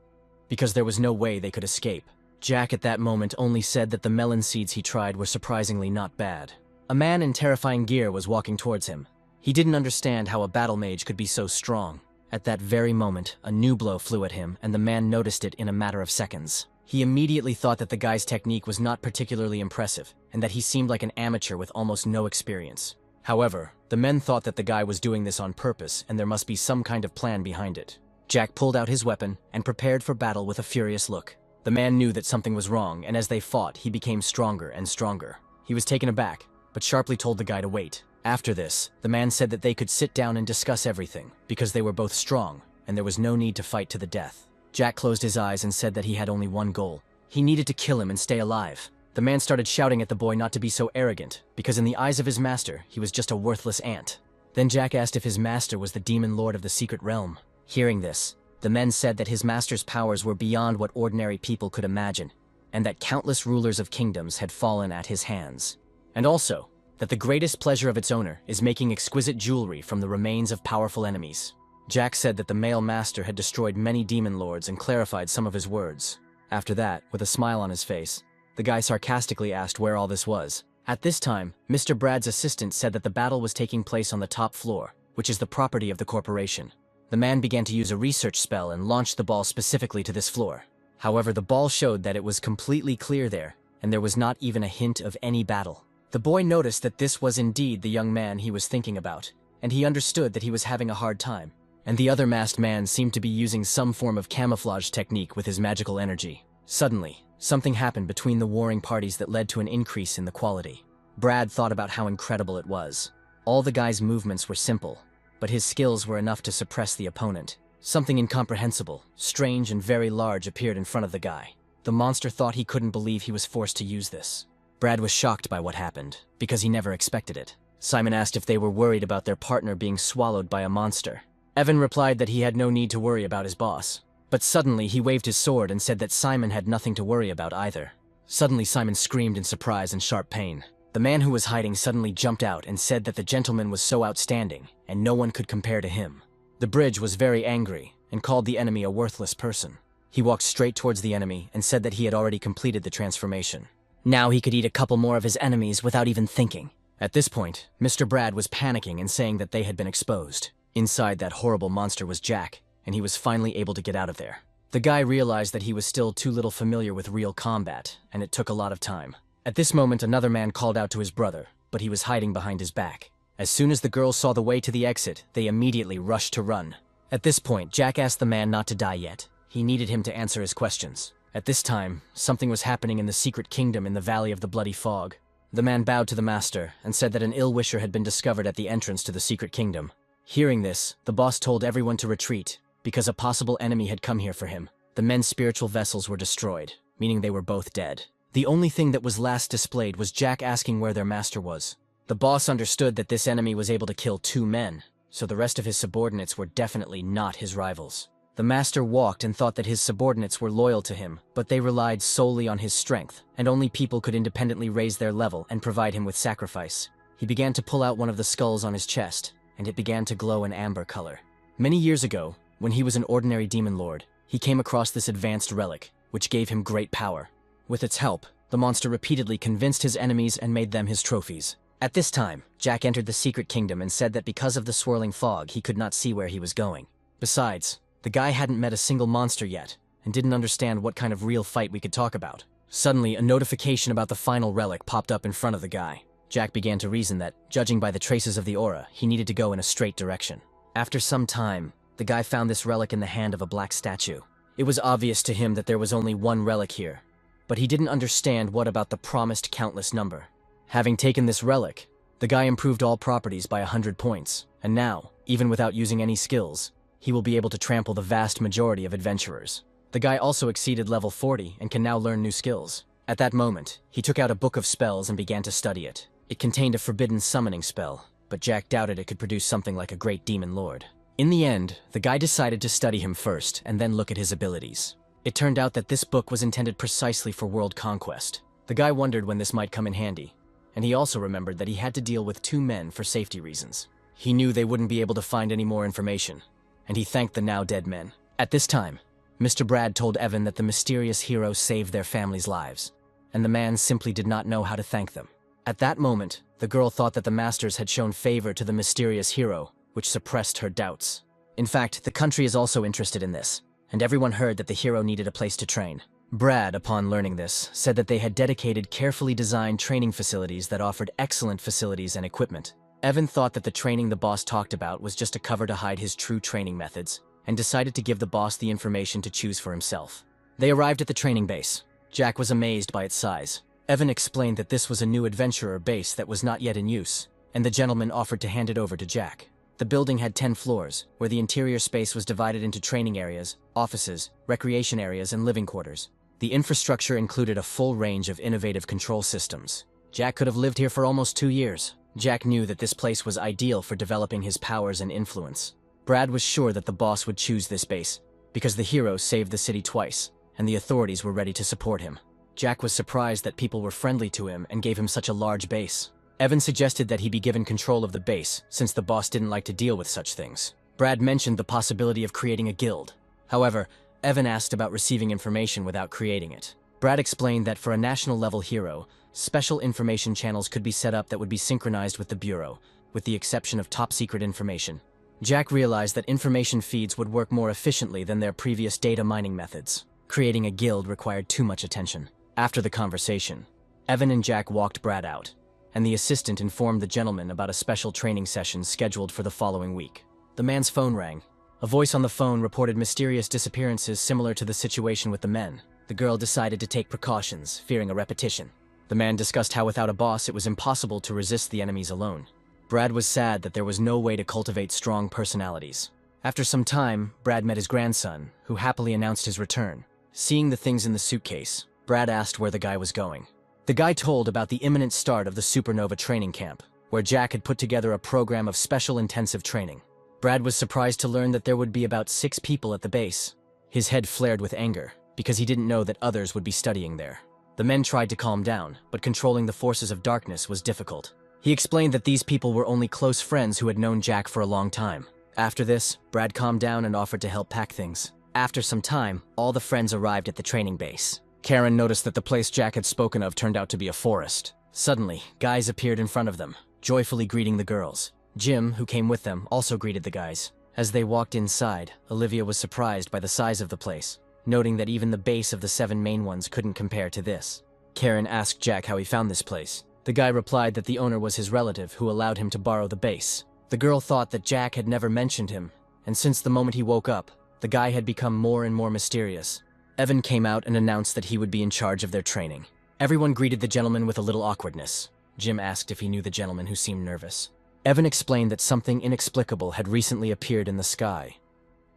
because there was no way they could escape. Jack at that moment only said that the melon seeds he tried were surprisingly not bad. A man in terrifying gear was walking towards him. He didn't understand how a battle mage could be so strong. At that very moment, a new blow flew at him, and the man noticed it in a matter of seconds. He immediately thought that the guy's technique was not particularly impressive, and that he seemed like an amateur with almost no experience. However, the men thought that the guy was doing this on purpose, and there must be some kind of plan behind it. Jack pulled out his weapon and prepared for battle with a furious look. The man knew that something was wrong, and as they fought, he became stronger and stronger. He was taken aback, but sharply told the guy to wait. After this, the man said that they could sit down and discuss everything, because they were both strong, and there was no need to fight to the death. Jack closed his eyes and said that he had only one goal. He needed to kill him and stay alive. The man started shouting at the boy not to be so arrogant, because in the eyes of his master, he was just a worthless ant. Then Jack asked if his master was the demon lord of the secret realm. Hearing this, the men said that his master's powers were beyond what ordinary people could imagine, and that countless rulers of kingdoms had fallen at his hands. And also, that the greatest pleasure of its owner is making exquisite jewelry from the remains of powerful enemies. Jack said that the male master had destroyed many demon lords and clarified some of his words. After that, with a smile on his face, the guy sarcastically asked where all this was. At this time, Mr. Brad's assistant said that the battle was taking place on the top floor, which is the property of the corporation. The man began to use a research spell and launched the ball specifically to this floor. However, the ball showed that it was completely clear there, and there was not even a hint of any battle. The boy noticed that this was indeed the young man he was thinking about, and he understood that he was having a hard time. And the other masked man seemed to be using some form of camouflage technique with his magical energy. Suddenly, something happened between the warring parties that led to an increase in the quality. Brad thought about how incredible it was. All the guy's movements were simple, but his skills were enough to suppress the opponent. Something incomprehensible, strange, and very large appeared in front of the guy. The monster thought he couldn't believe he was forced to use this. Brad was shocked by what happened, because he never expected it. Simon asked if they were worried about their partner being swallowed by a monster. Evan replied that he had no need to worry about his boss. But suddenly he waved his sword and said that Simon had nothing to worry about either. Suddenly Simon screamed in surprise and sharp pain. The man who was hiding suddenly jumped out and said that the gentleman was so outstanding, and no one could compare to him. The bridge was very angry, and called the enemy a worthless person. He walked straight towards the enemy and said that he had already completed the transformation. Now he could eat a couple more of his enemies without even thinking. At this point, Mr. Brad was panicking and saying that they had been exposed. Inside that horrible monster was Jack, and he was finally able to get out of there. The guy realized that he was still too little familiar with real combat, and it took a lot of time. At this moment, another man called out to his brother, but he was hiding behind his back. As soon as the girls saw the way to the exit, they immediately rushed to run. At this point, Jack asked the man not to die yet. He needed him to answer his questions. At this time, something was happening in the secret kingdom in the Valley of the Bloody Fog. The man bowed to the master and said that an ill-wisher had been discovered at the entrance to the secret kingdom. Hearing this, the boss told everyone to retreat, because a possible enemy had come here for him. The men's spiritual vessels were destroyed, meaning they were both dead. The only thing that was last displayed was Jack asking where their master was. The boss understood that this enemy was able to kill 2 men, so the rest of his subordinates were definitely not his rivals. The master walked and thought that his subordinates were loyal to him, but they relied solely on his strength, and only people could independently raise their level and provide him with sacrifice. He began to pull out one of the skulls on his chest, and it began to glow an amber color. Many years ago, when he was an ordinary demon lord, he came across this advanced relic, which gave him great power. With its help, the monster repeatedly convinced his enemies and made them his trophies. At this time, Jack entered the secret kingdom and said that because of the swirling fog, he could not see where he was going. Besides, the guy hadn't met a single monster yet, and didn't understand what kind of real fight we could talk about. Suddenly, a notification about the final relic popped up in front of the guy. Jack began to reason that, judging by the traces of the aura, he needed to go in a straight direction. After some time, the guy found this relic in the hand of a black statue. It was obvious to him that there was only one relic here, but he didn't understand what about the promised countless number. Having taken this relic, the guy improved all properties by 100 points, and now, even without using any skills, he will be able to trample the vast majority of adventurers. The guy also exceeded level 40 and can now learn new skills. At that moment, he took out a book of spells and began to study it. It contained a forbidden summoning spell, but Jack doubted it could produce something like a great demon lord. In the end, the guy decided to study him first and then look at his abilities. It turned out that this book was intended precisely for world conquest. The guy wondered when this might come in handy, and he also remembered that he had to deal with 2 men for safety reasons. He knew they wouldn't be able to find any more information, and he thanked the now dead men. At this time, Mr. Brad told Evan that the mysterious hero saved their families' lives, and the man simply did not know how to thank them. At that moment, the girl thought that the masters had shown favor to the mysterious hero, which suppressed her doubts. In fact, the country is also interested in this, and everyone heard that the hero needed a place to train. Brad, upon learning this, said that they had dedicated, carefully designed training facilities that offered excellent facilities and equipment. Evan thought that the training the boss talked about was just a cover to hide his true training methods, and decided to give the boss the information to choose for himself. They arrived at the training base. Jack was amazed by its size. Evan explained that this was a new adventurer base that was not yet in use, and the gentleman offered to hand it over to Jack. The building had 10 floors, where the interior space was divided into training areas, offices, recreation areas, and living quarters. The infrastructure included a full range of innovative control systems. Jack could have lived here for almost 2 years. Jack knew that this place was ideal for developing his powers and influence. Brad was sure that the boss would choose this base, because the hero saved the city twice, and the authorities were ready to support him. Jack was surprised that people were friendly to him and gave him such a large base. Evan suggested that he be given control of the base, since the boss didn't like to deal with such things. Brad mentioned the possibility of creating a guild. However, Evan asked about receiving information without creating it. Brad explained that for a national-level hero, special information channels could be set up that would be synchronized with the Bureau, with the exception of top-secret information. Jack realized that information feeds would work more efficiently than their previous data mining methods. Creating a guild required too much attention. After the conversation, Evan and Jack walked Brad out, and the assistant informed the gentleman about a special training session scheduled for the following week. The man's phone rang. A voice on the phone reported mysterious disappearances similar to the situation with the men. The girl decided to take precautions, fearing a repetition. The man discussed how without a boss it was impossible to resist the enemies alone. Brad was sad that there was no way to cultivate strong personalities. After some time, Brad met his grandson, who happily announced his return. Seeing the things in the suitcase, Brad asked where the guy was going. The guy told about the imminent start of the supernova training camp, where Jack had put together a program of special intensive training. Brad was surprised to learn that there would be about 6 people at the base. His head flared with anger, because he didn't know that others would be studying there. The men tried to calm down, but controlling the forces of darkness was difficult. He explained that these people were only close friends who had known Jack for a long time. After this, Brad calmed down and offered to help pack things. After some time, all the friends arrived at the training base. Karen noticed that the place Jack had spoken of turned out to be a forest. Suddenly, guys appeared in front of them, joyfully greeting the girls. Jim, who came with them, also greeted the guys. As they walked inside, Olivia was surprised by the size of the place, noting that even the base of the 7 main ones couldn't compare to this. Karen asked Jack how he found this place. The guy replied that the owner was his relative who allowed him to borrow the base. The girl thought that Jack had never mentioned him, and since the moment he woke up, the guy had become more and more mysterious. Evan came out and announced that he would be in charge of their training. Everyone greeted the gentleman with a little awkwardness. Jim asked if he knew the gentleman, who seemed nervous. Evan explained that something inexplicable had recently appeared in the sky,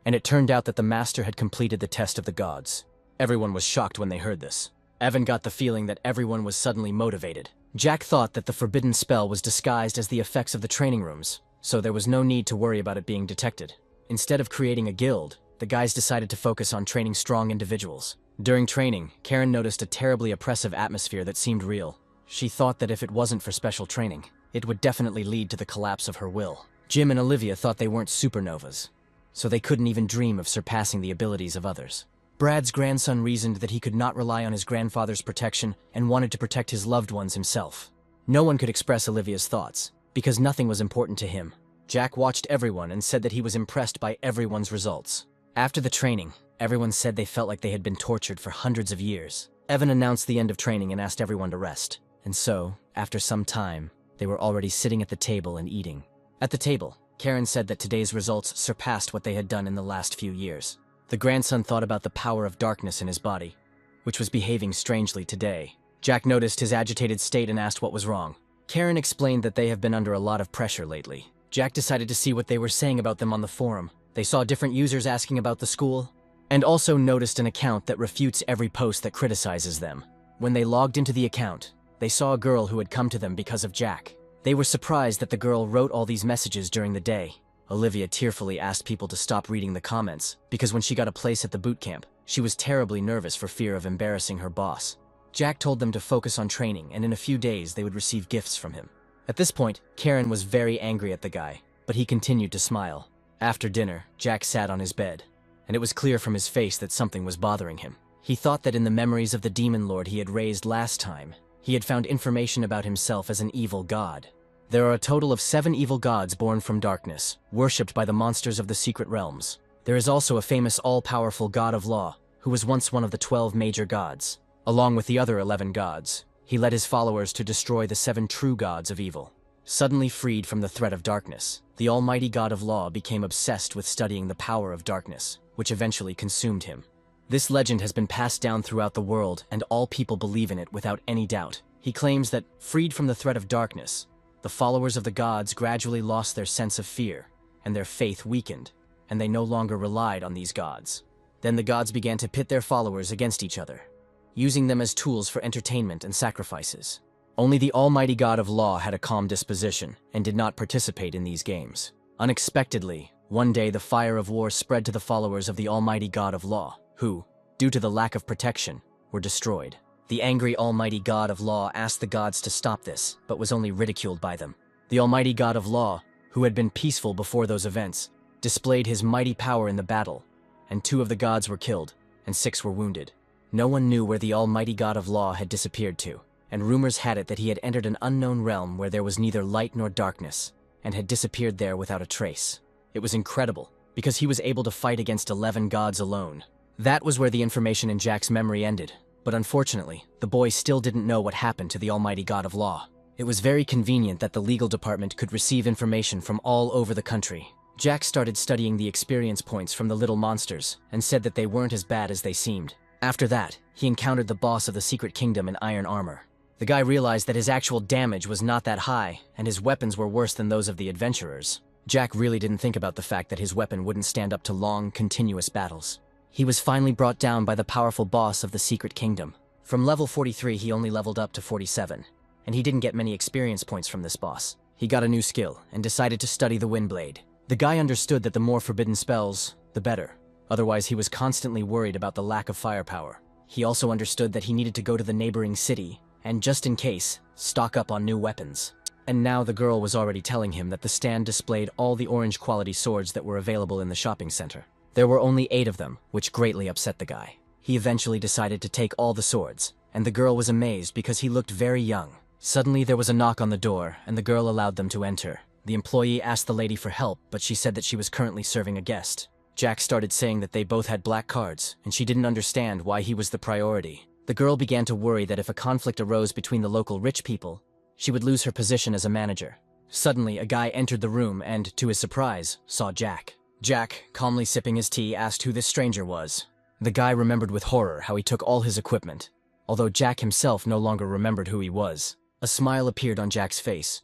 and it turned out that the master had completed the test of the gods. Everyone was shocked when they heard this. Evan got the feeling that everyone was suddenly motivated. Jack thought that the forbidden spell was disguised as the effects of the training rooms, so there was no need to worry about it being detected. Instead of creating a guild, the guys decided to focus on training strong individuals. During training, Karen noticed a terribly oppressive atmosphere that seemed real. She thought that if it wasn't for special training, it would definitely lead to the collapse of her will. Jim and Olivia thought they weren't supernovas, so they couldn't even dream of surpassing the abilities of others. Brad's grandson reasoned that he could not rely on his grandfather's protection and wanted to protect his loved ones himself. No one could express Olivia's thoughts, because nothing was important to him. Jack watched everyone and said that he was impressed by everyone's results. After the training, everyone said they felt like they had been tortured for hundreds of years. Evan announced the end of training and asked everyone to rest. And so, after some time, they were already sitting at the table and eating. At the table, Karen said that today's results surpassed what they had done in the last few years. The grandson thought about the power of darkness in his body, which was behaving strangely today. Jack noticed his agitated state and asked what was wrong. Karen explained that they have been under a lot of pressure lately. Jack decided to see what they were saying about them on the forum. They saw different users asking about the school, and also noticed an account that refutes every post that criticizes them. When they logged into the account, they saw a girl who had come to them because of Jack. They were surprised that the girl wrote all these messages during the day. Olivia tearfully asked people to stop reading the comments, because when she got a place at the boot camp, She was terribly nervous for fear of embarrassing her boss. Jack told them to focus on training, and in a few days they would receive gifts from him. At this point, Karen was very angry at the guy, but he continued to smile. After dinner, Jack sat on his bed, and it was clear from his face that something was bothering him. He thought that in the memories of the demon lord he had raised last time, he had found information about himself as an evil god. There are a total of 7 evil gods born from darkness, worshipped by the monsters of the secret realms. There is also a famous all-powerful god of law, who was once one of the 12 major gods. Along with the other 11 gods, he led his followers to destroy the 7 true gods of evil. Suddenly freed from the threat of darkness, the almighty god of law became obsessed with studying the power of darkness, which eventually consumed him. This legend has been passed down throughout the world, and all people believe in it without any doubt. He claims that, freed from the threat of darkness, the followers of the gods gradually lost their sense of fear, and their faith weakened, and they no longer relied on these gods. Then the gods began to pit their followers against each other, using them as tools for entertainment and sacrifices. Only the almighty god of law had a calm disposition and did not participate in these games. Unexpectedly, one day the fire of war spread to the followers of the almighty god of law, who, due to the lack of protection, were destroyed. The angry almighty god of law asked the gods to stop this, but was only ridiculed by them. The almighty god of law, who had been peaceful before those events, displayed his mighty power in the battle, and 2 of the gods were killed, and 6 were wounded. No one knew where the almighty god of law had disappeared to, and rumors had it that he had entered an unknown realm where there was neither light nor darkness, and had disappeared there without a trace. It was incredible, because he was able to fight against 11 gods alone. That was where the information in Jack's memory ended, but unfortunately, the boy still didn't know what happened to the almighty god of law. It was very convenient that the legal department could receive information from all over the country. Jack started studying the experience points from the little monsters, and said that they weren't as bad as they seemed. After that, he encountered the boss of the secret kingdom in iron armor. The guy realized that his actual damage was not that high, and his weapons were worse than those of the adventurers. Jack really didn't think about the fact that his weapon wouldn't stand up to long, continuous battles. He was finally brought down by the powerful boss of the secret kingdom. From level 43 he only leveled up to 47, and he didn't get many experience points from this boss. He got a new skill, and decided to study the Windblade. The guy understood that the more forbidden spells, the better. Otherwise he was constantly worried about the lack of firepower. He also understood that he needed to go to the neighboring city, and just in case, stock up on new weapons. And now the girl was already telling him that the stand displayed all the orange quality swords that were available in the shopping center. There were only 8 of them, which greatly upset the guy. He eventually decided to take all the swords, and the girl was amazed because he looked very young. Suddenly there was a knock on the door, and the girl allowed them to enter. The employee asked the lady for help, but she said that she was currently serving a guest. Jack started saying that they both had black cards, and she didn't understand why he was the priority. The girl began to worry that if a conflict arose between the local rich people, she would lose her position as a manager. Suddenly, a guy entered the room and, to his surprise, saw Jack. Jack, calmly sipping his tea, asked who this stranger was. The guy remembered with horror how he took all his equipment, although Jack himself no longer remembered who he was. A smile appeared on Jack's face.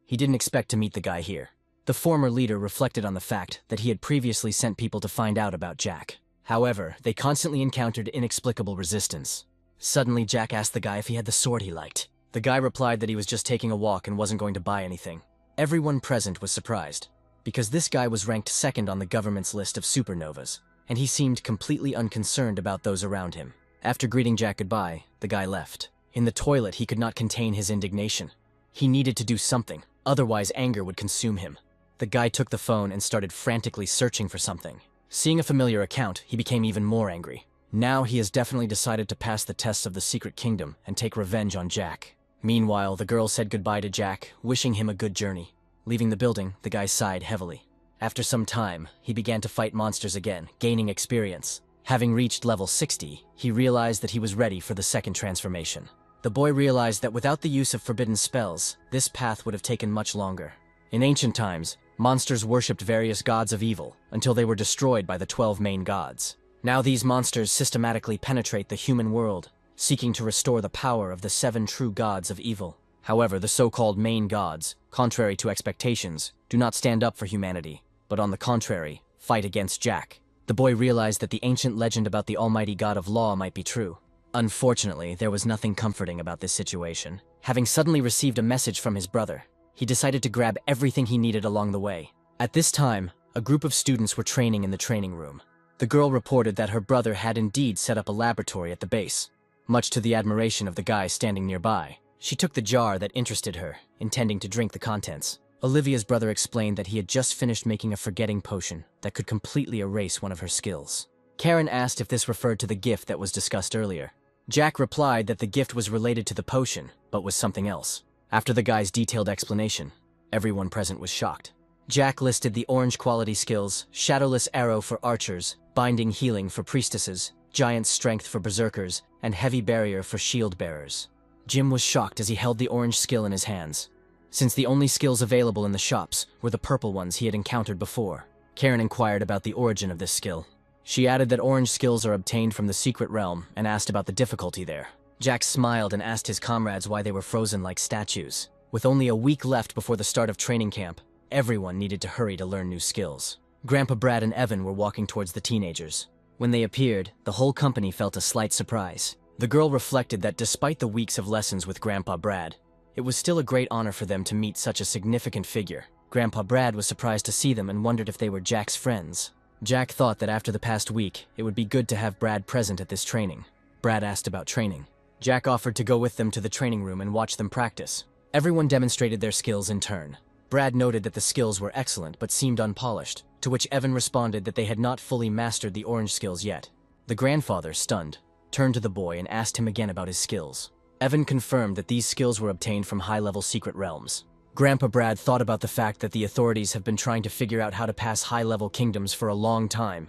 He didn't expect to meet the guy here. The former leader reflected on the fact that he had previously sent people to find out about Jack. However, they constantly encountered inexplicable resistance. Suddenly, Jack asked the guy if he had the sword he liked. The guy replied that he was just taking a walk and wasn't going to buy anything. Everyone present was surprised, because this guy was ranked 2nd on the government's list of supernovas, and he seemed completely unconcerned about those around him. After greeting Jack goodbye, the guy left. In the toilet, he could not contain his indignation. He needed to do something, otherwise anger would consume him. The guy took the phone and started frantically searching for something. Seeing a familiar account, he became even more angry. Now he has definitely decided to pass the tests of the Secret Kingdom and take revenge on Jack. Meanwhile, the girl said goodbye to Jack, wishing him a good journey. Leaving the building, the guy sighed heavily. After some time, he began to fight monsters again, gaining experience. Having reached level 60, he realized that he was ready for the second transformation. The boy realized that without the use of forbidden spells, this path would have taken much longer. In ancient times, monsters worshipped various gods of evil until they were destroyed by the 12 main gods. Now these monsters systematically penetrate the human world, seeking to restore the power of the 7 true gods of evil. However, the so-called main gods, contrary to expectations, do not stand up for humanity, but on the contrary, fight against Jack. The boy realized that the ancient legend about the almighty god of law might be true. Unfortunately, there was nothing comforting about this situation. Having suddenly received a message from his brother, he decided to grab everything he needed along the way. At this time, a group of students were training in the training room. The girl reported that her brother had indeed set up a laboratory at the base. Much to the admiration of the guy standing nearby, she took the jar that interested her, intending to drink the contents. Olivia's brother explained that he had just finished making a forgetting potion that could completely erase one of her skills. Karen asked if this referred to the gift that was discussed earlier. Jack replied that the gift was related to the potion, but was something else. After the guy's detailed explanation, everyone present was shocked. Jack listed the orange quality skills: Shadowless Arrow for archers, Binding Healing for priestesses, Giant Strength for berserkers, and Heavy Barrier for shield bearers. Jim was shocked as he held the orange skill in his hands, since the only skills available in the shops were the purple ones he had encountered before. Karen inquired about the origin of this skill. She added that orange skills are obtained from the secret realm and asked about the difficulty there. Jack smiled and asked his comrades why they were frozen like statues. With only a week left before the start of training camp, everyone needed to hurry to learn new skills. Grandpa Brad and Evan were walking towards the teenagers. When they appeared, the whole company felt a slight surprise. The girl reflected that despite the weeks of lessons with Grandpa Brad, it was still a great honor for them to meet such a significant figure. Grandpa Brad was surprised to see them and wondered if they were Jack's friends. Jack thought that after the past week, it would be good to have Brad present at this training. Brad asked about training. Jack offered to go with them to the training room and watch them practice. Everyone demonstrated their skills in turn. Brad noted that the skills were excellent but seemed unpolished, to which Evan responded that they had not fully mastered the orange skills yet. The grandfather, stunned, turned to the boy and asked him again about his skills. Evan confirmed that these skills were obtained from high-level secret realms. Grandpa Brad thought about the fact that the authorities have been trying to figure out how to pass high-level kingdoms for a long time,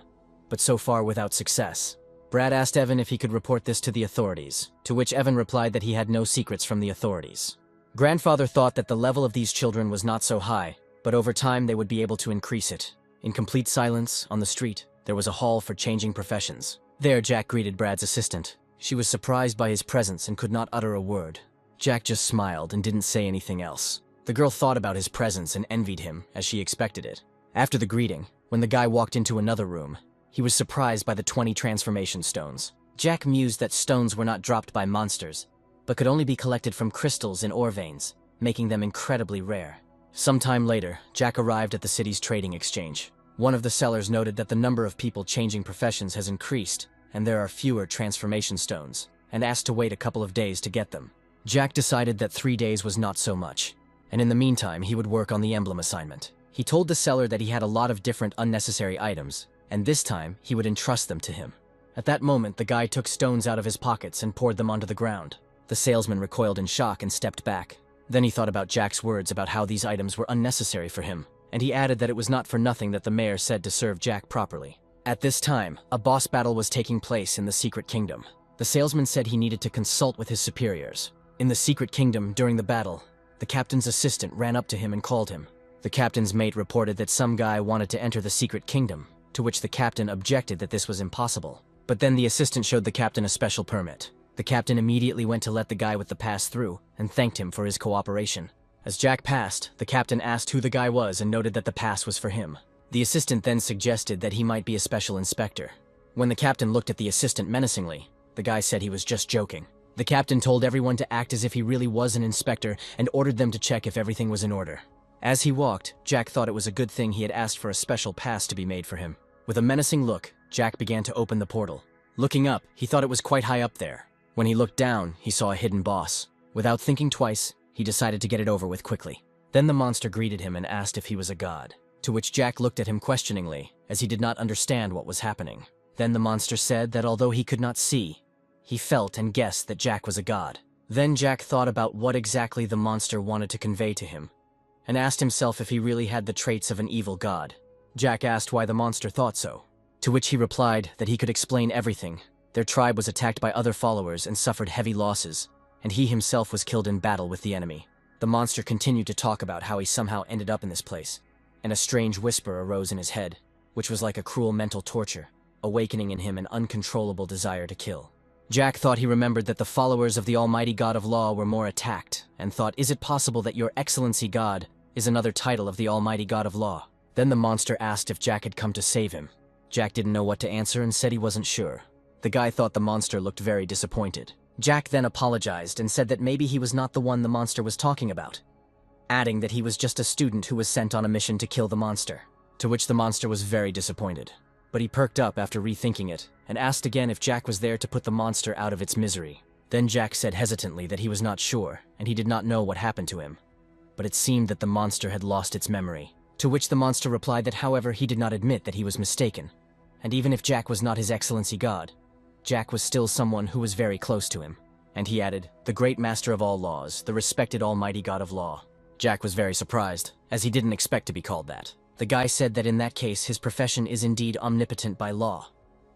but so far without success. Brad asked Evan if he could report this to the authorities, to which Evan replied that he had no secrets from the authorities. Grandfather thought that the level of these children was not so high, but over time they would be able to increase it. In complete silence, on the street, there was a hall for changing professions. There, Jack greeted Brad's assistant. She was surprised by his presence and could not utter a word. Jack just smiled and didn't say anything else. The girl thought about his presence and envied him, as she expected it. After the greeting, when the guy walked into another room, he was surprised by the 20 transformation stones. Jack mused that stones were not dropped by monsters, but could only be collected from crystals in ore veins, making them incredibly rare. Sometime later, Jack arrived at the city's trading exchange. One of the sellers noted that the number of people changing professions has increased, and there are fewer transformation stones, and asked to wait a couple of days to get them. Jack decided that 3 days was not so much, and in the meantime he would work on the emblem assignment. He told the seller that he had a lot of different unnecessary items, and this time he would entrust them to him. At that moment, the guy took stones out of his pockets and poured them onto the ground. The salesman recoiled in shock and stepped back. Then he thought about Jack's words about how these items were unnecessary for him, and he added that it was not for nothing that the mayor said to serve Jack properly. At this time, a boss battle was taking place in the Secret Kingdom. The salesman said he needed to consult with his superiors. In the Secret Kingdom, during the battle, the captain's assistant ran up to him and called him. The captain's mate reported that some guy wanted to enter the Secret Kingdom, to which the captain objected that this was impossible. But then the assistant showed the captain a special permit. The captain immediately went to let the guy with the pass through and thanked him for his cooperation. As Jack passed, the captain asked who the guy was and noted that the pass was for him. The assistant then suggested that he might be a special inspector. When the captain looked at the assistant menacingly, the guy said he was just joking. The captain told everyone to act as if he really was an inspector and ordered them to check if everything was in order. As he walked, Jack thought it was a good thing he had asked for a special pass to be made for him. With a menacing look, Jack began to open the portal. Looking up, he thought it was quite high up there. When he looked down, he saw a hidden boss. Without thinking twice, he decided to get it over with quickly. Then the monster greeted him and asked if he was a god, to which Jack looked at him questioningly, as he did not understand what was happening. Then the monster said that although he could not see, he felt and guessed that Jack was a god. Then Jack thought about what exactly the monster wanted to convey to him, and asked himself if he really had the traits of an evil god. Jack asked why the monster thought so, to which he replied that he could explain everything. Their tribe was attacked by other followers and suffered heavy losses, and he himself was killed in battle with the enemy. The monster continued to talk about how he somehow ended up in this place, and a strange whisper arose in his head, which was like a cruel mental torture, awakening in him an uncontrollable desire to kill. Jack thought he remembered that the followers of the Almighty God of Law were more attacked, and thought, is it possible that Your Excellency God is another title of the Almighty God of Law? Then the monster asked if Jack had come to save him. Jack didn't know what to answer and said he wasn't sure. The guy thought the monster looked very disappointed. Jack then apologized and said that maybe he was not the one the monster was talking about, adding that he was just a student who was sent on a mission to kill the monster, to which the monster was very disappointed. but he perked up after rethinking it and asked again if Jack was there to put the monster out of its misery. Then Jack said hesitantly that he was not sure and he did not know what happened to him. But it seemed that the monster had lost its memory, to which the monster replied that however he did not admit that he was mistaken. And even if Jack was not His Excellency God, Jack was still someone who was very close to him. And he added, the great master of all laws, the respected almighty God of law. Jack was very surprised, as he didn't expect to be called that. The guy said that in that case his profession is indeed omnipotent by law,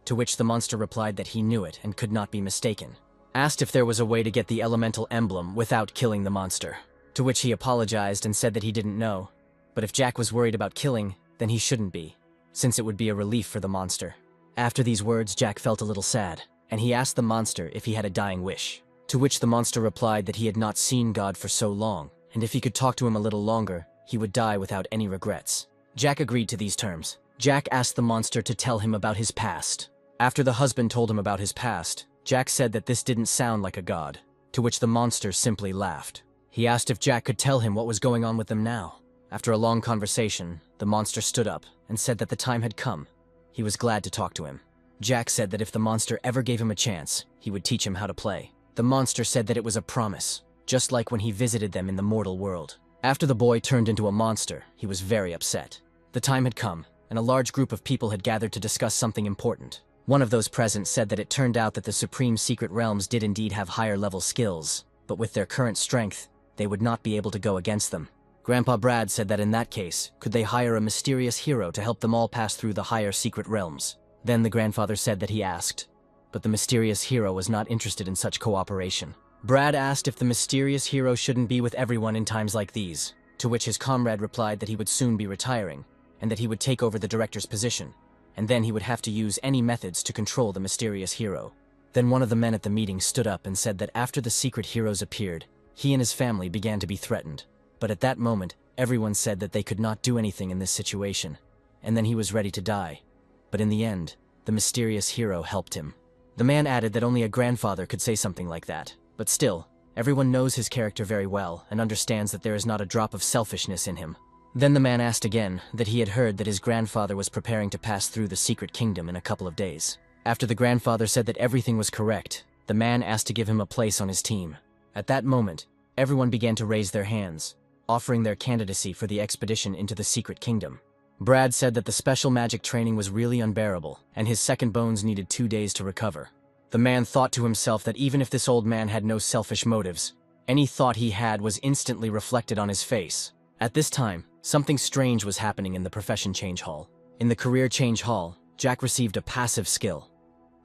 to which the monster replied that he knew it and could not be mistaken. Asked if there was a way to get the elemental emblem without killing the monster, to which he apologized and said that he didn't know, but if Jack was worried about killing, then he shouldn't be, since it would be a relief for the monster. After these words, Jack felt a little sad, and he asked the monster if he had a dying wish, to which the monster replied that he had not seen God for so long, and if he could talk to him a little longer, he would die without any regrets. Jack agreed to these terms. Jack asked the monster to tell him about his past. After the husband told him about his past, Jack said that this didn't sound like a god, to which the monster simply laughed. He asked if Jack could tell him what was going on with them now. After a long conversation, the monster stood up and said that the time had come. He was glad to talk to him. Jack said that if the monster ever gave him a chance, he would teach him how to play. The monster said that it was a promise, just like when he visited them in the mortal world. After the boy turned into a monster, he was very upset. The time had come, and a large group of people had gathered to discuss something important. One of those present said that it turned out that the Supreme Secret Realms did indeed have higher-level skills, but with their current strength, they would not be able to go against them. Grandpa Brad said that in that case, could they hire a mysterious hero to help them all pass through the higher secret realms? Then the grandfather said that he asked, but the mysterious hero was not interested in such cooperation. Brad asked if the mysterious hero shouldn't be with everyone in times like these, to which his comrade replied that he would soon be retiring, and that he would take over the director's position, and then he would have to use any methods to control the mysterious hero. Then one of the men at the meeting stood up and said that after the secret heroes appeared, he and his family began to be threatened. But at that moment, everyone said that they could not do anything in this situation, and then he was ready to die. But in the end, the mysterious hero helped him. The man added that only a grandfather could say something like that. But still, everyone knows his character very well and understands that there is not a drop of selfishness in him. Then the man asked again that he had heard that his grandfather was preparing to pass through the secret kingdom in a couple of days. After the grandfather said that everything was correct, the man asked to give him a place on his team. At that moment, everyone began to raise their hands, offering their candidacy for the expedition into the secret kingdom. Brad said that the special magic training was really unbearable, and his second bones needed 2 days to recover. The man thought to himself that even if this old man had no selfish motives, any thought he had was instantly reflected on his face. At this time, something strange was happening in the profession change hall. In the career change hall, Jack received a passive skill,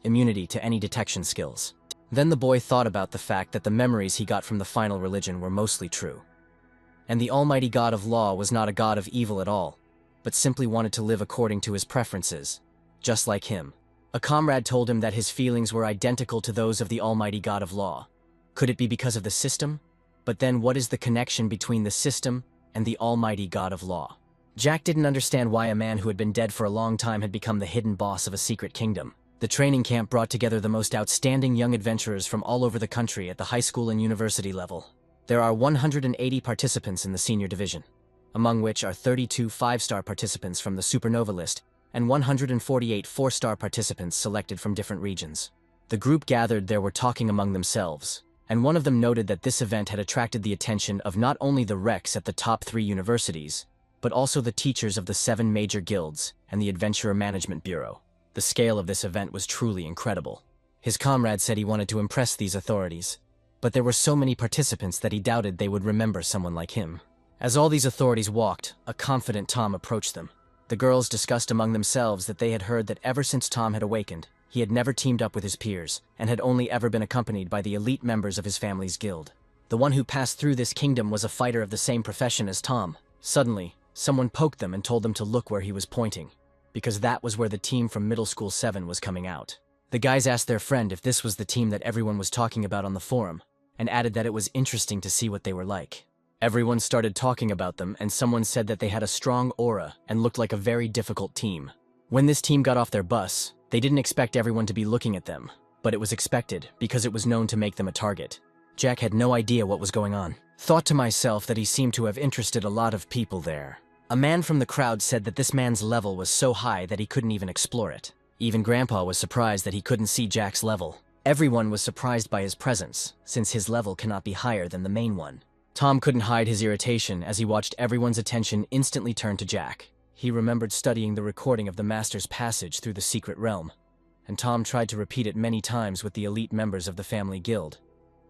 immunity to any detection skills. Then the boy thought about the fact that the memories he got from the final religion were mostly true. And the almighty God of law was not a god of evil at all, but simply wanted to live according to his preferences, just like him. A comrade told him that his feelings were identical to those of the almighty God of law. Could it be because of the system? But then what is the connection between the system and the almighty God of law? Jack didn't understand why a man who had been dead for a long time had become the hidden boss of a secret kingdom. The training camp brought together the most outstanding young adventurers from all over the country at the high school and university level. There are 180 participants in the senior division, among which are 32 5-star participants from the supernova list and 148 4-star participants selected from different regions. The group gathered there were talking among themselves, and one of them noted that this event had attracted the attention of not only the Rex at the top 3 universities, but also the teachers of the 7 major guilds and the Adventurer Management Bureau. The scale of this event was truly incredible. His comrade said he wanted to impress these authorities, but there were so many participants that he doubted they would remember someone like him. As all these authorities walked, a confident Tom approached them. The girls discussed among themselves that they had heard that ever since Tom had awakened, he had never teamed up with his peers, and had only ever been accompanied by the elite members of his family's guild. The one who passed through this kingdom was a fighter of the same profession as Tom. Suddenly, someone poked them and told them to look where he was pointing, because that was where the team from Middle School 7 was coming out. The guys asked their friend if this was the team that everyone was talking about on the forum, and added that it was interesting to see what they were like. Everyone started talking about them, and someone said that they had a strong aura and looked like a very difficult team. When this team got off their bus, they didn't expect everyone to be looking at them, but it was expected because it was known to make them a target. Jack had no idea what was going on. Thought to myself that he seemed to have interested a lot of people there. A man from the crowd said that this man's level was so high that he couldn't even explore it. Even Grandpa was surprised that he couldn't see Jack's level. Everyone was surprised by his presence, since his level cannot be higher than the main one. Tom couldn't hide his irritation as he watched everyone's attention instantly turn to Jack. He remembered studying the recording of the Master's passage through the secret realm, and Tom tried to repeat it many times with the elite members of the family guild.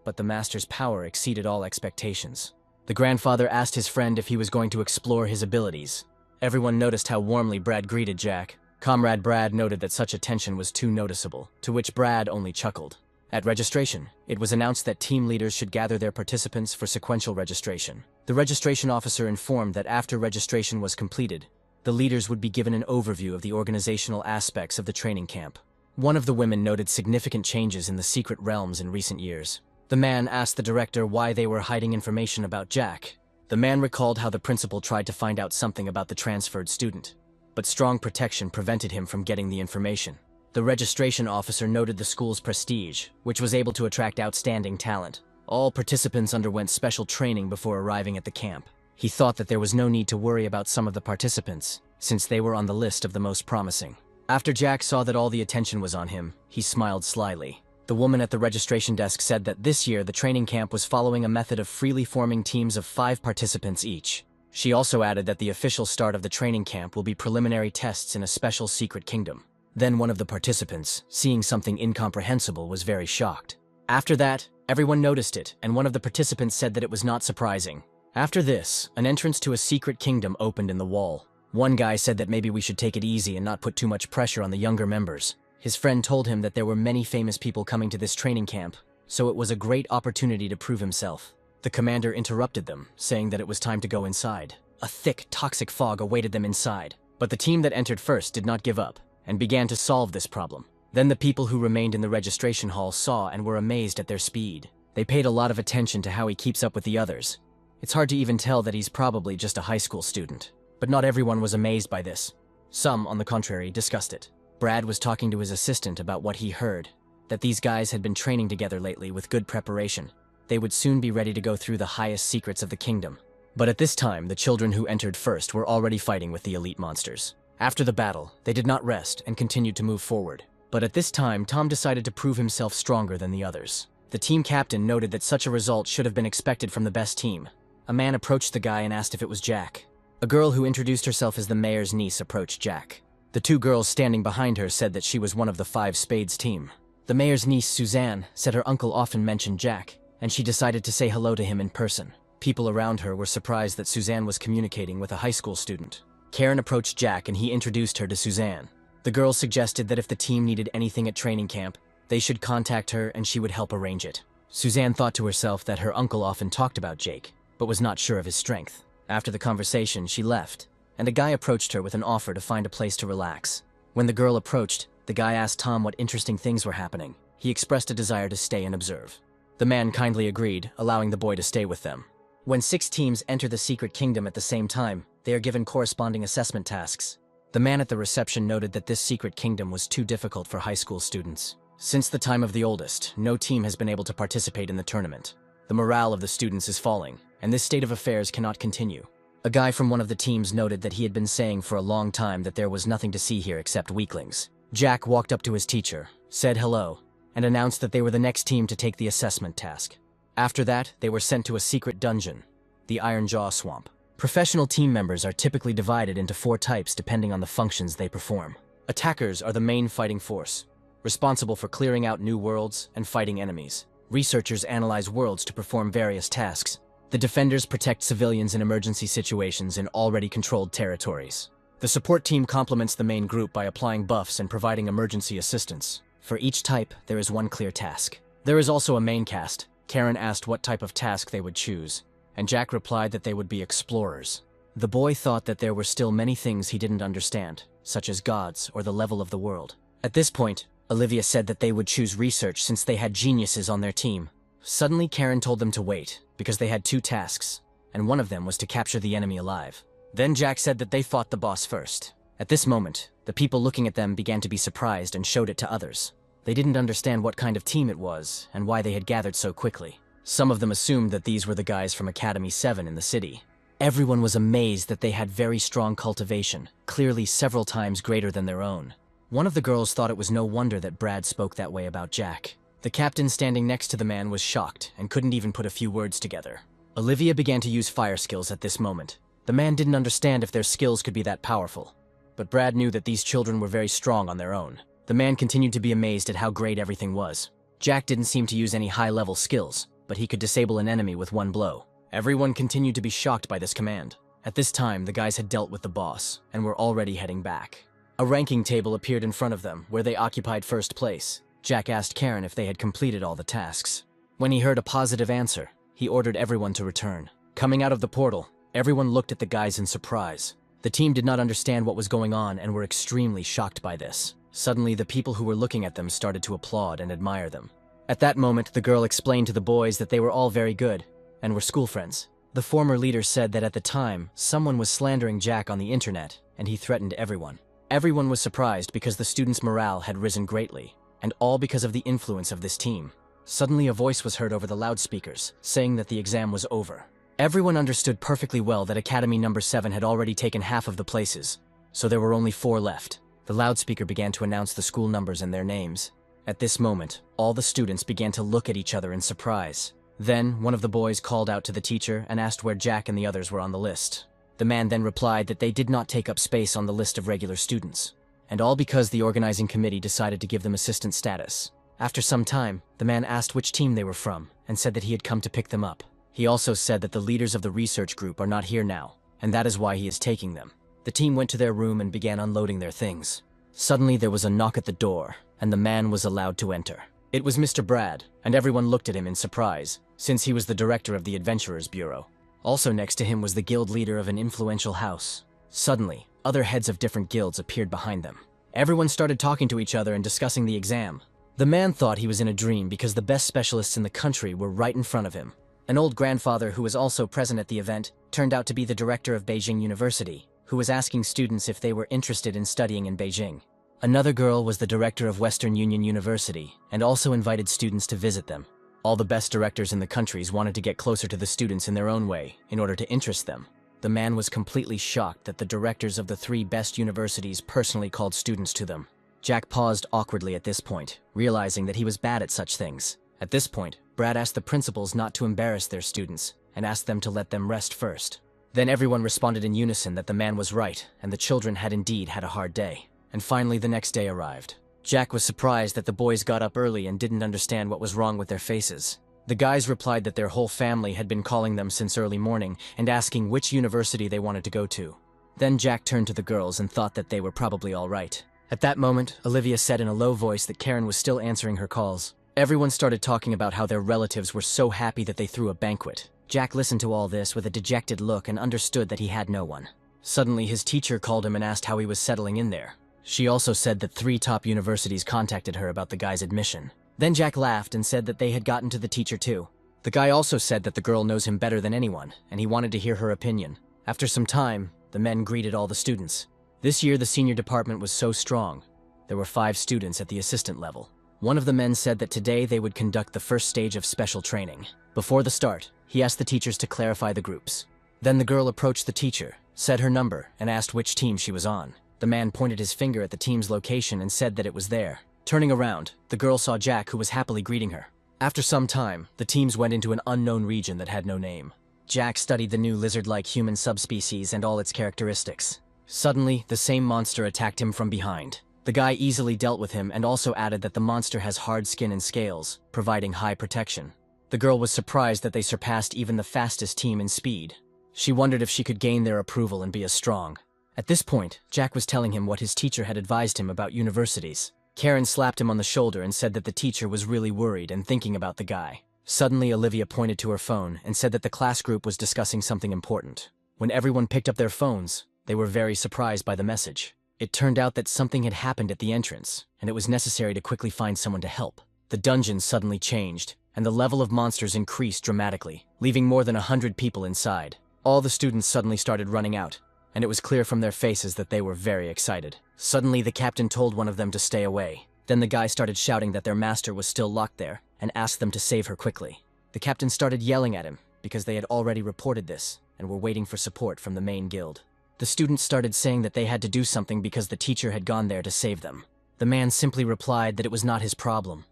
But the Master's power exceeded all expectations. The grandfather asked his friend if he was going to explore his abilities. Everyone noticed how warmly Brad greeted Jack. Comrade Brad noted that such attention was too noticeable, to which Brad only chuckled. At registration, it was announced that team leaders should gather their participants for sequential registration. The registration officer informed that after registration was completed, the leaders would be given an overview of the organizational aspects of the training camp. One of the women noted significant changes in the secret realms in recent years. The man asked the director why they were hiding information about Jack. The man recalled how the principal tried to find out something about the transferred student, but strong protection prevented him from getting the information. The registration officer noted the school's prestige, which was able to attract outstanding talent. All participants underwent special training before arriving at the camp. He thought that there was no need to worry about some of the participants, since they were on the list of the most promising. After Jack saw that all the attention was on him, he smiled slyly. The woman at the registration desk said that this year the training camp was following a method of freely forming teams of 5 participants each. She also added that the official start of the training camp will be preliminary tests in a special secret kingdom. Then one of the participants, seeing something incomprehensible, was very shocked. After that, everyone noticed it, and one of the participants said that it was not surprising. After this, an entrance to a secret kingdom opened in the wall. One guy said that maybe we should take it easy and not put too much pressure on the younger members. His friend told him that there were many famous people coming to this training camp, so it was a great opportunity to prove himself. The commander interrupted them, saying that it was time to go inside. A thick, toxic fog awaited them inside, but the team that entered first did not give up, and began to solve this problem. Then the people who remained in the registration hall saw and were amazed at their speed. They paid a lot of attention to how he keeps up with the others. It's hard to even tell that he's probably just a high school student. But not everyone was amazed by this. Some, on the contrary, discussed it. Brad was talking to his assistant about what he heard, that these guys had been training together lately with good preparation. They would soon be ready to go through the highest secrets of the kingdom. But at this time, the children who entered first were already fighting with the elite monsters. After the battle, they did not rest and continued to move forward. But at this time, Tom decided to prove himself stronger than the others. The team captain noted that such a result should have been expected from the best team. A man approached the guy and asked if it was Jack. A girl who introduced herself as the mayor's niece approached Jack. The 2 girls standing behind her said that she was one of the 5 Spades team. The mayor's niece, Suzanne, said her uncle often mentioned Jack, and she decided to say hello to him in person. People around her were surprised that Suzanne was communicating with a high school student. Karen approached Jack and he introduced her to Suzanne. The girls suggested that if the team needed anything at training camp, they should contact her and she would help arrange it. Suzanne thought to herself that her uncle often talked about Jake, but was not sure of his strength. After the conversation, she left, and a guy approached her with an offer to find a place to relax. When the girl approached, the guy asked Tom what interesting things were happening. He expressed a desire to stay and observe. The man kindly agreed, allowing the boy to stay with them. When 6 teams enter the secret kingdom at the same time, they are given corresponding assessment tasks. The man at the reception noted that this secret kingdom was too difficult for high school students. Since the time of the oldest, no team has been able to participate in the tournament. The morale of the students is falling, and this state of affairs cannot continue. A guy from one of the teams noted that he had been saying for a long time that there was nothing to see here except weaklings. Jack walked up to his teacher, said hello, and announced that they were the next team to take the assessment task. After that, they were sent to a secret dungeon, the Iron Jaw Swamp. Professional team members are typically divided into 4 types depending on the functions they perform. Attackers are the main fighting force, responsible for clearing out new worlds and fighting enemies. Researchers analyze worlds to perform various tasks. The defenders protect civilians in emergency situations in already controlled territories. The support team complements the main group by applying buffs and providing emergency assistance. For each type, there is one clear task. There is also a main cast. Karen asked what type of task they would choose, and Jack replied that they would be explorers. The boy thought that there were still many things he didn't understand, such as gods or the level of the world. At this point, Olivia said that they would choose research since they had geniuses on their team. Suddenly, Karen told them to wait, because they had 2 tasks, and one of them was to capture the enemy alive. Then Jack said that they fought the boss first. At this moment, the people looking at them began to be surprised and showed it to others. They didn't understand what kind of team it was, and why they had gathered so quickly. Some of them assumed that these were the guys from Academy 7 in the city. Everyone was amazed that they had very strong cultivation, clearly several times greater than their own. One of the girls thought it was no wonder that Brad spoke that way about Jack. The captain standing next to the man was shocked and couldn't even put a few words together. Olivia began to use fire skills at this moment. The man didn't understand if their skills could be that powerful. But Brad knew that these children were very strong on their own. The man continued to be amazed at how great everything was. Jack didn't seem to use any high-level skills, but he could disable an enemy with one blow. Everyone continued to be shocked by this command. At this time, the guys had dealt with the boss, and were already heading back. A ranking table appeared in front of them, where they occupied first place. Jack asked Karen if they had completed all the tasks. When he heard a positive answer, he ordered everyone to return. Coming out of the portal, everyone looked at the guys in surprise. The team did not understand what was going on and were extremely shocked by this. Suddenly, the people who were looking at them started to applaud and admire them. At that moment, the girl explained to the boys that they were all very good and were school friends. The former leader said that at the time, someone was slandering Jack on the internet, and he threatened everyone. Everyone was surprised because the students' morale had risen greatly, and all because of the influence of this team. Suddenly, a voice was heard over the loudspeakers, saying that the exam was over. Everyone understood perfectly well that Academy number 7 had already taken half of the places, so there were only 4 left. The loudspeaker began to announce the school numbers and their names. At this moment, all the students began to look at each other in surprise. Then, one of the boys called out to the teacher and asked where Jack and the others were on the list. The man then replied that they did not take up space on the list of regular students, and all because the organizing committee decided to give them assistant status. After some time, the man asked which team they were from and said that he had come to pick them up. He also said that the leaders of the research group are not here now, and that is why he is taking them. The team went to their room and began unloading their things. Suddenly, there was a knock at the door, and the man was allowed to enter. It was Mr. Brad, and everyone looked at him in surprise, since he was the director of the Adventurers Bureau. Also next to him was the guild leader of an influential house. Suddenly, other heads of different guilds appeared behind them. Everyone started talking to each other and discussing the exam. The man thought he was in a dream because the best specialists in the country were right in front of him. An old grandfather who was also present at the event turned out to be the director of Beijing University, who was asking students if they were interested in studying in Beijing. Another girl was the director of Western Union University and also invited students to visit them. All the best directors in the countries wanted to get closer to the students in their own way in order to interest them. The man was completely shocked that the directors of the 3 best universities personally called students to them. Jack paused awkwardly at this point, realizing that he was bad at such things. At this point, Brad asked the principals not to embarrass their students and asked them to let them rest first. Then everyone responded in unison that the man was right and the children had indeed had a hard day. And finally, the next day arrived. Jack was surprised that the boys got up early and didn't understand what was wrong with their faces. The guys replied that their whole family had been calling them since early morning and asking which university they wanted to go to. Then Jack turned to the girls and thought that they were probably all right. At that moment, Olivia said in a low voice that Karen was still answering her calls. Everyone started talking about how their relatives were so happy that they threw a banquet. Jack listened to all this with a dejected look and understood that he had no one. Suddenly, his teacher called him and asked how he was settling in there. She also said that 3 top universities contacted her about the guy's admission. Then Jack laughed and said that they had gotten to the teacher too. The guy also said that the girl knows him better than anyone, and he wanted to hear her opinion. After some time, the men greeted all the students. This year, the senior department was so strong. There were 5 students at the assistant level. One of the men said that today they would conduct the first stage of special training. Before the start, he asked the teachers to clarify the groups. Then the girl approached the teacher, said her number, and asked which team she was on. The man pointed his finger at the team's location and said that it was there. Turning around, the girl saw Jack, who was happily greeting her. After some time, the teams went into an unknown region that had no name. Jack studied the new lizard-like human subspecies and all its characteristics. Suddenly, the same monster attacked him from behind. The guy easily dealt with him and also added that the monster has hard skin and scales, providing high protection. The girl was surprised that they surpassed even the fastest team in speed. She wondered if she could gain their approval and be as strong. At this point, Jack was telling him what his teacher had advised him about universities. Karen slapped him on the shoulder and said that the teacher was really worried and thinking about the guy. Suddenly, Olivia pointed to her phone and said that the class group was discussing something important. When everyone picked up their phones, they were very surprised by the message. It turned out that something had happened at the entrance, and it was necessary to quickly find someone to help. The dungeon suddenly changed, and the level of monsters increased dramatically, leaving more than 100 people inside. All the students suddenly started running out, and it was clear from their faces that they were very excited. Suddenly, the captain told one of them to stay away. Then the guy started shouting that their master was still locked there, and asked them to save her quickly. The captain started yelling at him, because they had already reported this. and were waiting for support from the main guild. The students started saying that they had to do something because the teacher had gone there to save them. The man simply replied that it was not his problem,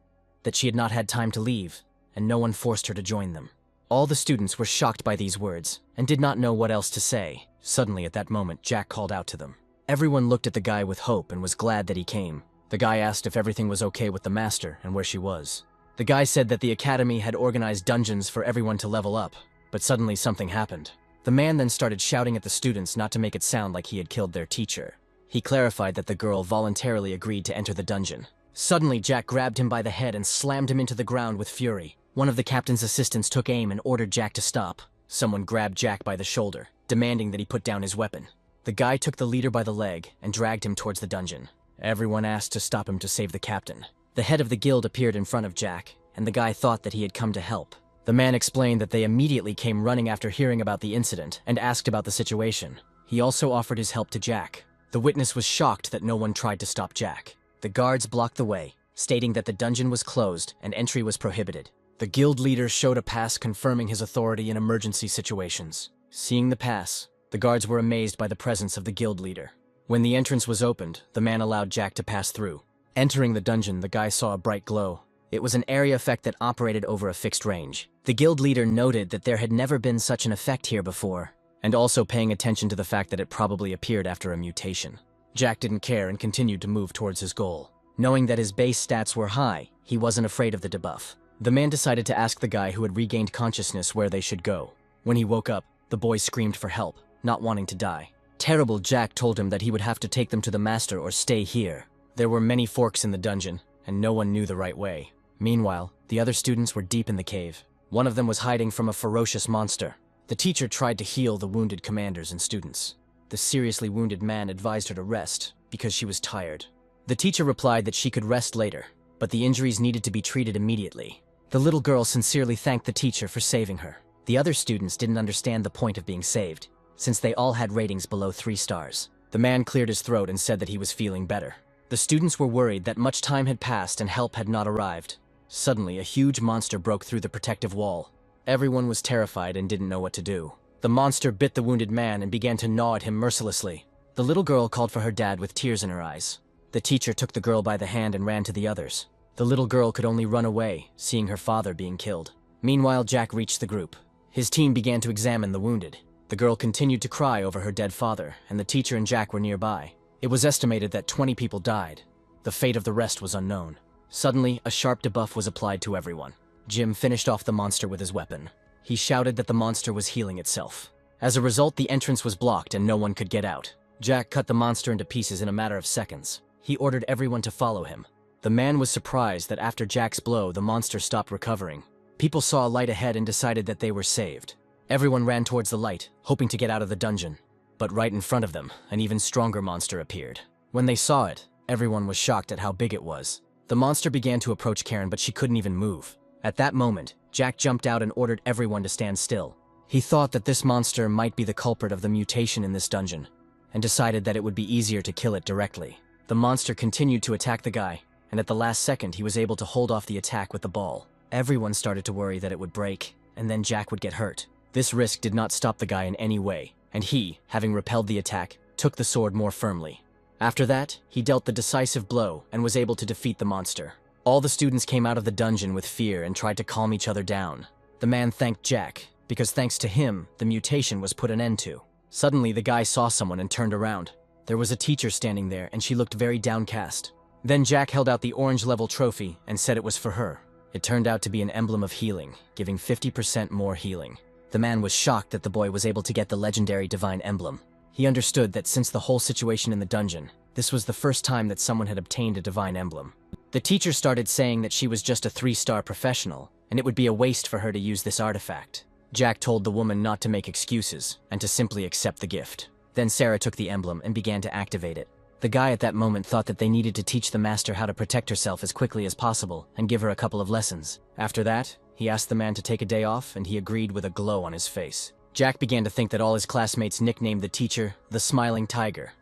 that she had not had time to leave, and no one forced her to join them. All the students were shocked by these words and did not know what else to say. Suddenly, at that moment, Jack called out to them. Everyone looked at the guy with hope and was glad that he came. The guy asked if everything was okay with the master and where she was. The guy said that the academy had organized dungeons for everyone to level up, but suddenly something happened. The man then started shouting at the students not to make it sound like he had killed their teacher. He clarified that the girl voluntarily agreed to enter the dungeon. Suddenly, Jack grabbed him by the head and slammed him into the ground with fury. One of the captain's assistants took aim and ordered Jack to stop. Someone grabbed Jack by the shoulder, demanding that he put down his weapon. The guy took the leader by the leg and dragged him towards the dungeon. Everyone asked to stop him to save the captain. The head of the guild appeared in front of Jack, and the guy thought that he had come to help. The man explained that they immediately came running after hearing about the incident and asked about the situation. He also offered his help to Jack. The witness was shocked that no one tried to stop Jack. The guards blocked the way, stating that the dungeon was closed and entry was prohibited. The guild leader showed a pass confirming his authority in emergency situations. Seeing the pass, the guards were amazed by the presence of the guild leader. When the entrance was opened, the man allowed Jack to pass through. Entering the dungeon, the guy saw a bright glow. It was an area effect that operated over a fixed range. The guild leader noted that there had never been such an effect here before, and also paying attention to the fact that it probably appeared after a mutation. Jack didn't care and continued to move towards his goal. Knowing that his base stats were high, he wasn't afraid of the debuff. The man decided to ask the guy who had regained consciousness where they should go. When he woke up, the boy screamed for help, not wanting to die. Terrible Jack told him that he would have to take them to the master or stay here. There were many forks in the dungeon, and no one knew the right way. Meanwhile, the other students were deep in the cave. One of them was hiding from a ferocious monster. The teacher tried to heal the wounded commanders and students. The seriously wounded man advised her to rest because she was tired. The teacher replied that she could rest later, but the injuries needed to be treated immediately. The little girl sincerely thanked the teacher for saving her. The other students didn't understand the point of being saved, since they all had ratings below 3 stars. The man cleared his throat and said that he was feeling better. The students were worried that much time had passed and help had not arrived. Suddenly, a huge monster broke through the protective wall. Everyone was terrified and didn't know what to do. The monster bit the wounded man and began to gnaw at him mercilessly. The little girl called for her dad with tears in her eyes. The teacher took the girl by the hand and ran to the others. The little girl could only run away, seeing her father being killed. Meanwhile, Jack reached the group. His team began to examine the wounded. The girl continued to cry over her dead father, and the teacher and Jack were nearby. It was estimated that 20 people died. The fate of the rest was unknown. Suddenly, a sharp debuff was applied to everyone. Jim finished off the monster with his weapon. He shouted that the monster was healing itself. As a result, the entrance was blocked and no one could get out. Jack cut the monster into pieces in a matter of seconds. He ordered everyone to follow him. The man was surprised that after Jack's blow, the monster stopped recovering. People saw a light ahead and decided that they were saved. Everyone ran towards the light, hoping to get out of the dungeon. But right in front of them, an even stronger monster appeared. When they saw it, everyone was shocked at how big it was. The monster began to approach Karen, but she couldn't even move. At that moment, Jack jumped out and ordered everyone to stand still. He thought that this monster might be the culprit of the mutation in this dungeon, and decided that it would be easier to kill it directly. The monster continued to attack the guy, and at the last second he was able to hold off the attack with the ball. Everyone started to worry that it would break, and then Jack would get hurt. This risk did not stop the guy in any way, and he, having repelled the attack, took the sword more firmly. After that, he dealt the decisive blow and was able to defeat the monster. All the students came out of the dungeon with fear and tried to calm each other down. The man thanked Jack, because thanks to him, the mutation was put an end to. Suddenly, the guy saw someone and turned around. There was a teacher standing there, and she looked very downcast. Then Jack held out the orange-level trophy and said it was for her. It turned out to be an emblem of healing, giving 50% more healing. The man was shocked that the boy was able to get the legendary divine emblem. He understood that since the whole situation in the dungeon, this was the first time that someone had obtained a divine emblem. The teacher started saying that she was just a 3-star professional, and it would be a waste for her to use this artifact. Jack told the woman not to make excuses, and to simply accept the gift. Then Sarah took the emblem and began to activate it. The guy at that moment thought that they needed to teach the master how to protect herself as quickly as possible, and give her a couple of lessons. After that, he asked the man to take a day off, and he agreed with a glow on his face. Jack began to think that all his classmates nicknamed the teacher the Smiling Tiger,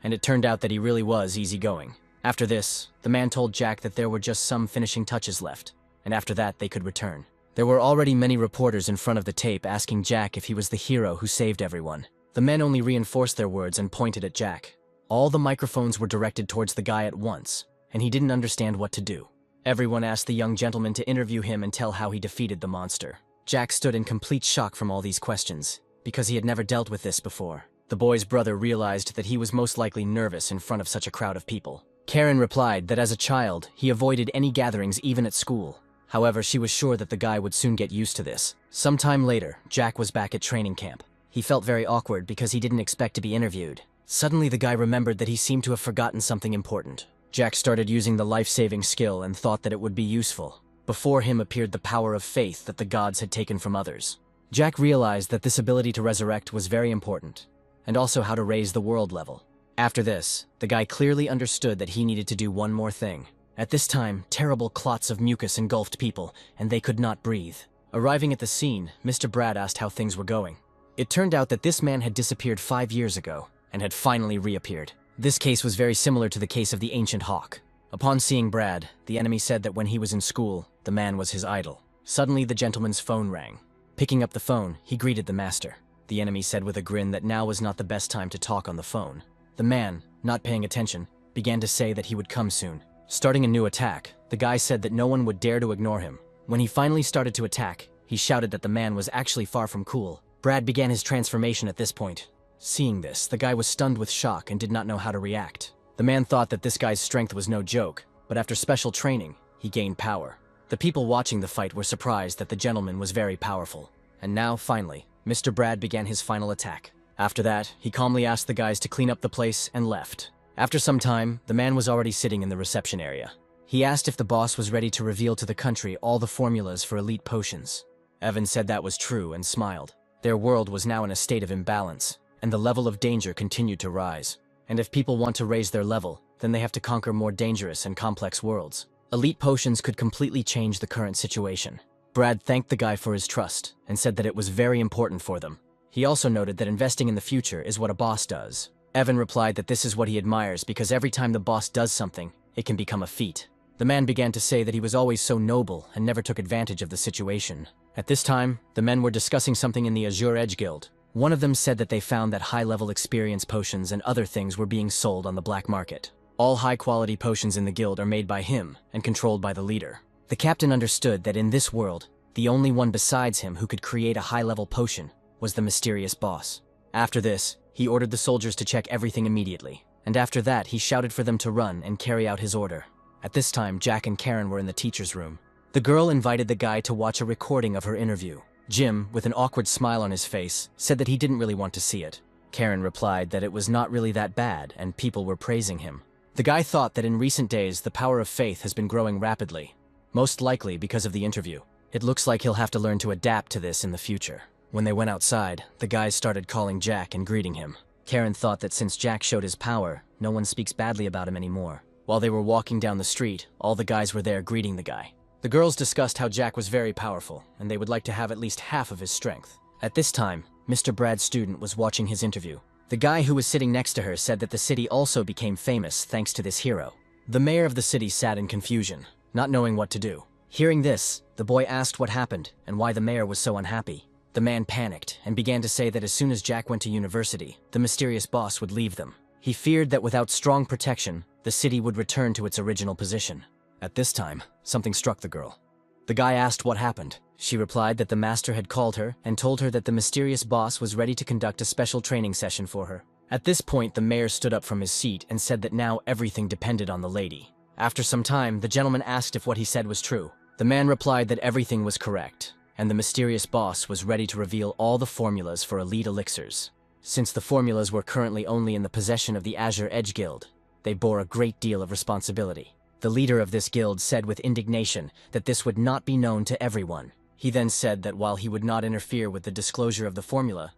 and it turned out that he really was easygoing. After this, the man told Jack that there were just some finishing touches left, and after that they could return. There were already many reporters in front of the tape asking Jack if he was the hero who saved everyone. The men only reinforced their words and pointed at Jack. All the microphones were directed towards the guy at once, and he didn't understand what to do. Everyone asked the young gentleman to interview him and tell how he defeated the monster. Jack stood in complete shock from all these questions, because he had never dealt with this before. The boy's brother realized that he was most likely nervous in front of such a crowd of people. Karen replied that as a child, he avoided any gatherings even at school. However, she was sure that the guy would soon get used to this. Sometime later, Jack was back at training camp. He felt very awkward because he didn't expect to be interviewed. Suddenly, the guy remembered that he seemed to have forgotten something important. Jack started using the life-saving skill and thought that it would be useful. Before him appeared the power of faith that the gods had taken from others. Jack realized that this ability to resurrect was very important, and also how to raise the world level. After this, the guy clearly understood that he needed to do one more thing. At this time, terrible clots of mucus engulfed people, and they could not breathe. Arriving at the scene, Mr. Brad asked how things were going. It turned out that this man had disappeared 5 years ago, and had finally reappeared. This case was very similar to the case of the ancient hawk. Upon seeing Brad, the enemy said that when he was in school, the man was his idol. Suddenly, the gentleman's phone rang. Picking up the phone, he greeted the master. The enemy said with a grin that now was not the best time to talk on the phone. The man, not paying attention, began to say that he would come soon. Starting a new attack, the guy said that no one would dare to ignore him. When he finally started to attack, he shouted that the man was actually far from cool. Brad began his transformation at this point. Seeing this, the guy was stunned with shock and did not know how to react. The man thought that this guy's strength was no joke, but after special training, he gained power. The people watching the fight were surprised that the gentleman was very powerful. And now, finally, Mr. Brad began his final attack. After that, he calmly asked the guys to clean up the place and left. After some time, the man was already sitting in the reception area. He asked if the boss was ready to reveal to the country all the formulas for elite potions. Evan said that was true and smiled. Their world was now in a state of imbalance, and the level of danger continued to rise. And if people want to raise their level, then they have to conquer more dangerous and complex worlds. Elite potions could completely change the current situation. Brad thanked the guy for his trust and said that it was very important for them. He also noted that investing in the future is what a boss does. Evan replied that this is what he admires because every time the boss does something, it can become a feat. The man began to say that he was always so noble and never took advantage of the situation. At this time, the men were discussing something in the Azure Edge Guild. One of them said that they found that high-level experience potions and other things were being sold on the black market. All high-quality potions in the guild are made by him and controlled by the leader. The captain understood that in this world, the only one besides him who could create a high-level potion was the mysterious boss. After this, he ordered the soldiers to check everything immediately, and after that he shouted for them to run and carry out his order. At this time, Jack and Karen were in the teacher's room. The girl invited the guy to watch a recording of her interview. Jim, with an awkward smile on his face, said that he didn't really want to see it. Karen replied that it was not really that bad and people were praising him. The guy thought that in recent days the power of faith has been growing rapidly, most likely because of the interview. It looks like he'll have to learn to adapt to this in the future. When they went outside, the guys started calling Jack and greeting him. Karen thought that since Jack showed his power, no one speaks badly about him anymore. While they were walking down the street, all the guys were there greeting the guy. The girls discussed how Jack was very powerful, and they would like to have at least half of his strength. At this time, Mr. Brad's student was watching his interview. The guy who was sitting next to her said that the city also became famous thanks to this hero. The mayor of the city sat in confusion, not knowing what to do. Hearing this, the boy asked what happened and why the mayor was so unhappy. The man panicked and began to say that as soon as Jack went to university, the mysterious boss would leave them. He feared that without strong protection, the city would return to its original position. At this time, something struck the girl. The guy asked what happened. She replied that the master had called her and told her that the mysterious boss was ready to conduct a special training session for her. At this point, the mayor stood up from his seat and said that now everything depended on the lady. After some time, the gentleman asked if what he said was true. The man replied that everything was correct, and the mysterious boss was ready to reveal all the formulas for elite elixirs. Since the formulas were currently only in the possession of the Azure Edge Guild, they bore a great deal of responsibility. The leader of this guild said with indignation that this would not be known to everyone. He then said that while he would not interfere with the disclosure of the formula,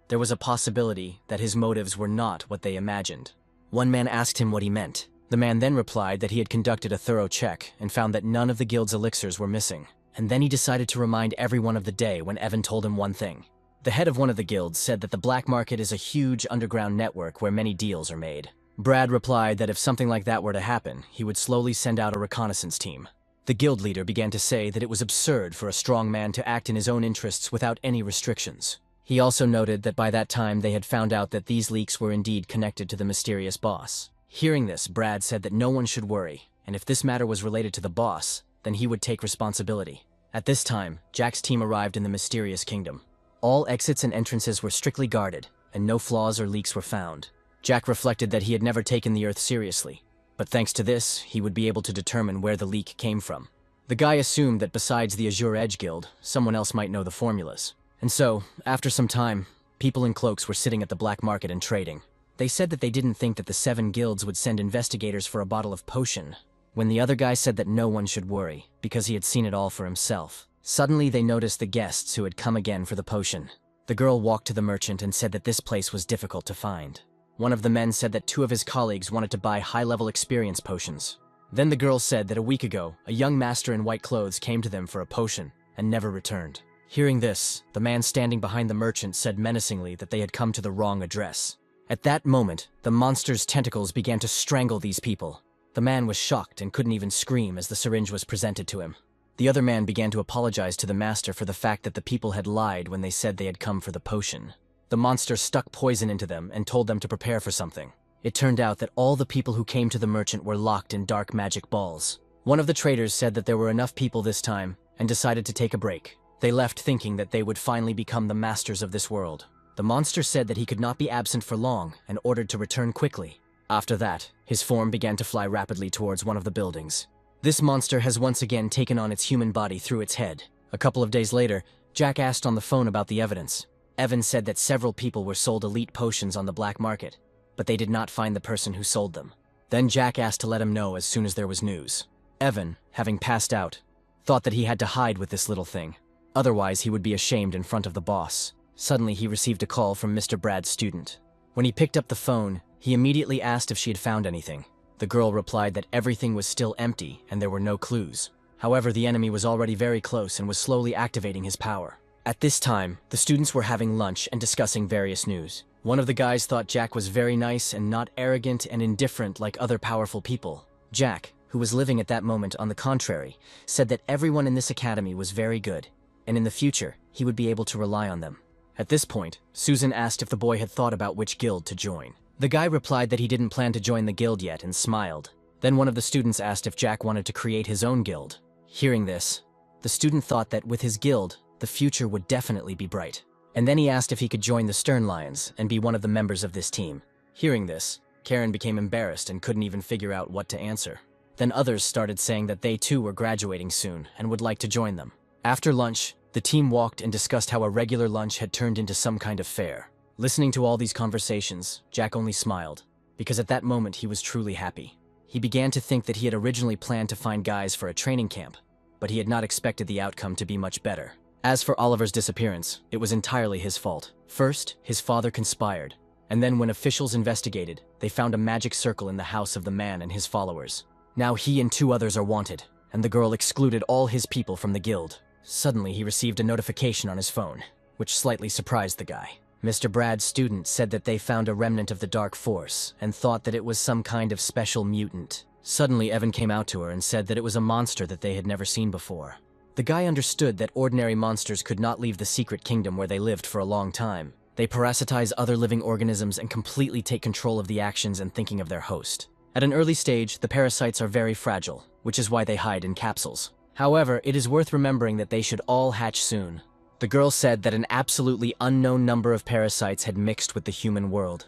there was a possibility that his motives were not what they imagined. One man asked him what he meant. The man then replied that he had conducted a thorough check and found that none of the guild's elixirs were missing. And then he decided to remind everyone of the day when Evan told him one thing. The head of one of the guilds said that the black market is a huge underground network where many deals are made. Brad replied that if something like that were to happen, he would slowly send out a reconnaissance team. The guild leader began to say that it was absurd for a strong man to act in his own interests without any restrictions. He also noted that by that time they had found out that these leaks were indeed connected to the mysterious boss. Hearing this, Brad said that no one should worry, and if this matter was related to the boss, then he would take responsibility. At this time, Jack's team arrived in the mysterious kingdom. All exits and entrances were strictly guarded, and no flaws or leaks were found. Jack reflected that he had never taken the Earth seriously, but thanks to this, he would be able to determine where the leak came from. The guy assumed that besides the Azure Edge Guild, someone else might know the formulas. And so, after some time, people in cloaks were sitting at the black market and trading. They said that they didn't think that the 7 guilds would send investigators for a bottle of potion, when the other guy said that no one should worry, because he had seen it all for himself. Suddenly they noticed the guests who had come again for the potion. The girl walked to the merchant and said that this place was difficult to find. One of the men said that 2 of his colleagues wanted to buy high-level experience potions. Then the girl said that a week ago, a young master in white clothes came to them for a potion, and never returned. Hearing this, the man standing behind the merchant said menacingly that they had come to the wrong address. At that moment, the monster's tentacles began to strangle these people. The man was shocked and couldn't even scream as the syringe was presented to him. The other man began to apologize to the master for the fact that the people had lied when they said they had come for the potion. The monster stuck poison into them and told them to prepare for something. It turned out that all the people who came to the merchant were locked in dark magic balls. One of the traders said that there were enough people this time and decided to take a break. They left thinking that they would finally become the masters of this world. The monster said that he could not be absent for long and ordered to return quickly. After that, his form began to fly rapidly towards one of the buildings. This monster has once again taken on its human body through its head. A couple of days later, Jack asked on the phone about the evidence. Evan said that several people were sold elite potions on the black market, but they did not find the person who sold them. Then Jack asked to let him know as soon as there was news. Evan, having passed out, thought that he had to hide with this little thing. Otherwise, he would be ashamed in front of the boss. Suddenly, he received a call from Mr. Brad's student. When he picked up the phone, he immediately asked if she had found anything. The girl replied that everything was still empty and there were no clues. However, the enemy was already very close and was slowly activating his power. At this time, the students were having lunch and discussing various news. One of the guys thought Jack was very nice and not arrogant and indifferent like other powerful people. Jack, who was living at that moment on the contrary, said that everyone in this academy was very good, and in the future, he would be able to rely on them. At this point, Susan asked if the boy had thought about which guild to join. The guy replied that he didn't plan to join the guild yet and smiled. Then one of the students asked if Jack wanted to create his own guild. Hearing this, the student thought that with his guild, the future would definitely be bright. And then he asked if he could join the Stern Lions and be one of the members of this team. Hearing this, Karen became embarrassed and couldn't even figure out what to answer. Then others started saying that they too were graduating soon and would like to join them. After lunch, the team walked and discussed how a regular lunch had turned into some kind of fair. Listening to all these conversations, Jack only smiled, because at that moment he was truly happy. He began to think that he had originally planned to find guys for a training camp, but he had not expected the outcome to be much better. As for Oliver's disappearance, it was entirely his fault. First, his father conspired, and then when officials investigated, they found a magic circle in the house of the man and his followers. Now he and 2 others are wanted, and the girl excluded all his people from the guild. Suddenly, he received a notification on his phone, which slightly surprised the guy. Mr. Brad's student said that they found a remnant of the Dark Force and thought that it was some kind of special mutant. Suddenly, Evan came out to her and said that it was a monster that they had never seen before. The guy understood that ordinary monsters could not leave the secret kingdom where they lived for a long time. They parasitize other living organisms and completely take control of the actions and thinking of their host. At an early stage, the parasites are very fragile, which is why they hide in capsules. However, it is worth remembering that they should all hatch soon. The girl said that an absolutely unknown number of parasites had mixed with the human world,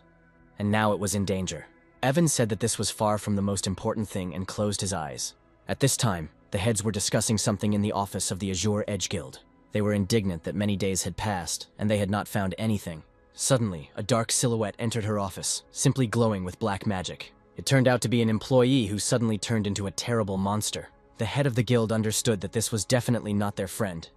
and now it was in danger. Evan said that this was far from the most important thing and closed his eyes. At this time, the heads were discussing something in the office of the Azure Edge Guild. They were indignant that many days had passed, and they had not found anything. Suddenly, a dark silhouette entered her office, simply glowing with black magic. It turned out to be an employee who suddenly turned into a terrible monster. The head of the guild understood that this was definitely not their friend,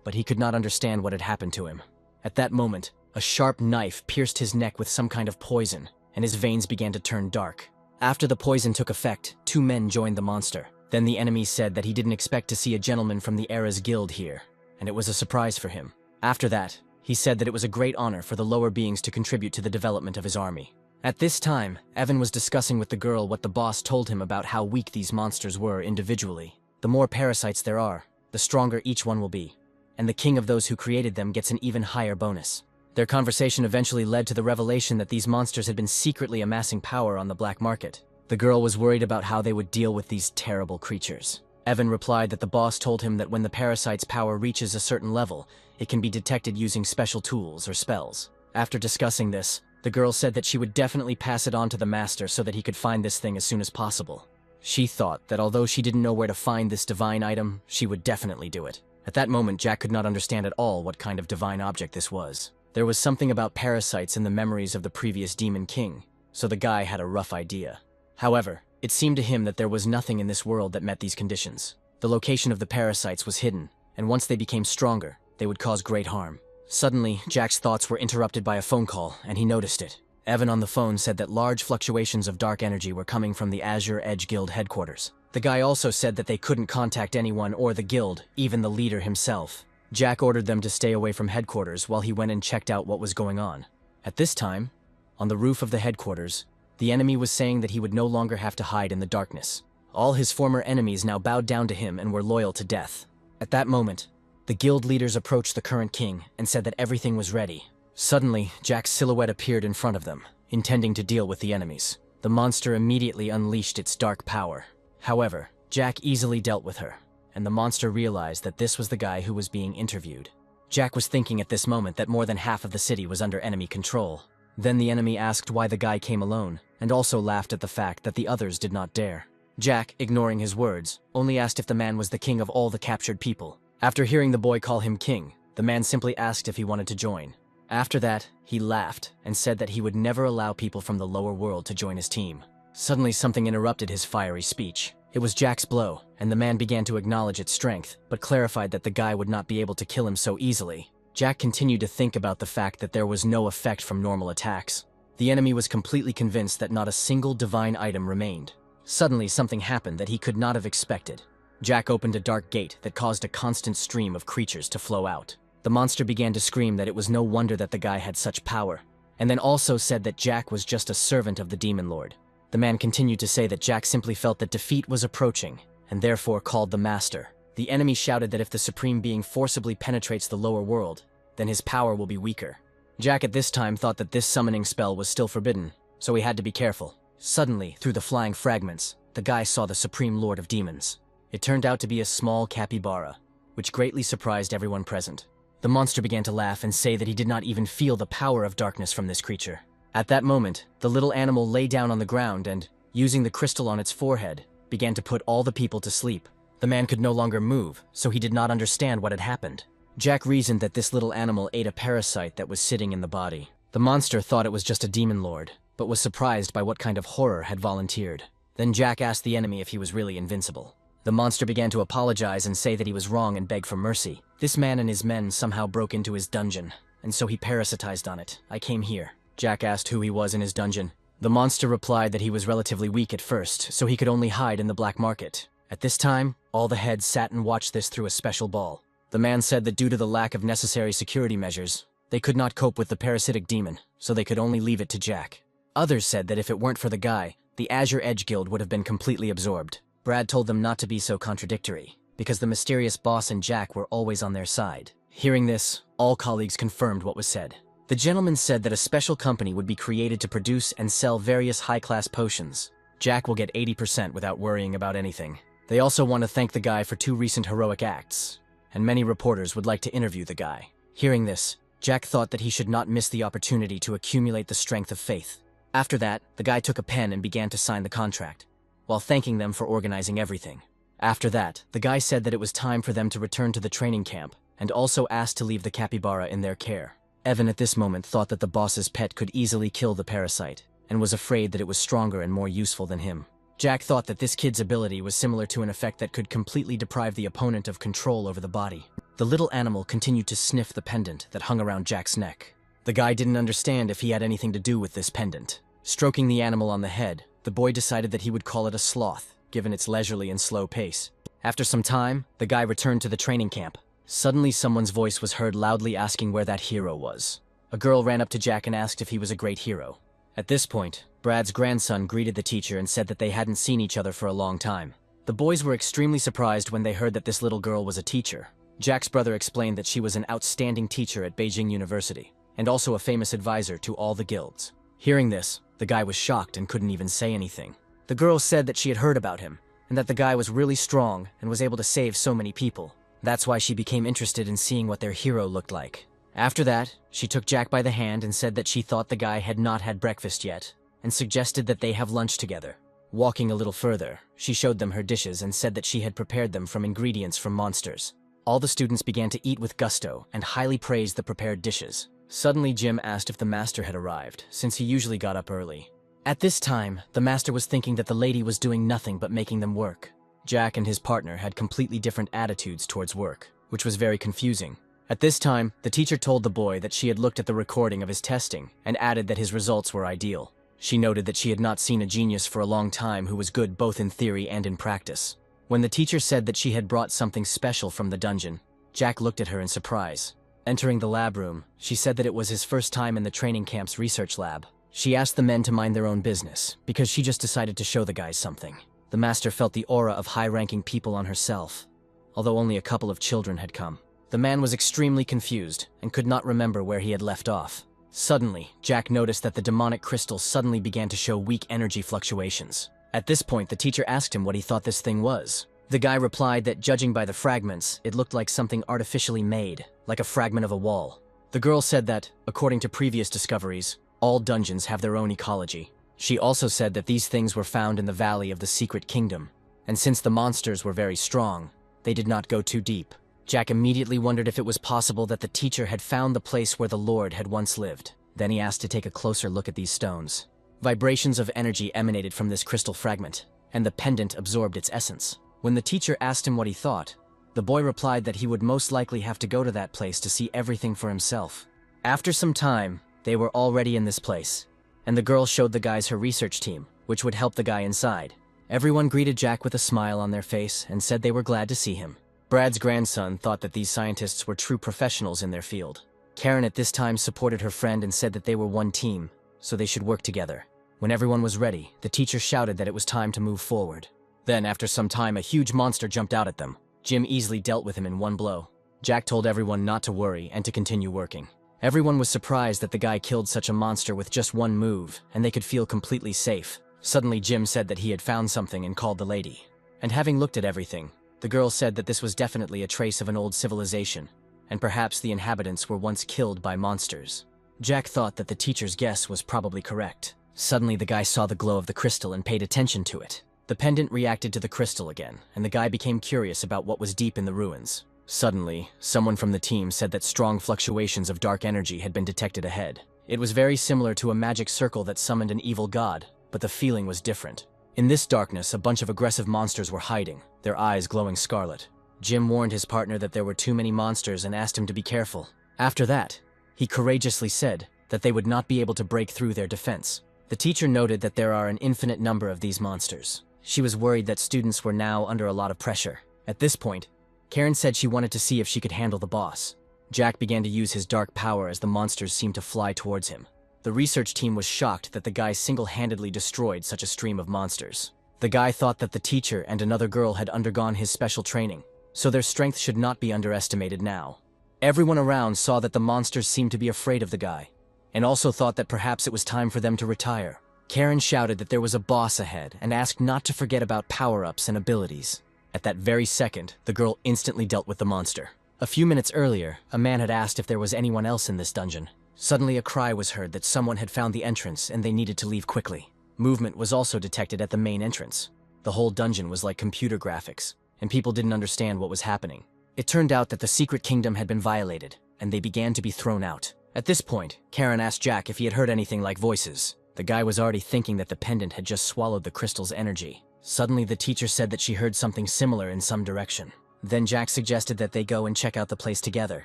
but he could not understand what had happened to him. At that moment, a sharp knife pierced his neck with some kind of poison, and his veins began to turn dark. After the poison took effect, 2 men joined the monster. Then the enemy said that he didn't expect to see a gentleman from the Era's guild here, and it was a surprise for him. After that, he said that it was a great honor for the lower beings to contribute to the development of his army. At this time, Evan was discussing with the girl what the boss told him about how weak these monsters were individually. the more parasites there are, the stronger each one will be. And the king of those who created them gets an even higher bonus. Their conversation eventually led to the revelation that these monsters had been secretly amassing power on the black market. The girl was worried about how they would deal with these terrible creatures. Evan replied that the boss told him that when the parasite's power reaches a certain level, it can be detected using special tools or spells. After discussing this, the girl said that she would definitely pass it on to the master so that he could find this thing as soon as possible. She thought that although she didn't know where to find this divine item, she would definitely do it. At that moment, Jack could not understand at all what kind of divine object this was. There was something about parasites in the memories of the previous Demon King, so the guy had a rough idea. However, it seemed to him that there was nothing in this world that met these conditions. The location of the parasites was hidden, and once they became stronger, they would cause great harm. Suddenly, Jack's thoughts were interrupted by a phone call, and he noticed it. Evan on the phone said that large fluctuations of dark energy were coming from the Azure Edge Guild headquarters. The guy also said that they couldn't contact anyone or the guild, even the leader himself. Jack ordered them to stay away from headquarters while he went and checked out what was going on. At this time, on the roof of the headquarters, the enemy was saying that he would no longer have to hide in the darkness. All his former enemies now bowed down to him and were loyal to death. At that moment, the guild leaders approached the current king and said that everything was ready. Suddenly, Jack's silhouette appeared in front of them, intending to deal with the enemies. The monster immediately unleashed its dark power. However, Jack easily dealt with her, and the monster realized that this was the guy who was being interviewed. Jack was thinking at this moment that more than half of the city was under enemy control. Then the enemy asked why the guy came alone, and also laughed at the fact that the others did not dare. Jack, ignoring his words, only asked if the man was the king of all the captured people. After hearing the boy call him king, the man simply asked if he wanted to join. After that, he laughed and said that he would never allow people from the lower world to join his team. Suddenly something interrupted his fiery speech. It was Jack's blow, and the man began to acknowledge its strength, but clarified that the guy would not be able to kill him so easily. Jack continued to think about the fact that there was no effect from normal attacks. The enemy was completely convinced that not a single divine item remained. Suddenly something happened that he could not have expected. Jack opened a dark gate that caused a constant stream of creatures to flow out. The monster began to scream that it was no wonder that the guy had such power, and then also said that Jack was just a servant of the Demon Lord. The man continued to say that Jack simply felt that defeat was approaching, and therefore called the Master. The enemy shouted that if the Supreme Being forcibly penetrates the lower world, then his power will be weaker. Jack at this time thought that this summoning spell was still forbidden, so he had to be careful. Suddenly, through the flying fragments, the guy saw the Supreme Lord of Demons. It turned out to be a small capybara, which greatly surprised everyone present. The monster began to laugh and say that he did not even feel the power of darkness from this creature. At that moment, the little animal lay down on the ground and, using the crystal on its forehead, began to put all the people to sleep. The man could no longer move, so he did not understand what had happened. Jack reasoned that this little animal ate a parasite that was sitting in the body. The monster thought it was just a demon lord, but was surprised by what kind of horror had volunteered. Then Jack asked the enemy if he was really invincible. The monster began to apologize and say that he was wrong and beg for mercy. This man and his men somehow broke into his dungeon, and so he parasitized on it. I came here. Jack asked who he was in his dungeon. The monster replied that he was relatively weak at first, so he could only hide in the black market. At this time, all the heads sat and watched this through a special ball. The man said that due to the lack of necessary security measures, they could not cope with the parasitic demon, so they could only leave it to Jack. Others said that if it weren't for the guy, the Azure Edge Guild would have been completely absorbed. Brad told them not to be so contradictory, because the mysterious boss and Jack were always on their side. Hearing this, all colleagues confirmed what was said. The gentleman said that a special company would be created to produce and sell various high-class potions. Jack will get 80% without worrying about anything. They also want to thank the guy for 2 recent heroic acts, and many reporters would like to interview the guy. Hearing this, Jack thought that he should not miss the opportunity to accumulate the strength of faith. After that, the guy took a pen and began to sign the contract, while thanking them for organizing everything. After that, the guy said that it was time for them to return to the training camp, and also asked to leave the capybara in their care. Evan at this moment thought that the boss's pet could easily kill the parasite, and was afraid that it was stronger and more useful than him. Jack thought that this kid's ability was similar to an effect that could completely deprive the opponent of control over the body. The little animal continued to sniff the pendant that hung around Jack's neck. The guy didn't understand if he had anything to do with this pendant. Stroking the animal on the head, the boy decided that he would call it a sloth, given its leisurely and slow pace. After some time, the guy returned to the training camp. Suddenly someone's voice was heard loudly asking where that hero was. A girl ran up to Jack and asked if he was a great hero. At this point, Brad's grandson greeted the teacher and said that they hadn't seen each other for a long time. The boys were extremely surprised when they heard that this little girl was a teacher. Jack's brother explained that she was an outstanding teacher at Beijing University, and also a famous advisor to all the guilds. Hearing this, the guy was shocked and couldn't even say anything. The girl said that she had heard about him, and that the guy was really strong and was able to save so many people. That's why she became interested in seeing what their hero looked like. After that, she took Jack by the hand and said that she thought the guy had not had breakfast yet, and suggested that they have lunch together. Walking a little further, she showed them her dishes and said that she had prepared them from ingredients from monsters. All the students began to eat with gusto and highly praised the prepared dishes. Suddenly, Jim asked if the master had arrived, since he usually got up early. At this time, the master was thinking that the lady was doing nothing but making them work. Jack and his partner had completely different attitudes towards work, which was very confusing. At this time, the teacher told the boy that she had looked at the recording of his testing and added that his results were ideal. She noted that she had not seen a genius for a long time who was good both in theory and in practice. When the teacher said that she had brought something special from the dungeon, Jack looked at her in surprise. Entering the lab room, she said that it was his first time in the training camp's research lab. She asked the men to mind their own business, because she just decided to show the guys something. The master felt the aura of high-ranking people on herself, although only a couple of children had come. The man was extremely confused and could not remember where he had left off. Suddenly, Jack noticed that the demonic crystal suddenly began to show weak energy fluctuations. At this point, the teacher asked him what he thought this thing was. The guy replied that judging by the fragments, it looked like something artificially made, like a fragment of a wall. The girl said that, according to previous discoveries, all dungeons have their own ecology. She also said that these things were found in the Valley of the Secret Kingdom, and since the monsters were very strong, they did not go too deep. Jack immediately wondered if it was possible that the teacher had found the place where the Lord had once lived. Then he asked to take a closer look at these stones. Vibrations of energy emanated from this crystal fragment, and the pendant absorbed its essence. When the teacher asked him what he thought, the boy replied that he would most likely have to go to that place to see everything for himself. After some time, they were already in this place, and the girl showed the guys her research team, which would help the guy inside. Everyone greeted Jack with a smile on their face and said they were glad to see him. Brad's grandson thought that these scientists were true professionals in their field. Karen at this time supported her friend and said that they were one team, so they should work together. When everyone was ready, the teacher shouted that it was time to move forward. Then, after some time, a huge monster jumped out at them. Jim easily dealt with him in one blow. Jack told everyone not to worry and to continue working. Everyone was surprised that the guy killed such a monster with just one move, and they could feel completely safe. Suddenly, Jim said that he had found something and called the lady. And having looked at everything, the girl said that this was definitely a trace of an old civilization, and perhaps the inhabitants were once killed by monsters. Jack thought that the teacher's guess was probably correct. Suddenly, the guy saw the glow of the crystal and paid attention to it. The pendant reacted to the crystal again, and the guy became curious about what was deep in the ruins. Suddenly, someone from the team said that strong fluctuations of dark energy had been detected ahead. It was very similar to a magic circle that summoned an evil god, but the feeling was different. In this darkness, a bunch of aggressive monsters were hiding, their eyes glowing scarlet. Jim warned his partner that there were too many monsters and asked him to be careful. After that, he courageously said that they would not be able to break through their defense. The teacher noted that there are an infinite number of these monsters. She was worried that students were now under a lot of pressure. At this point, Karen said she wanted to see if she could handle the boss. Jack began to use his dark power as the monsters seemed to fly towards him. The research team was shocked that the guy single-handedly destroyed such a stream of monsters. The guy thought that the teacher and another girl had undergone his special training, so their strength should not be underestimated now. Everyone around saw that the monsters seemed to be afraid of the guy, and also thought that perhaps it was time for them to retire. Karen shouted that there was a boss ahead and asked not to forget about power-ups and abilities. At that very second, the girl instantly dealt with the monster. A few minutes earlier, a man had asked if there was anyone else in this dungeon. Suddenly a cry was heard that someone had found the entrance and they needed to leave quickly. Movement was also detected at the main entrance. The whole dungeon was like computer graphics, and people didn't understand what was happening. It turned out that the secret kingdom had been violated, and they began to be thrown out. At this point, Karen asked Jack if he had heard anything like voices. The guy was already thinking that the pendant had just swallowed the crystal's energy. Suddenly, the teacher said that she heard something similar in some direction. Then Jack suggested that they go and check out the place together.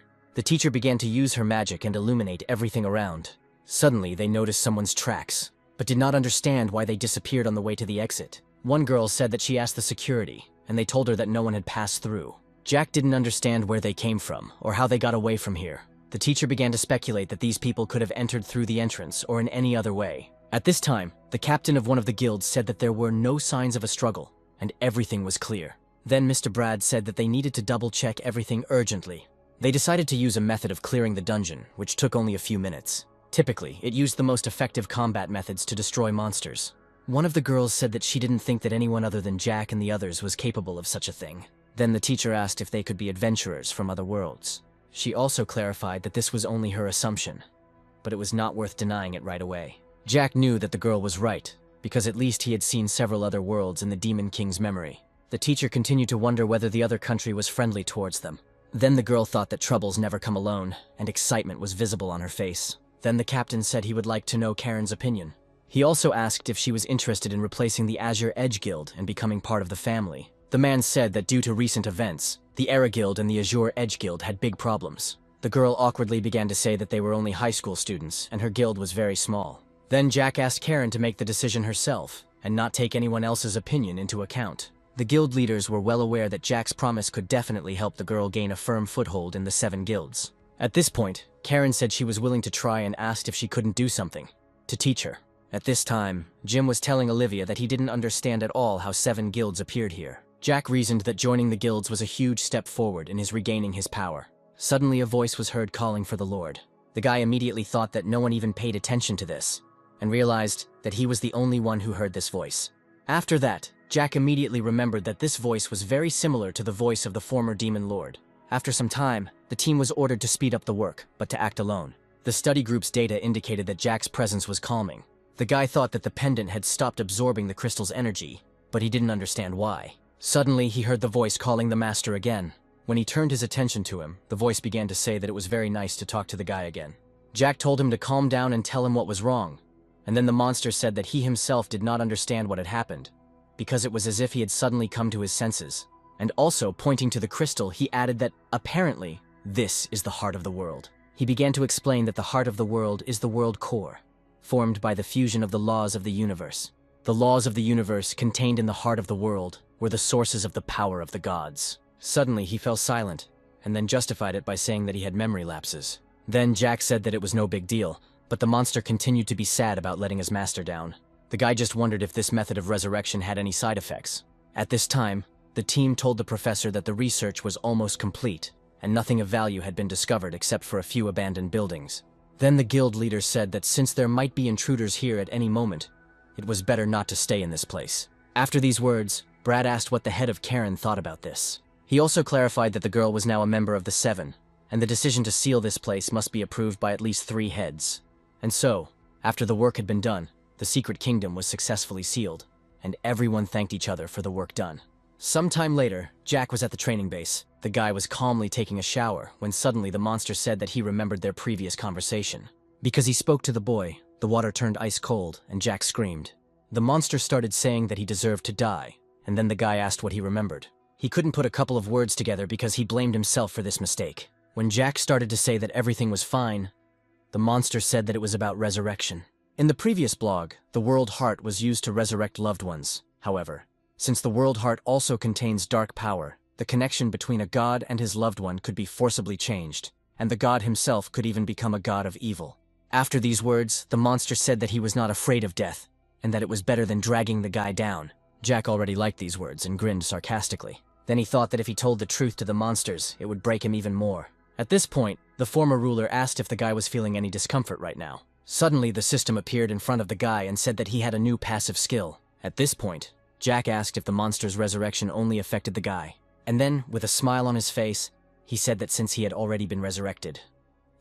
The teacher began to use her magic and illuminate everything around. Suddenly, they noticed someone's tracks, but did not understand why they disappeared on the way to the exit. One girl said that she asked the security, and they told her that no one had passed through. Jack didn't understand where they came from, or how they got away from here. The teacher began to speculate that these people could have entered through the entrance or in any other way. At this time, the captain of one of the guilds said that there were no signs of a struggle, and everything was clear. Then Mr. Brad said that they needed to double-check everything urgently. They decided to use a method of clearing the dungeon, which took only a few minutes. Typically, it used the most effective combat methods to destroy monsters. One of the girls said that she didn't think that anyone other than Jack and the others was capable of such a thing. Then the teacher asked if they could be adventurers from other worlds. She also clarified that this was only her assumption, but it was not worth denying it right away. Jack knew that the girl was right, because at least he had seen several other worlds in the Demon King's memory. The teacher continued to wonder whether the other country was friendly towards them. Then the girl thought that troubles never come alone, and excitement was visible on her face. Then the captain said he would like to know Karen's opinion. He also asked if she was interested in replacing the Azure Edge Guild and becoming part of the family. The man said that due to recent events, the Era Guild and the Azure Edge Guild had big problems. The girl awkwardly began to say that they were only high school students, and her guild was very small. Then Jack asked Karen to make the decision herself, and not take anyone else's opinion into account. The guild leaders were well aware that Jack's promise could definitely help the girl gain a firm foothold in the 7 guilds. At this point, Karen said she was willing to try and asked if she couldn't do something to teach her. At this time, Jim was telling Olivia that he didn't understand at all how 7 guilds appeared here. Jack reasoned that joining the guilds was a huge step forward in his regaining his power. Suddenly a voice was heard calling for the Lord. The guy immediately thought that no one even paid attention to this, and realized that he was the only one who heard this voice. After that, Jack immediately remembered that this voice was very similar to the voice of the former Demon Lord. After some time, the team was ordered to speed up the work, but to act alone. The study group's data indicated that Jack's presence was calming. The guy thought that the pendant had stopped absorbing the crystal's energy, but he didn't understand why. Suddenly, he heard the voice calling the master again. When he turned his attention to him, the voice began to say that it was very nice to talk to the guy again. Jack told him to calm down and tell him what was wrong, and then the monster said that he himself did not understand what had happened, because it was as if he had suddenly come to his senses. And also, pointing to the crystal, he added that, apparently, this is the heart of the world. He began to explain that the heart of the world is the world core, formed by the fusion of the laws of the universe. The laws of the universe contained in the heart of the world were the sources of the power of the gods. Suddenly, he fell silent, and then justified it by saying that he had memory lapses. Then Jack said that it was no big deal, but the monster continued to be sad about letting his master down. The guy just wondered if this method of resurrection had any side effects. At this time, the team told the professor that the research was almost complete, and nothing of value had been discovered except for a few abandoned buildings. Then the guild leader said that since there might be intruders here at any moment, it was better not to stay in this place. After these words, Brad asked what the head of Karen thought about this. He also clarified that the girl was now a member of the 7, and the decision to seal this place must be approved by at least 3 heads. And so, after the work had been done, the secret kingdom was successfully sealed, and everyone thanked each other for the work done. Sometime later, Jack was at the training base. The guy was calmly taking a shower when suddenly the monster said that he remembered their previous conversation. Because he spoke to the boy, the water turned ice cold, and Jack screamed. The monster started saying that he deserved to die, and then the guy asked what he remembered. He couldn't put a couple of words together because he blamed himself for this mistake. When Jack started to say that everything was fine, the monster said that it was about resurrection. In the previous blog, the World Heart was used to resurrect loved ones. However, since the World Heart also contains dark power, the connection between a god and his loved one could be forcibly changed, and the god himself could even become a god of evil. After these words, the monster said that he was not afraid of death, and that it was better than dragging the guy down. Jack already liked these words and grinned sarcastically. Then he thought that if he told the truth to the monsters, it would break him even more. At this point, the former ruler asked if the guy was feeling any discomfort right now. Suddenly, the system appeared in front of the guy and said that he had a new passive skill. At this point, Jack asked if the monster's resurrection only affected the guy. And then, with a smile on his face, he said that since he had already been resurrected,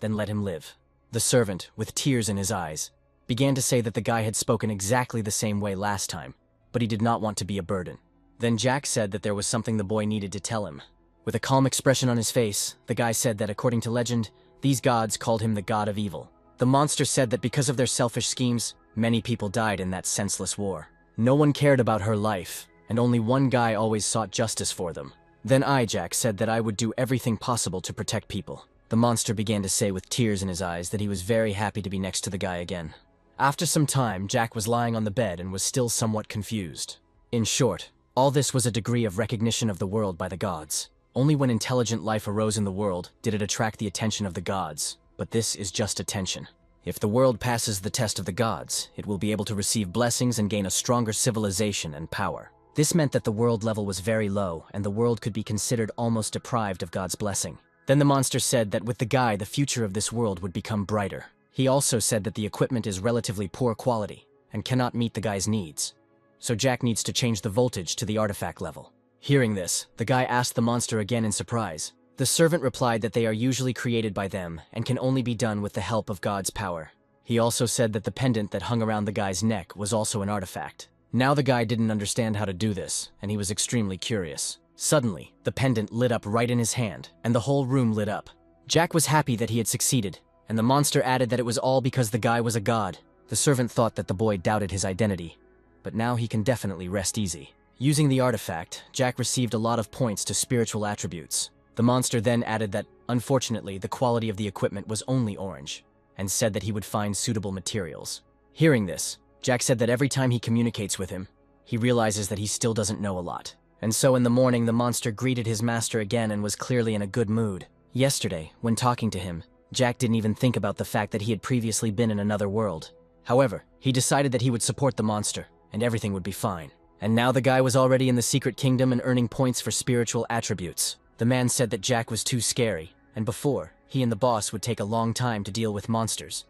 then let him live. The servant, with tears in his eyes, began to say that the guy had spoken exactly the same way last time, but he did not want to be a burden. Then Jack said that there was something the boy needed to tell him. With a calm expression on his face, the guy said that according to legend, these gods called him the god of evil. The monster said that because of their selfish schemes, many people died in that senseless war. No one cared about her life, and only one guy always sought justice for them. Then I, Jack, said that I would do everything possible to protect people. The monster began to say with tears in his eyes that he was very happy to be next to the guy again. After some time, Jack was lying on the bed and was still somewhat confused. In short, all this was a degree of recognition of the world by the gods. Only when intelligent life arose in the world did it attract the attention of the gods, but this is just attention. If the world passes the test of the gods, it will be able to receive blessings and gain a stronger civilization and power. This meant that the world level was very low, and the world could be considered almost deprived of God's blessing. Then the monster said that with the guy, the future of this world would become brighter. He also said that the equipment is relatively poor quality and cannot meet the guy's needs. So Jack needs to change the voltage to the artifact level. Hearing this, the guy asked the monster again in surprise. The servant replied that they are usually created by them and can only be done with the help of God's power. He also said that the pendant that hung around the guy's neck was also an artifact. Now the guy didn't understand how to do this, and he was extremely curious. Suddenly, the pendant lit up right in his hand, and the whole room lit up. Jack was happy that he had succeeded, and the monster added that it was all because the guy was a god. The servant thought that the boy doubted his identity, but now he can definitely rest easy. Using the artifact, Jack received a lot of points to spiritual attributes. The monster then added that, unfortunately, the quality of the equipment was only orange, and said that he would find suitable materials. Hearing this, Jack said that every time he communicates with him, he realizes that he still doesn't know a lot. And so in the morning, the monster greeted his master again and was clearly in a good mood. Yesterday, when talking to him, Jack didn't even think about the fact that he had previously been in another world. However, he decided that he would support the monster, and everything would be fine. And now the guy was already in the secret kingdom and earning points for spiritual attributes. The man said that Jack was too scary, and before, he and the boss would take a long time to deal with monsters.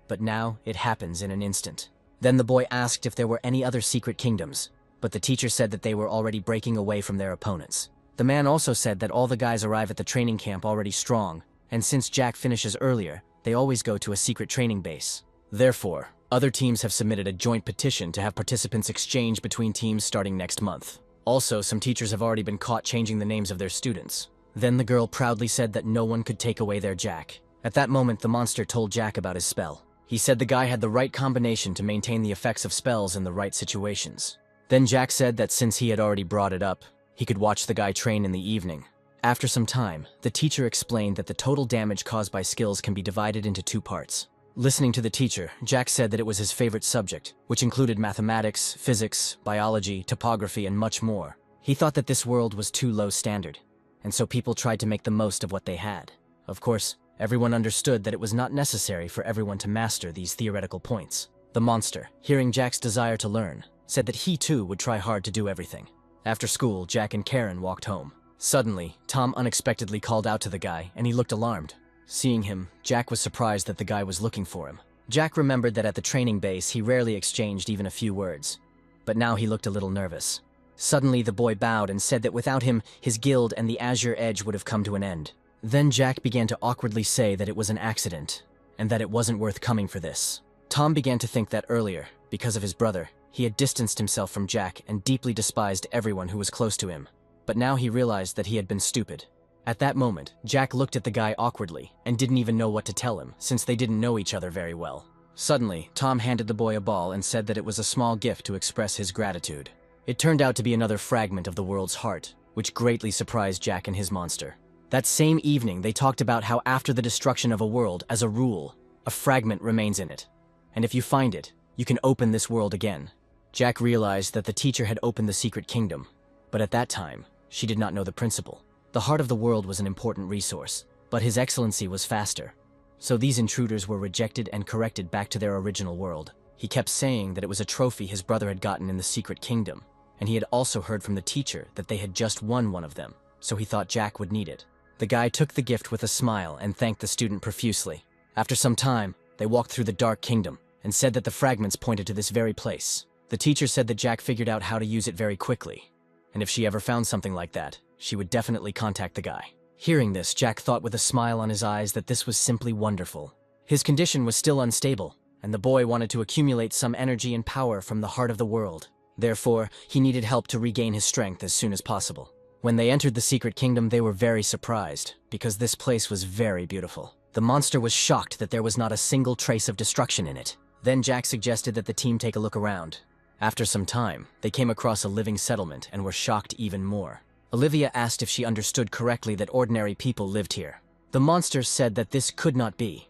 But now, it happens in an instant. Then the boy asked if there were any other secret kingdoms, but the teacher said that they were already breaking away from their opponents. The man also said that all the guys arrive at the training camp already strong, and since Jack finishes earlier, they always go to a secret training base. Therefore, other teams have submitted a joint petition to have participants exchange between teams starting next month. Also, some teachers have already been caught changing the names of their students. Then the girl proudly said that no one could take away their Jack. At that moment, the monster told Jack about his spell. He said the guy had the right combination to maintain the effects of spells in the right situations. Then Jack said that since he had already brought it up, he could watch the guy train in the evening. After some time, the teacher explained that the total damage caused by skills can be divided into two parts. Listening to the teacher, Jack said that it was his favorite subject, which included mathematics, physics, biology, topography, and much more. He thought that this world was too low standard, and so people tried to make the most of what they had. Of course, everyone understood that it was not necessary for everyone to master these theoretical points. The monster, hearing Jack's desire to learn, said that he too would try hard to do everything. After school, Jack and Karen walked home. Suddenly, Tom unexpectedly called out to the guy, and he looked alarmed. Seeing him, Jack was surprised that the guy was looking for him. Jack remembered that at the training base he rarely exchanged even a few words, but now he looked a little nervous. Suddenly the boy bowed and said that without him, his guild and the Azure Edge would have come to an end. Then Jack began to awkwardly say that it was an accident, and that it wasn't worth coming for this. Tom began to think that earlier, because of his brother, he had distanced himself from Jack and deeply despised everyone who was close to him. But now he realized that he had been stupid. At that moment, Jack looked at the guy awkwardly and didn't even know what to tell him, since they didn't know each other very well. Suddenly, Tom handed the boy a ball and said that it was a small gift to express his gratitude. It turned out to be another fragment of the world's heart, which greatly surprised Jack and his monster. That same evening, they talked about how after the destruction of a world, as a rule, a fragment remains in it. And if you find it, you can open this world again. Jack realized that the teacher had opened the secret kingdom, but at that time, she did not know the principle. The heart of the world was an important resource, but His Excellency was faster. So these intruders were rejected and corrected back to their original world. He kept saying that it was a trophy his brother had gotten in the secret kingdom, and he had also heard from the teacher that they had just won one of them, so he thought Jack would need it. The guy took the gift with a smile and thanked the student profusely. After some time, they walked through the Dark Kingdom and said that the fragments pointed to this very place. The teacher said that Jack figured out how to use it very quickly, and if she ever found something like that, she would definitely contact the guy. Hearing this, Jack thought with a smile on his eyes that this was simply wonderful. His condition was still unstable, and the boy wanted to accumulate some energy and power from the heart of the world. Therefore, he needed help to regain his strength as soon as possible. When they entered the secret kingdom, they were very surprised, because this place was very beautiful. The monster was shocked that there was not a single trace of destruction in it. Then Jack suggested that the team take a look around. After some time, they came across a living settlement and were shocked even more. Olivia asked if she understood correctly that ordinary people lived here. The monster said that this could not be,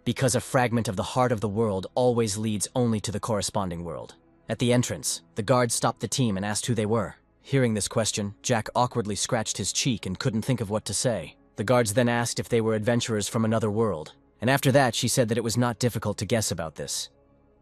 because a fragment of the heart of the world always leads only to the corresponding world. At the entrance, the guard stopped the team and asked who they were. Hearing this question, Jack awkwardly scratched his cheek and couldn't think of what to say. The guards then asked if they were adventurers from another world, and after that she said that it was not difficult to guess about this,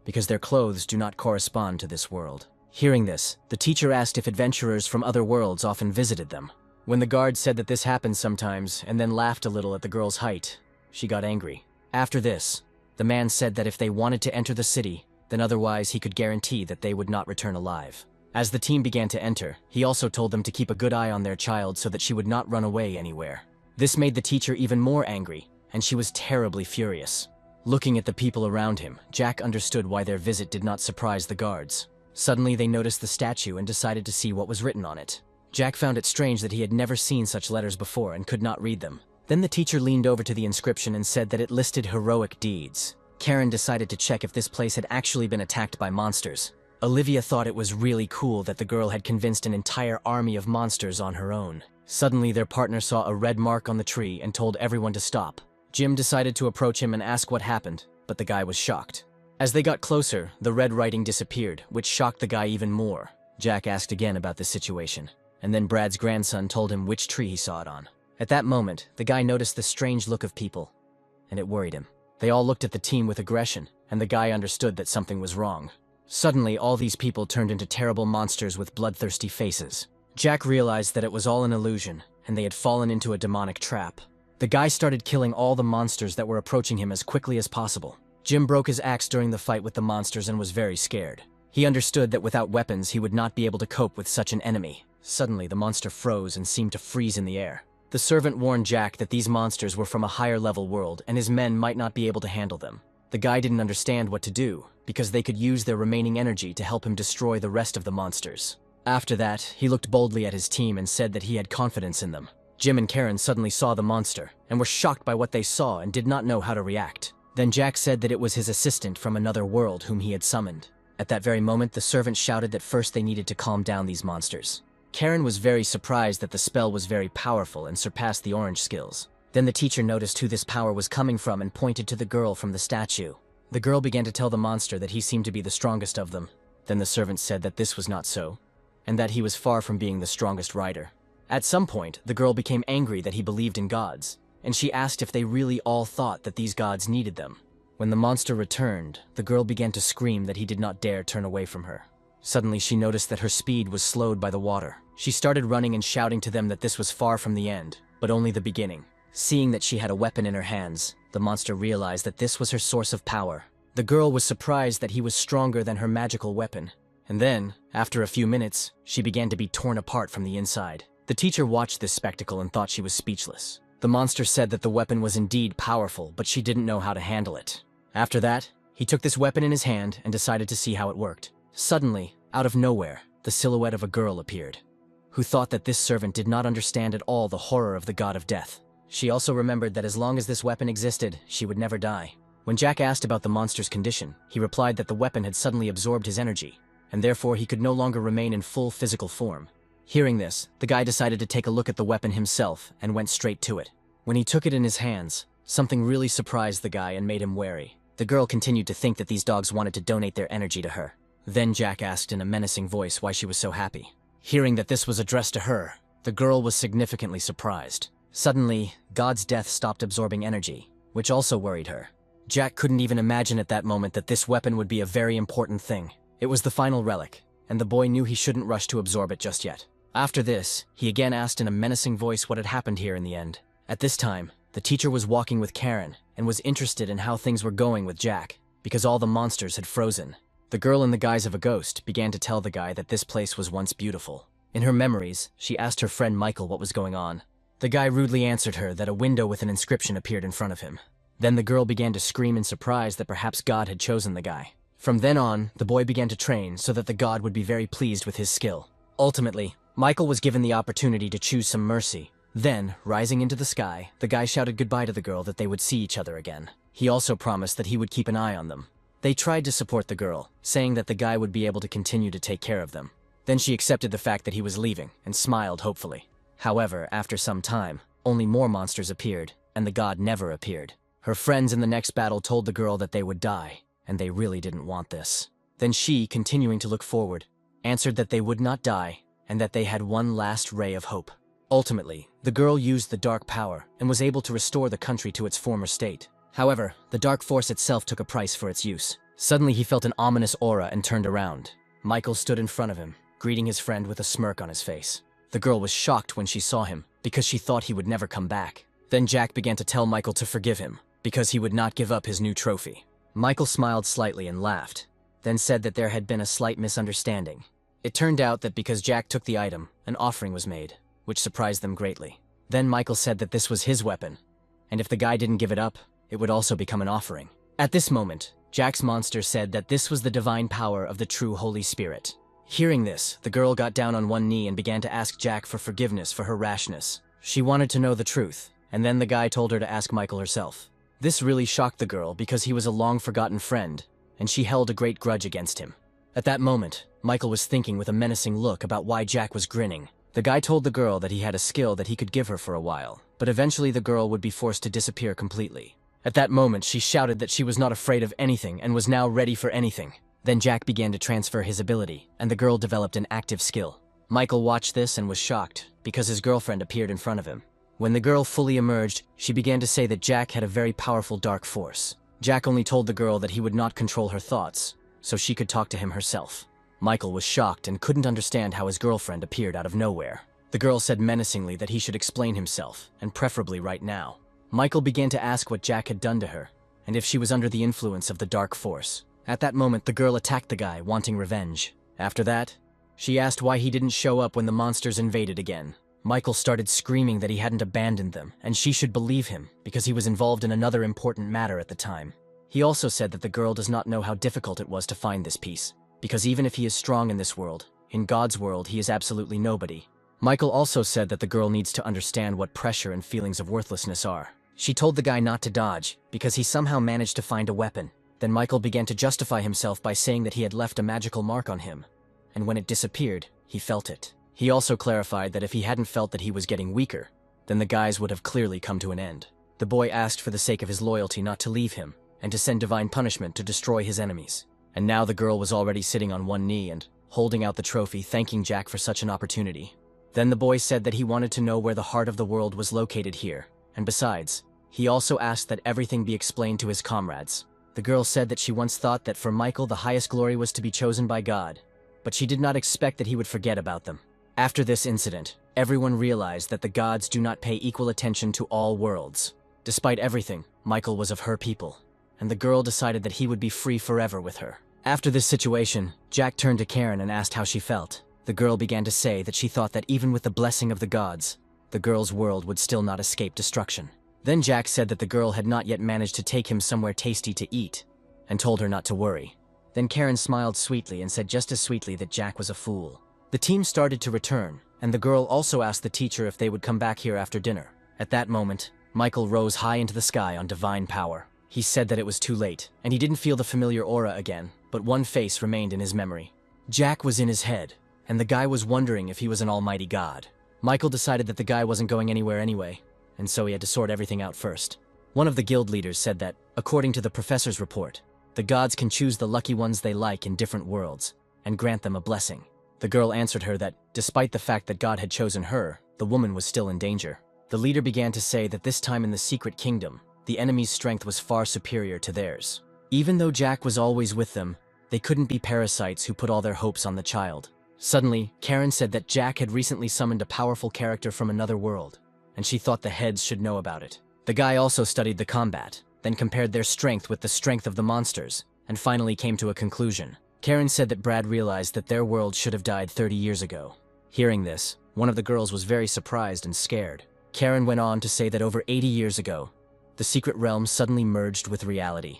because their clothes do not correspond to this world. Hearing this, the teacher asked if adventurers from other worlds often visited them. When the guard said that this happens sometimes and then laughed a little at the girl's height, she got angry. After this, the man said that if they wanted to enter the city, then otherwise he could guarantee that they would not return alive. As the team began to enter, he also told them to keep a good eye on their child so that she would not run away anywhere. This made the teacher even more angry, and she was terribly furious. Looking at the people around him, Jack understood why their visit did not surprise the guards. Suddenly they noticed the statue and decided to see what was written on it. Jack found it strange that he had never seen such letters before and could not read them. Then the teacher leaned over to the inscription and said that it listed heroic deeds. Karen decided to check if this place had actually been attacked by monsters. Olivia thought it was really cool that the girl had convinced an entire army of monsters on her own. Suddenly their partner saw a red mark on the tree and told everyone to stop. Jim decided to approach him and ask what happened, but the guy was shocked. As they got closer, the red writing disappeared, which shocked the guy even more. Jack asked again about the situation, and then Brad's grandson told him which tree he saw it on. At that moment, the guy noticed the strange look of people, and it worried him. They all looked at the team with aggression, and the guy understood that something was wrong. Suddenly, all these people turned into terrible monsters with bloodthirsty faces. Jack realized that it was all an illusion, and they had fallen into a demonic trap. The guy started killing all the monsters that were approaching him as quickly as possible. Jim broke his axe during the fight with the monsters and was very scared. He understood that without weapons, he would not be able to cope with such an enemy. Suddenly, the monster froze and seemed to freeze in the air. The servant warned Jack that these monsters were from a higher-level world and his men might not be able to handle them. The guy didn't understand what to do, because they could use their remaining energy to help him destroy the rest of the monsters. After that, he looked boldly at his team and said that he had confidence in them. Jim and Karen suddenly saw the monster, and were shocked by what they saw and did not know how to react. Then Jack said that it was his assistant from another world whom he had summoned. At that very moment, the servant shouted that first they needed to calm down these monsters. Karen was very surprised that the spell was very powerful and surpassed the orange skills. Then the teacher noticed who this power was coming from and pointed to the girl from the statue. The girl began to tell the monster that he seemed to be the strongest of them. Then the servant said that this was not so, and that he was far from being the strongest rider. At some point, the girl became angry that he believed in gods, and she asked if they really all thought that these gods needed them. When the monster returned, the girl began to scream that he did not dare turn away from her. Suddenly she noticed that her speed was slowed by the water. She started running and shouting to them that this was far from the end, but only the beginning. Seeing that she had a weapon in her hands, the monster realized that this was her source of power. The girl was surprised that he was stronger than her magical weapon. And then, after a few minutes, she began to be torn apart from the inside. The teacher watched this spectacle and thought she was speechless. The monster said that the weapon was indeed powerful, but she didn't know how to handle it. After that, he took this weapon in his hand and decided to see how it worked. Suddenly, out of nowhere, the silhouette of a girl appeared, who thought that this servant did not understand at all the horror of the god of death. She also remembered that as long as this weapon existed, she would never die. When Jack asked about the monster's condition, he replied that the weapon had suddenly absorbed his energy, and therefore he could no longer remain in full physical form. Hearing this, the guy decided to take a look at the weapon himself and went straight to it. When he took it in his hands, something really surprised the guy and made him wary. The girl continued to think that these dogs wanted to donate their energy to her. Then Jack asked in a menacing voice why she was so happy. Hearing that this was addressed to her, the girl was significantly surprised. Suddenly, God's death stopped absorbing energy, which also worried her. Jack couldn't even imagine at that moment that this weapon would be a very important thing. It was the final relic, and the boy knew he shouldn't rush to absorb it just yet. After this, he again asked in a menacing voice what had happened here in the end. At this time, the teacher was walking with Karen and was interested in how things were going with Jack, because all the monsters had frozen. The girl in the guise of a ghost began to tell the guy that this place was once beautiful. In her memories, she asked her friend Michael what was going on. The guy rudely answered her that a window with an inscription appeared in front of him. Then the girl began to scream in surprise that perhaps God had chosen the guy. From then on, the boy began to train so that the god would be very pleased with his skill. Ultimately, Michael was given the opportunity to choose some mercy. Then, rising into the sky, the guy shouted goodbye to the girl that they would see each other again. He also promised that he would keep an eye on them. They tried to support the girl, saying that the guy would be able to continue to take care of them. Then she accepted the fact that he was leaving and smiled hopefully. However, after some time, only more monsters appeared, and the god never appeared. Her friends in the next battle told the girl that they would die, and they really didn't want this. Then she, continuing to look forward, answered that they would not die, and that they had one last ray of hope. Ultimately, the girl used the dark power and was able to restore the country to its former state. However, the dark force itself took a price for its use. Suddenly he felt an ominous aura and turned around. Michael stood in front of him, greeting his friend with a smirk on his face. The girl was shocked when she saw him, because she thought he would never come back. Then Jack began to tell Michael to forgive him, because he would not give up his new trophy. Michael smiled slightly and laughed, then said that there had been a slight misunderstanding. It turned out that because Jack took the item, an offering was made, which surprised them greatly. Then Michael said that this was his weapon, and if the guy didn't give it up, it would also become an offering. At this moment, Jack's monster said that this was the divine power of the true Holy Spirit. Hearing this, the girl got down on one knee and began to ask Jack for forgiveness for her rashness. She wanted to know the truth, and then the guy told her to ask Michael herself. This really shocked the girl because he was a long-forgotten friend, and she held a great grudge against him. At that moment, Michael was thinking with a menacing look about why Jack was grinning. The guy told the girl that he had a skill that he could give her for a while, but eventually the girl would be forced to disappear completely. At that moment, she shouted that she was not afraid of anything and was now ready for anything. Then Jack began to transfer his ability, and the girl developed an active skill. Michael watched this and was shocked, because his girlfriend appeared in front of him. When the girl fully emerged, she began to say that Jack had a very powerful dark force. Jack only told the girl that he would not control her thoughts, so she could talk to him herself. Michael was shocked and couldn't understand how his girlfriend appeared out of nowhere. The girl said menacingly that he should explain himself, and preferably right now. Michael began to ask what Jack had done to her, and if she was under the influence of the dark force. At that moment, the girl attacked the guy, wanting revenge. After that, she asked why he didn't show up when the monsters invaded again. Michael started screaming that he hadn't abandoned them, and she should believe him, because he was involved in another important matter at the time. He also said that the girl does not know how difficult it was to find this piece, because even if he is strong in this world, in God's world he is absolutely nobody. Michael also said that the girl needs to understand what pressure and feelings of worthlessness are. She told the guy not to dodge, because he somehow managed to find a weapon. Then Michael began to justify himself by saying that he had left a magical mark on him, and when it disappeared, he felt it. He also clarified that if he hadn't felt that he was getting weaker, then the guys would have clearly come to an end. The boy asked for the sake of his loyalty not to leave him, and to send divine punishment to destroy his enemies. And now the girl was already sitting on one knee and holding out the trophy, thanking Jack for such an opportunity. Then the boy said that he wanted to know where the heart of the world was located here, and besides, he also asked that everything be explained to his comrades. The girl said that she once thought that for Michael the highest glory was to be chosen by God, but she did not expect that he would forget about them. After this incident, everyone realized that the gods do not pay equal attention to all worlds. Despite everything, Michael was of her people, and the girl decided that he would be free forever with her. After this situation, Jack turned to Karen and asked how she felt. The girl began to say that she thought that even with the blessing of the gods, the girl's world would still not escape destruction. Then Jack said that the girl had not yet managed to take him somewhere tasty to eat, and told her not to worry. Then Karen smiled sweetly and said just as sweetly that Jack was a fool. The team started to return, and the girl also asked the teacher if they would come back here after dinner. At that moment, Michael rose high into the sky on divine power. He said that it was too late, and he didn't feel the familiar aura again, but one face remained in his memory. Jack was in his head, and the guy was wondering if he was an almighty god. Michael decided that the guy wasn't going anywhere anyway, and so he had to sort everything out first. One of the guild leaders said that, according to the professor's report, the gods can choose the lucky ones they like in different worlds, and grant them a blessing. The girl answered her that, despite the fact that God had chosen her, the woman was still in danger. The leader began to say that this time in the secret kingdom, the enemy's strength was far superior to theirs. Even though Jack was always with them, they couldn't be parasites who put all their hopes on the child. Suddenly, Karen said that Jack had recently summoned a powerful character from another world, and she thought the heads should know about it. The guy also studied the combat, then compared their strength with the strength of the monsters, and finally came to a conclusion. Karen said that Brad realized that their world should have died 30 years ago. Hearing this, one of the girls was very surprised and scared. Karen went on to say that over 80 years ago, the secret realm suddenly merged with reality,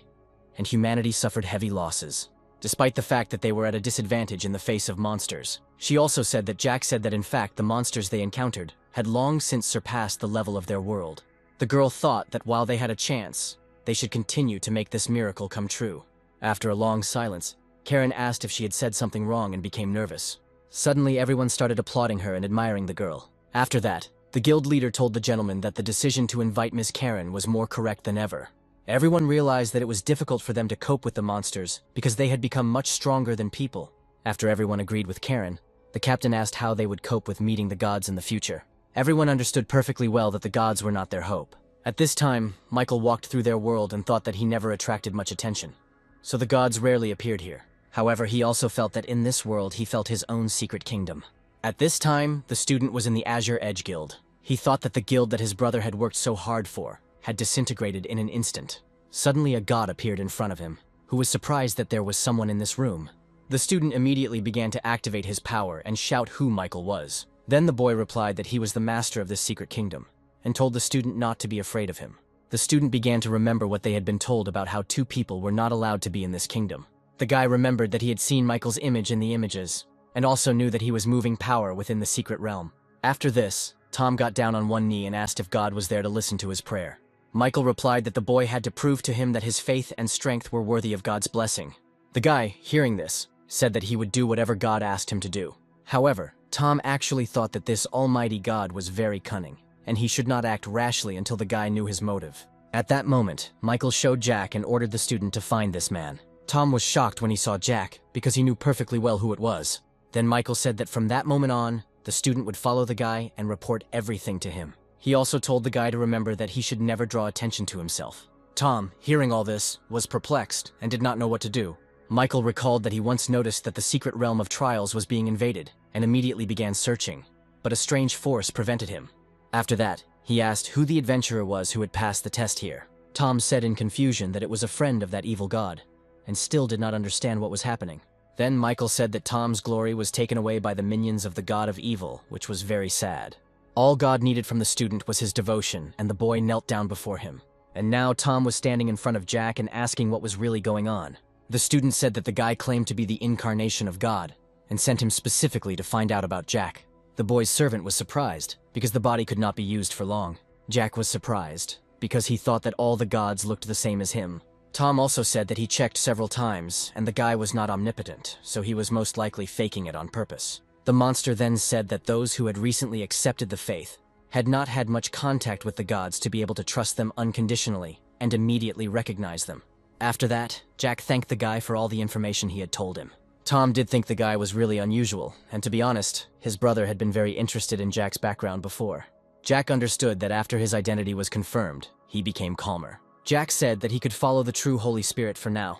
and humanity suffered heavy losses, despite the fact that they were at a disadvantage in the face of monsters. She also said that Jack said that in fact the monsters they encountered had long since surpassed the level of their world. The girl thought that while they had a chance, they should continue to make this miracle come true. After a long silence, Karen asked if she had said something wrong and became nervous. Suddenly, everyone started applauding her and admiring the girl. After that, the guild leader told the gentleman that the decision to invite Miss Karen was more correct than ever. Everyone realized that it was difficult for them to cope with the monsters because they had become much stronger than people. After everyone agreed with Karen, the captain asked how they would cope with meeting the gods in the future. Everyone understood perfectly well that the gods were not their hope. At this time, Michael walked through their world and thought that he never attracted much attention, so the gods rarely appeared here. However, he also felt that in this world he felt his own secret kingdom. At this time, the student was in the Azure Edge Guild. He thought that the guild that his brother had worked so hard for had disintegrated in an instant. Suddenly a god appeared in front of him, who was surprised that there was someone in this room. The student immediately began to activate his power and shout who Michael was. Then the boy replied that he was the master of this secret kingdom, and told the student not to be afraid of him. The student began to remember what they had been told about how two people were not allowed to be in this kingdom. The guy remembered that he had seen Michael's image in the images, and also knew that he was moving power within the secret realm. After this, Tom got down on one knee and asked if God was there to listen to his prayer. Michael replied that the boy had to prove to him that his faith and strength were worthy of God's blessing. The guy, hearing this, said that he would do whatever God asked him to do. However, Tom actually thought that this almighty God was very cunning, and he should not act rashly until the guy knew his motive. At that moment, Michael showed Jack and ordered the student to find this man. Tom was shocked when he saw Jack, because he knew perfectly well who it was. Then Michael said that from that moment on, the student would follow the guy and report everything to him. He also told the guy to remember that he should never draw attention to himself. Tom, hearing all this, was perplexed and did not know what to do. Michael recalled that he once noticed that the secret realm of trials was being invaded, and immediately began searching, but a strange force prevented him. After that, he asked who the adventurer was who had passed the test here. Tom said in confusion that it was a friend of that evil god, and still did not understand what was happening. Then Michael said that Tom's glory was taken away by the minions of the god of evil, which was very sad. All God needed from the student was his devotion, and the boy knelt down before him. And now Tom was standing in front of Jack and asking what was really going on. The student said that the guy claimed to be the incarnation of God, and sent him specifically to find out about Jack. The boy's servant was surprised, because the body could not be used for long. Jack was surprised, because he thought that all the gods looked the same as him. Tom also said that he checked several times, and the guy was not omnipotent, so he was most likely faking it on purpose. The monster then said that those who had recently accepted the faith had not had much contact with the gods to be able to trust them unconditionally and immediately recognize them. After that, Jack thanked the guy for all the information he had told him. Tom did think the guy was really unusual, and to be honest, his brother had been very interested in Jack's background before. Jack understood that after his identity was confirmed, he became calmer. Jack said that he could follow the true Holy Spirit for now,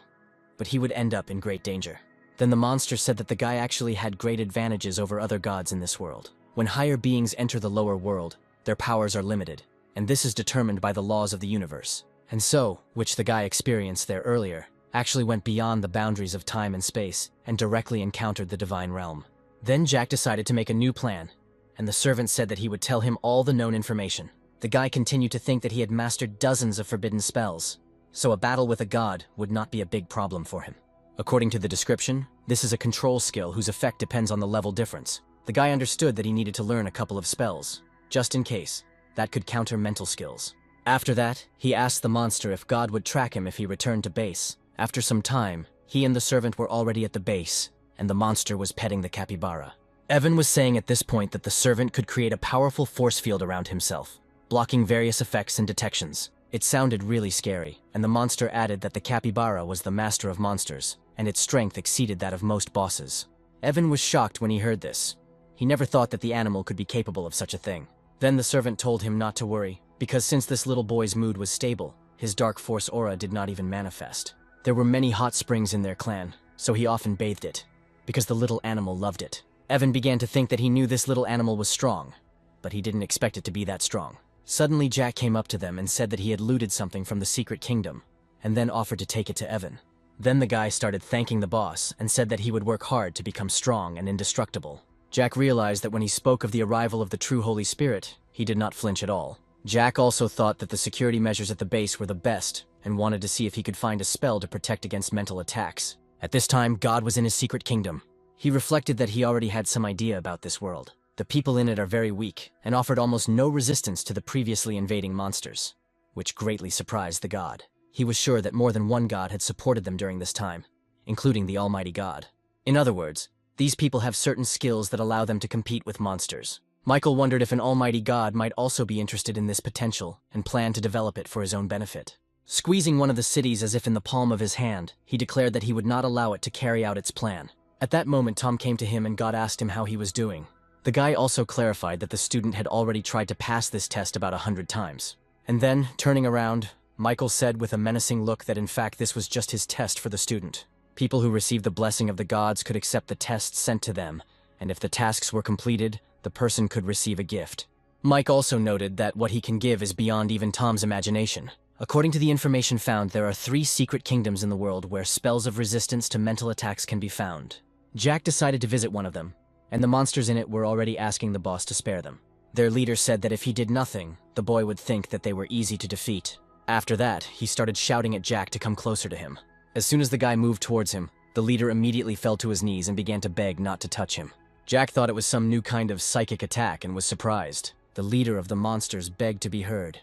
but he would end up in great danger. Then the monster said that the guy actually had great advantages over other gods in this world. When higher beings enter the lower world, their powers are limited, and this is determined by the laws of the universe. And so, which the guy experienced there earlier, actually went beyond the boundaries of time and space and directly encountered the divine realm. Then Jack decided to make a new plan, and the servant said that he would tell him all the known information. The guy continued to think that he had mastered dozens of forbidden spells, so a battle with a god would not be a big problem for him. According to the description, this is a control skill whose effect depends on the level difference. The guy understood that he needed to learn a couple of spells, just in case, that could counter mental skills. After that, he asked the monster if God would track him if he returned to base. After some time, he and the servant were already at the base, and the monster was petting the capybara. Evan was saying at this point that the servant could create a powerful force field around himself, blocking various effects and detections. It sounded really scary, and the monster added that the capybara was the master of monsters, and its strength exceeded that of most bosses. Evan was shocked when he heard this. He never thought that the animal could be capable of such a thing. Then the servant told him not to worry, because since this little boy's mood was stable, his dark force aura did not even manifest. There were many hot springs in their clan, so he often bathed it, because the little animal loved it. Evan began to think that he knew this little animal was strong, but he didn't expect it to be that strong. Suddenly Jack came up to them and said that he had looted something from the secret kingdom, and then offered to take it to Evan. Then the guy started thanking the boss and said that he would work hard to become strong and indestructible. Jack realized that when he spoke of the arrival of the true Holy Spirit, he did not flinch at all. Jack also thought that the security measures at the base were the best, and wanted to see if he could find a spell to protect against mental attacks. At this time, God was in his secret kingdom. He reflected that he already had some idea about this world. The people in it are very weak, and offered almost no resistance to the previously invading monsters, which greatly surprised the god. He was sure that more than one god had supported them during this time, including the Almighty God. In other words, these people have certain skills that allow them to compete with monsters. Michael wondered if an almighty god might also be interested in this potential and planned to develop it for his own benefit. Squeezing one of the cities as if in the palm of his hand, he declared that he would not allow it to carry out its plan. At that moment, Tom came to him and God asked him how he was doing. The guy also clarified that the student had already tried to pass this test about 100 times. And then, turning around, Michael said with a menacing look that in fact this was just his test for the student. People who received the blessing of the gods could accept the tests sent to them, and if the tasks were completed, the person could receive a gift. Mike also noted that what he can give is beyond even Tom's imagination. According to the information found, there are 3 secret kingdoms in the world where spells of resistance to mental attacks can be found. Jack decided to visit one of them, and the monsters in it were already asking the boss to spare them. Their leader said that if he did nothing, the boy would think that they were easy to defeat. After that, he started shouting at Jack to come closer to him. As soon as the guy moved towards him, the leader immediately fell to his knees and began to beg not to touch him. Jack thought it was some new kind of psychic attack and was surprised. The leader of the monsters begged to be heard,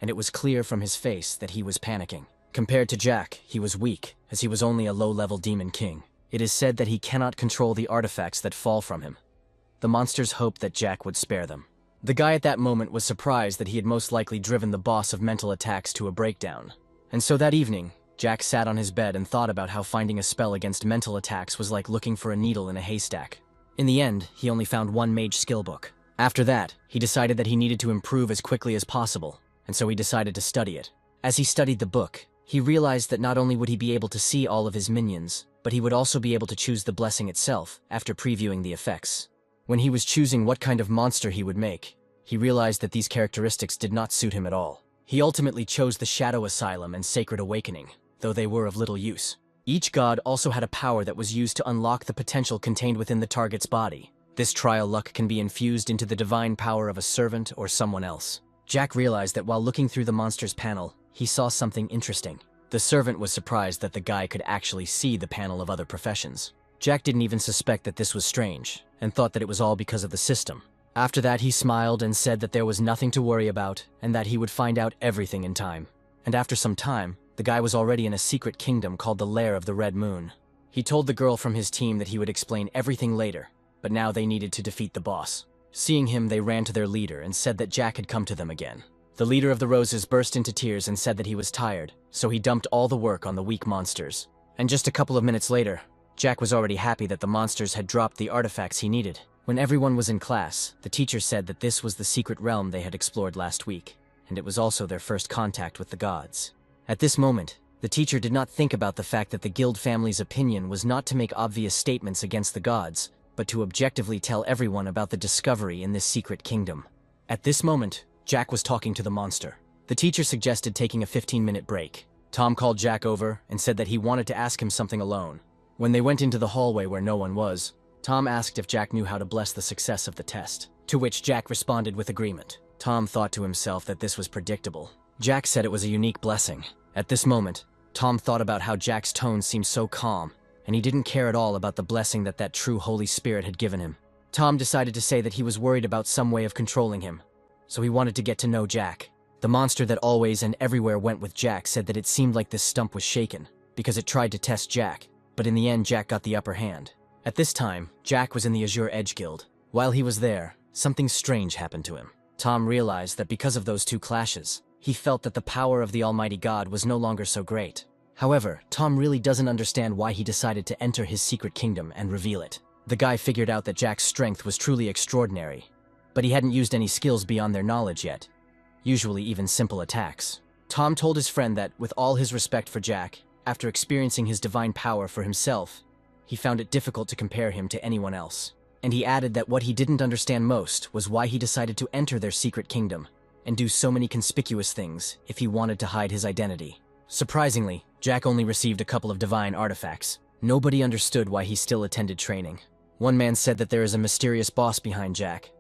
and it was clear from his face that he was panicking. Compared to Jack, he was weak, as he was only a low-level demon king. It is said that he cannot control the artifacts that fall from him. The monsters hoped that Jack would spare them. The guy at that moment was surprised that he had most likely driven the boss of mental attacks to a breakdown. And so that evening, Jack sat on his bed and thought about how finding a spell against mental attacks was like looking for a needle in a haystack. In the end, he only found one mage skill book. After that, he decided that he needed to improve as quickly as possible, and so he decided to study it. As he studied the book, he realized that not only would he be able to see all of his minions, but he would also be able to choose the blessing itself after previewing the effects. When he was choosing what kind of monster he would make, he realized that these characteristics did not suit him at all. He ultimately chose the Shadow Asylum and Sacred Awakening, though they were of little use. Each god also had a power that was used to unlock the potential contained within the target's body. This trial luck can be infused into the divine power of a servant or someone else. Jack realized that while looking through the monster's panel, he saw something interesting. The servant was surprised that the guy could actually see the panel of other professions. Jack didn't even suspect that this was strange, and thought that it was all because of the system. After that, he smiled and said that there was nothing to worry about, and that he would find out everything in time. And after some time, the guy was already in a secret kingdom called the Lair of the Red Moon. He told the girl from his team that he would explain everything later, but now they needed to defeat the boss. Seeing him, they ran to their leader and said that Jack had come to them again. The leader of the Roses burst into tears and said that he was tired, so he dumped all the work on the weak monsters. And just a couple of minutes later, Jack was already happy that the monsters had dropped the artifacts he needed. When everyone was in class, the teacher said that this was the secret realm they had explored last week, and it was also their first contact with the gods. At this moment, the teacher did not think about the fact that the guild family's opinion was not to make obvious statements against the gods, but to objectively tell everyone about the discovery in this secret kingdom. At this moment, Jack was talking to the monster. The teacher suggested taking a 15-minute break. Tom called Jack over and said that he wanted to ask him something alone. When they went into the hallway where no one was, Tom asked if Jack knew how to bless the success of the test, to which Jack responded with agreement. Tom thought to himself that this was predictable. Jack said it was a unique blessing. At this moment, Tom thought about how Jack's tone seemed so calm, and he didn't care at all about the blessing that true Holy Spirit had given him. Tom decided to say that he was worried about some way of controlling him, so he wanted to get to know Jack. The monster that always and everywhere went with Jack said that it seemed like this stump was shaken, because it tried to test Jack, but in the end Jack got the upper hand. At this time, Jack was in the Azure Edge Guild. While he was there, something strange happened to him. Tom realized that because of those two clashes, he felt that the power of the Almighty God was no longer so great. However, Tom really doesn't understand why he decided to enter his secret kingdom and reveal it. The guy figured out that Jack's strength was truly extraordinary, but he hadn't used any skills beyond their knowledge yet, usually even simple attacks. Tom told his friend that, with all his respect for Jack, after experiencing his divine power for himself, he found it difficult to compare him to anyone else. And he added that what he didn't understand most was why he decided to enter their secret kingdom and do so many conspicuous things if he wanted to hide his identity. Surprisingly, Jack only received a couple of divine artifacts. Nobody understood why he still attended training. One man said that there is a mysterious boss behind Jack,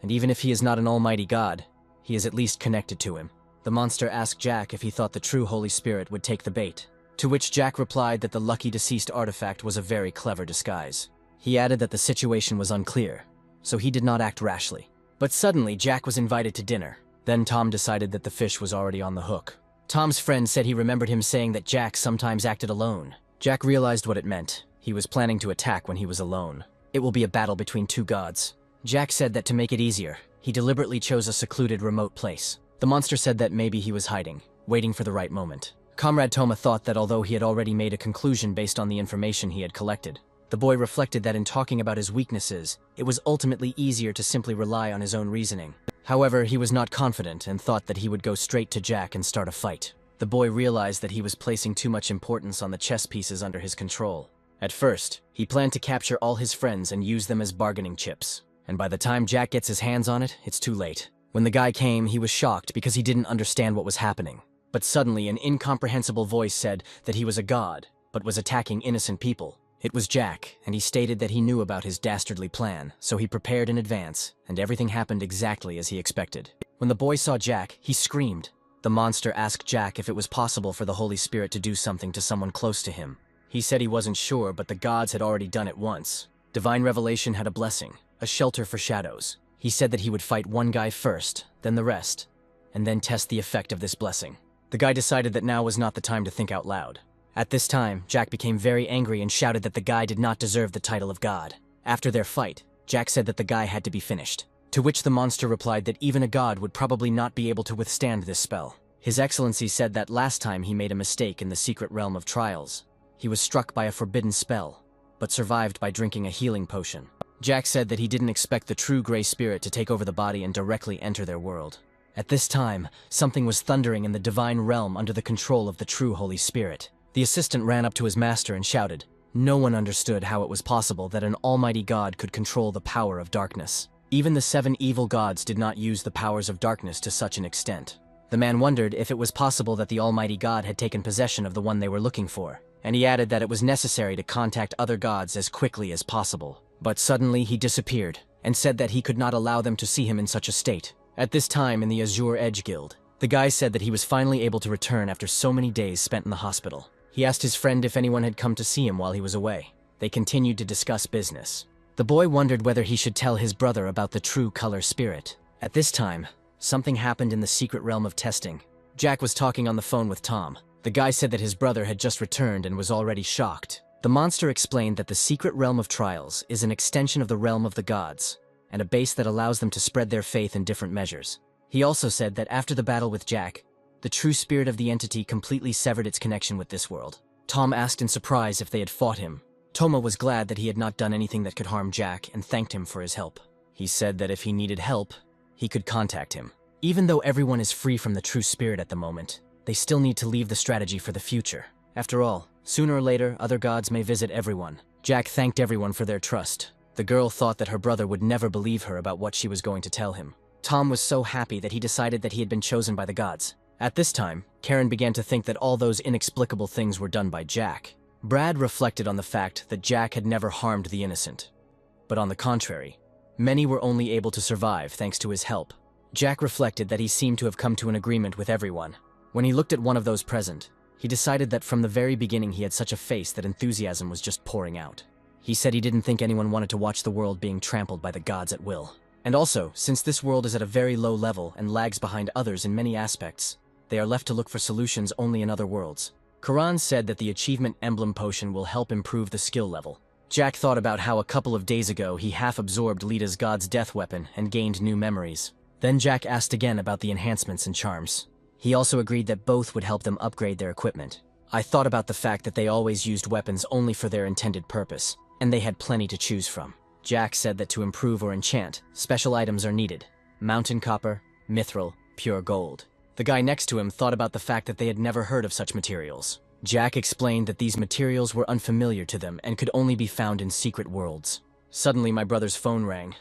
and even if he is not an almighty god, he is at least connected to him. The monster asked Jack if he thought the true Holy Spirit would take the bait, to which Jack replied that the lucky deceased artifact was a very clever disguise. He added that the situation was unclear, so he did not act rashly. But suddenly, Jack was invited to dinner. Then Tom decided that the fish was already on the hook. Tom's friend said he remembered him saying that Jack sometimes acted alone. Jack realized what it meant. He was planning to attack when he was alone. It will be a battle between two gods. Jack said that to make it easier, he deliberately chose a secluded remote place. The monster said that maybe he was hiding, waiting for the right moment. Comrade Toma thought that although he had already made a conclusion based on the information he had collected, the boy reflected that in talking about his weaknesses, it was ultimately easier to simply rely on his own reasoning. However, he was not confident and thought that he would go straight to Jack and start a fight. the boy realized that he was placing too much importance on the chess pieces under his control. At first, he planned to capture all his friends and use them as bargaining chips. And by the time Jack gets his hands on it, it's too late. When the guy came, he was shocked because he didn't understand what was happening. But suddenly, an incomprehensible voice said that he was a god, but was attacking innocent people. It was Jack, and he stated that he knew about his dastardly plan, so he prepared in advance, and everything happened exactly as he expected. When the boy saw Jack, he screamed. The monster asked Jack if it was possible for the Holy Spirit to do something to someone close to him. He said he wasn't sure, but the gods had already done it once. Divine Revelation had a blessing, a shelter for shadows. He said that he would fight one guy first, then the rest, and then test the effect of this blessing. The guy decided that now was not the time to think out loud. At this time, Jack became very angry and shouted that the guy did not deserve the title of god. After their fight, Jack said that the guy had to be finished, to which the monster replied that even a god would probably not be able to withstand this spell. His Excellency said that last time he made a mistake in the secret realm of trials. He was struck by a forbidden spell, but survived by drinking a healing potion. Jack said that he didn't expect the true Grey Spirit to take over the body and directly enter their world. At this time, something was thundering in the divine realm under the control of the true Holy Spirit. The assistant ran up to his master and shouted. No one understood how it was possible that an almighty god could control the power of darkness. Even the 7 evil gods did not use the powers of darkness to such an extent. The man wondered if it was possible that the almighty god had taken possession of the one they were looking for, and he added that it was necessary to contact other gods as quickly as possible. But suddenly he disappeared, and said that he could not allow them to see him in such a state. At this time in the Azure Edge Guild, the guy said that he was finally able to return after so many days spent in the hospital. He asked his friend if anyone had come to see him while he was away. They continued to discuss business. The boy wondered whether he should tell his brother about the true color spirit. At this time, something happened in the secret realm of testing. Jack was talking on the phone with Tom. The guy said that his brother had just returned and was already shocked. The monster explained that the secret realm of trials is an extension of the realm of the gods, and a base that allows them to spread their faith in different measures. He also said that after the battle with Jack, the true spirit of the entity completely severed its connection with this world. Tom asked in surprise if they had fought him. Toma was glad that he had not done anything that could harm Jack and thanked him for his help. He said that if he needed help, he could contact him. Even though everyone is free from the true spirit at the moment, they still need to leave the strategy for the future. After all, sooner or later, other gods may visit everyone. Jack thanked everyone for their trust. The girl thought that her brother would never believe her about what she was going to tell him. Tom was so happy that he decided that he had been chosen by the gods. At this time, Karen began to think that all those inexplicable things were done by Jack. Brad reflected on the fact that Jack had never harmed the innocent. But on the contrary, many were only able to survive thanks to his help. Jack reflected that he seemed to have come to an agreement with everyone. When he looked at one of those present, he decided that from the very beginning he had such a face that enthusiasm was just pouring out. He said he didn't think anyone wanted to watch the world being trampled by the gods at will. And also, since this world is at a very low level and lags behind others in many aspects, they are left to look for solutions only in other worlds. Karan said that the achievement emblem potion will help improve the skill level. Jack thought about how a couple of days ago he half-absorbed Lita's god's death weapon and gained new memories. Then Jack asked again about the enhancements and charms. He also agreed that both would help them upgrade their equipment. I thought about the fact that they always used weapons only for their intended purpose, and they had plenty to choose from. Jack said that to improve or enchant, special items are needed. Mountain copper, mithril, pure gold. The guy next to him thought about the fact that they had never heard of such materials. Jack explained that these materials were unfamiliar to them and could only be found in secret worlds. Suddenly my brother's phone rang.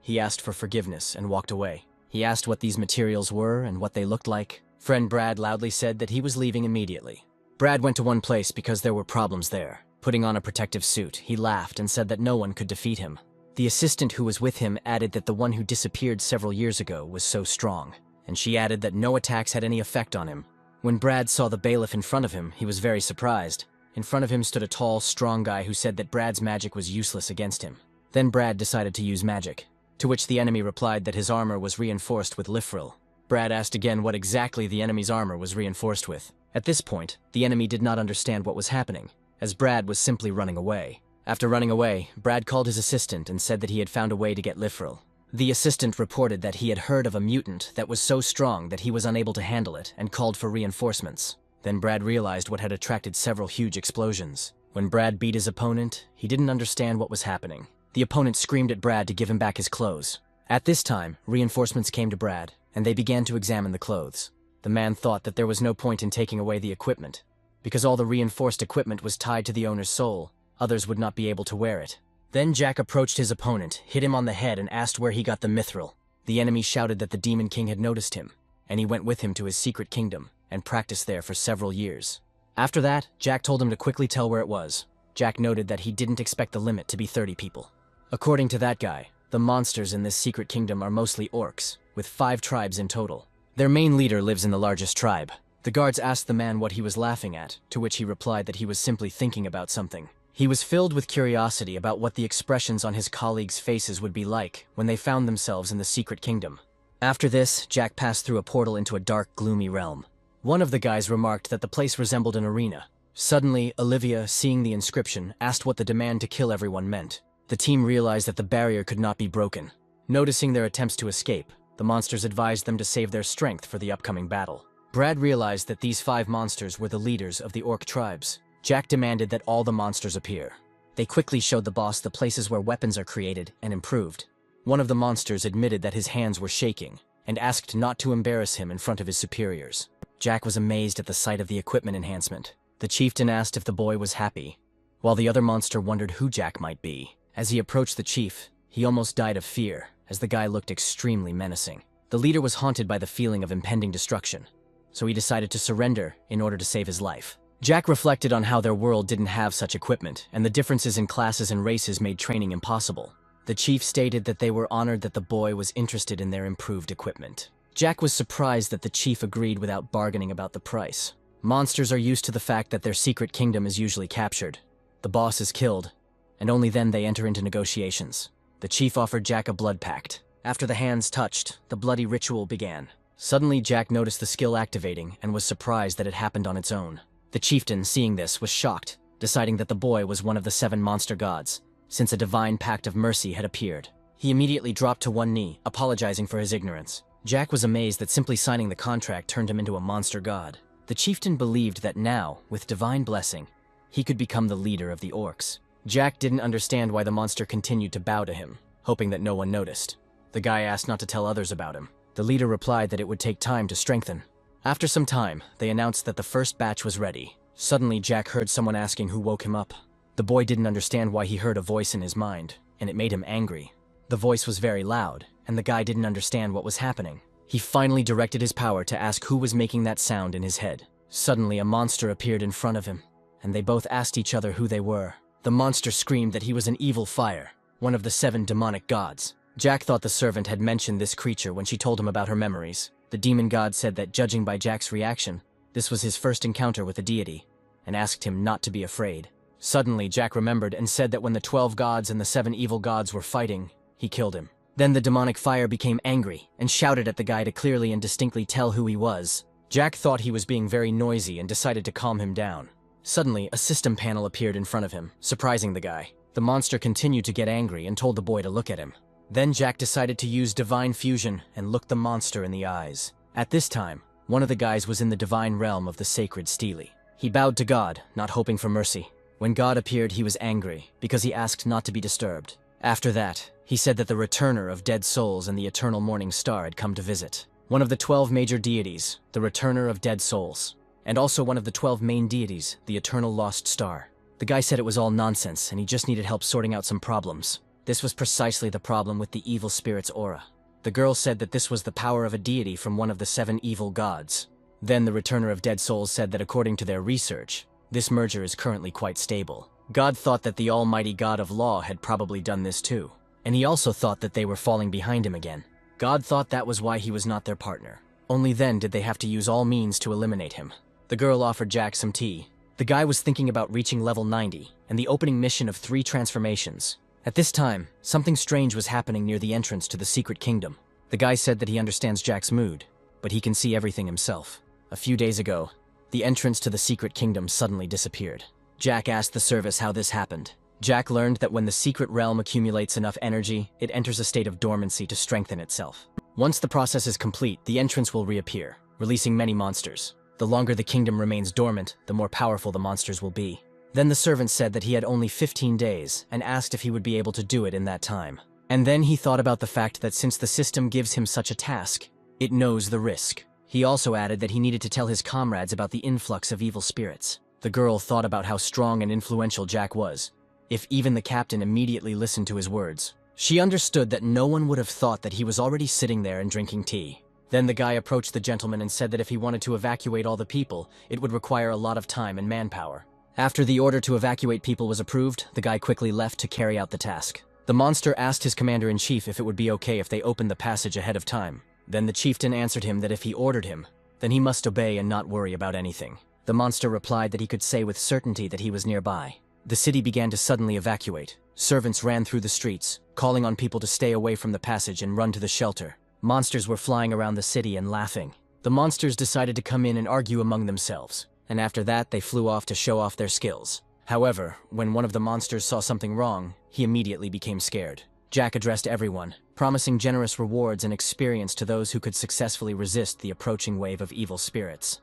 He asked for forgiveness and walked away. He asked what these materials were and what they looked like. Friend Brad loudly said that he was leaving immediately. Brad went to one place because there were problems there. Putting on a protective suit, he laughed and said that no one could defeat him. The assistant who was with him added that the one who disappeared several years ago was so strong, and she added that no attacks had any effect on him. When Brad saw the bailiff in front of him, he was very surprised. In front of him stood a tall, strong guy who said that Brad's magic was useless against him. Then Brad decided to use magic, to which the enemy replied that his armor was reinforced with Lithril. Brad asked again what exactly the enemy's armor was reinforced with. At this point, the enemy did not understand what was happening, as Brad was simply running away. After running away, Brad called his assistant and said that he had found a way to get Lithril. The assistant reported that he had heard of a mutant that was so strong that he was unable to handle it and called for reinforcements. Then Brad realized what had attracted several huge explosions. When Brad beat his opponent, he didn't understand what was happening. The opponent screamed at Brad to give him back his clothes. At this time, reinforcements came to Brad, and they began to examine the clothes. The man thought that there was no point in taking away the equipment. Because all the reinforced equipment was tied to the owner's soul, others would not be able to wear it. Then Jack approached his opponent, hit him on the head, and asked where he got the mithril. The enemy shouted that the Demon King had noticed him, and he went with him to his secret kingdom and practiced there for several years. After that, Jack told him to quickly tell where it was. Jack noted that he didn't expect the limit to be 30 people. According to that guy, the monsters in this secret kingdom are mostly orcs, with 5 tribes in total. Their main leader lives in the largest tribe. The guards asked the man what he was laughing at, to which he replied that he was simply thinking about something. He was filled with curiosity about what the expressions on his colleagues' faces would be like when they found themselves in the secret kingdom. After this, Jack passed through a portal into a dark, gloomy realm. One of the guys remarked that the place resembled an arena. Suddenly, Olivia, seeing the inscription, asked what the demand to kill everyone meant. The team realized that the barrier could not be broken. Noticing their attempts to escape, the monsters advised them to save their strength for the upcoming battle. Brad realized that these 5 monsters were the leaders of the orc tribes. Jack demanded that all the monsters appear. They quickly showed the boss the places where weapons are created and improved. One of the monsters admitted that his hands were shaking and asked not to embarrass him in front of his superiors. Jack was amazed at the sight of the equipment enhancement. The chieftain asked if the boy was happy, while the other monster wondered who Jack might be. As he approached the chief, he almost died of fear, as the guy looked extremely menacing. The leader was haunted by the feeling of impending destruction, so he decided to surrender in order to save his life. Jack reflected on how their world didn't have such equipment, and the differences in classes and races made training impossible. The chief stated that they were honored that the boy was interested in their improved equipment. Jack was surprised that the chief agreed without bargaining about the price. Monsters are used to the fact that their secret kingdom is usually captured. The boss is killed, and only then they enter into negotiations. The chief offered Jack a blood pact. After the hands touched, the bloody ritual began. Suddenly, Jack noticed the skill activating and was surprised that it happened on its own. The chieftain, seeing this, was shocked, deciding that the boy was one of the 7 monster gods, since a divine pact of mercy had appeared. He immediately dropped to one knee, apologizing for his ignorance. Jack was amazed that simply signing the contract turned him into a monster god. The chieftain believed that now, with divine blessing, he could become the leader of the orcs. Jack didn't understand why the monster continued to bow to him, hoping that no one noticed. The guy asked not to tell others about him. The leader replied that it would take time to strengthen. After some time, they announced that the first batch was ready. Suddenly, Jack heard someone asking who woke him up. The boy didn't understand why he heard a voice in his mind, and it made him angry. The voice was very loud, and the guy didn't understand what was happening. He finally directed his power to ask who was making that sound in his head. Suddenly, a monster appeared in front of him, and they both asked each other who they were. The monster screamed that he was an evil fire, one of the 7 demonic gods. Jack thought the servant had mentioned this creature when she told him about her memories. The demon god said that, judging by Jack's reaction, this was his first encounter with a deity, and asked him not to be afraid. Suddenly, Jack remembered and said that when the 12 gods and the 7 evil gods were fighting, he killed him. Then the demonic fire became angry and shouted at the guy to clearly and distinctly tell who he was. Jack thought he was being very noisy and decided to calm him down. Suddenly, a system panel appeared in front of him, surprising the guy. The monster continued to get angry and told the boy to look at him. Then Jack decided to use divine fusion and look the monster in the eyes. At this time, one of the guys was in the divine realm of the sacred stele. He bowed to God, not hoping for mercy. When God appeared, he was angry, because he asked not to be disturbed. After that, he said that the returner of dead souls and the eternal morning star had come to visit. One of the 12 major deities, the returner of dead souls, and also one of the 12 main deities, the eternal lost star. The guy said it was all nonsense, and he just needed help sorting out some problems. This was precisely the problem with the evil spirit's aura. The girl said that this was the power of a deity from one of the 7 evil gods. Then the returner of dead souls said that according to their research, this merger is currently quite stable. God thought that the almighty god of law had probably done this too, and he also thought that they were falling behind him again. God thought that was why he was not their partner. Only then did they have to use all means to eliminate him. The girl offered Jack some tea. The guy was thinking about reaching level 90 and the opening mission of 3 transformations. At this time, something strange was happening near the entrance to the secret kingdom. The guy said that he understands Jack's mood, but he can see everything himself. A few days ago, the entrance to the secret kingdom suddenly disappeared. Jack asked the service how this happened. Jack learned that when the secret realm accumulates enough energy, it enters a state of dormancy to strengthen itself. Once the process is complete, the entrance will reappear, releasing many monsters. The longer the kingdom remains dormant, the more powerful the monsters will be. Then the servant said that he had only 15 days and asked if he would be able to do it in that time. And then he thought about the fact that since the system gives him such a task, it knows the risk. He also added that he needed to tell his comrades about the influx of evil spirits. The girl thought about how strong and influential Jack was. If even the captain immediately listened to his words, she understood that no one would have thought that he was already sitting there and drinking tea. Then the guy approached the gentleman and said that if he wanted to evacuate all the people, it would require a lot of time and manpower. After the order to evacuate people was approved, the guy quickly left to carry out the task. The monster asked his commander-in-chief if it would be okay if they opened the passage ahead of time. Then the chieftain answered him that if he ordered him, then he must obey and not worry about anything. The monster replied that he could say with certainty that he was nearby. The city began to suddenly evacuate. Servants ran through the streets, calling on people to stay away from the passage and run to the shelter. Monsters were flying around the city and laughing. The monsters decided to come in and argue among themselves, and after that they flew off to show off their skills. However, when one of the monsters saw something wrong, he immediately became scared. Jack addressed everyone, promising generous rewards and experience to those who could successfully resist the approaching wave of evil spirits.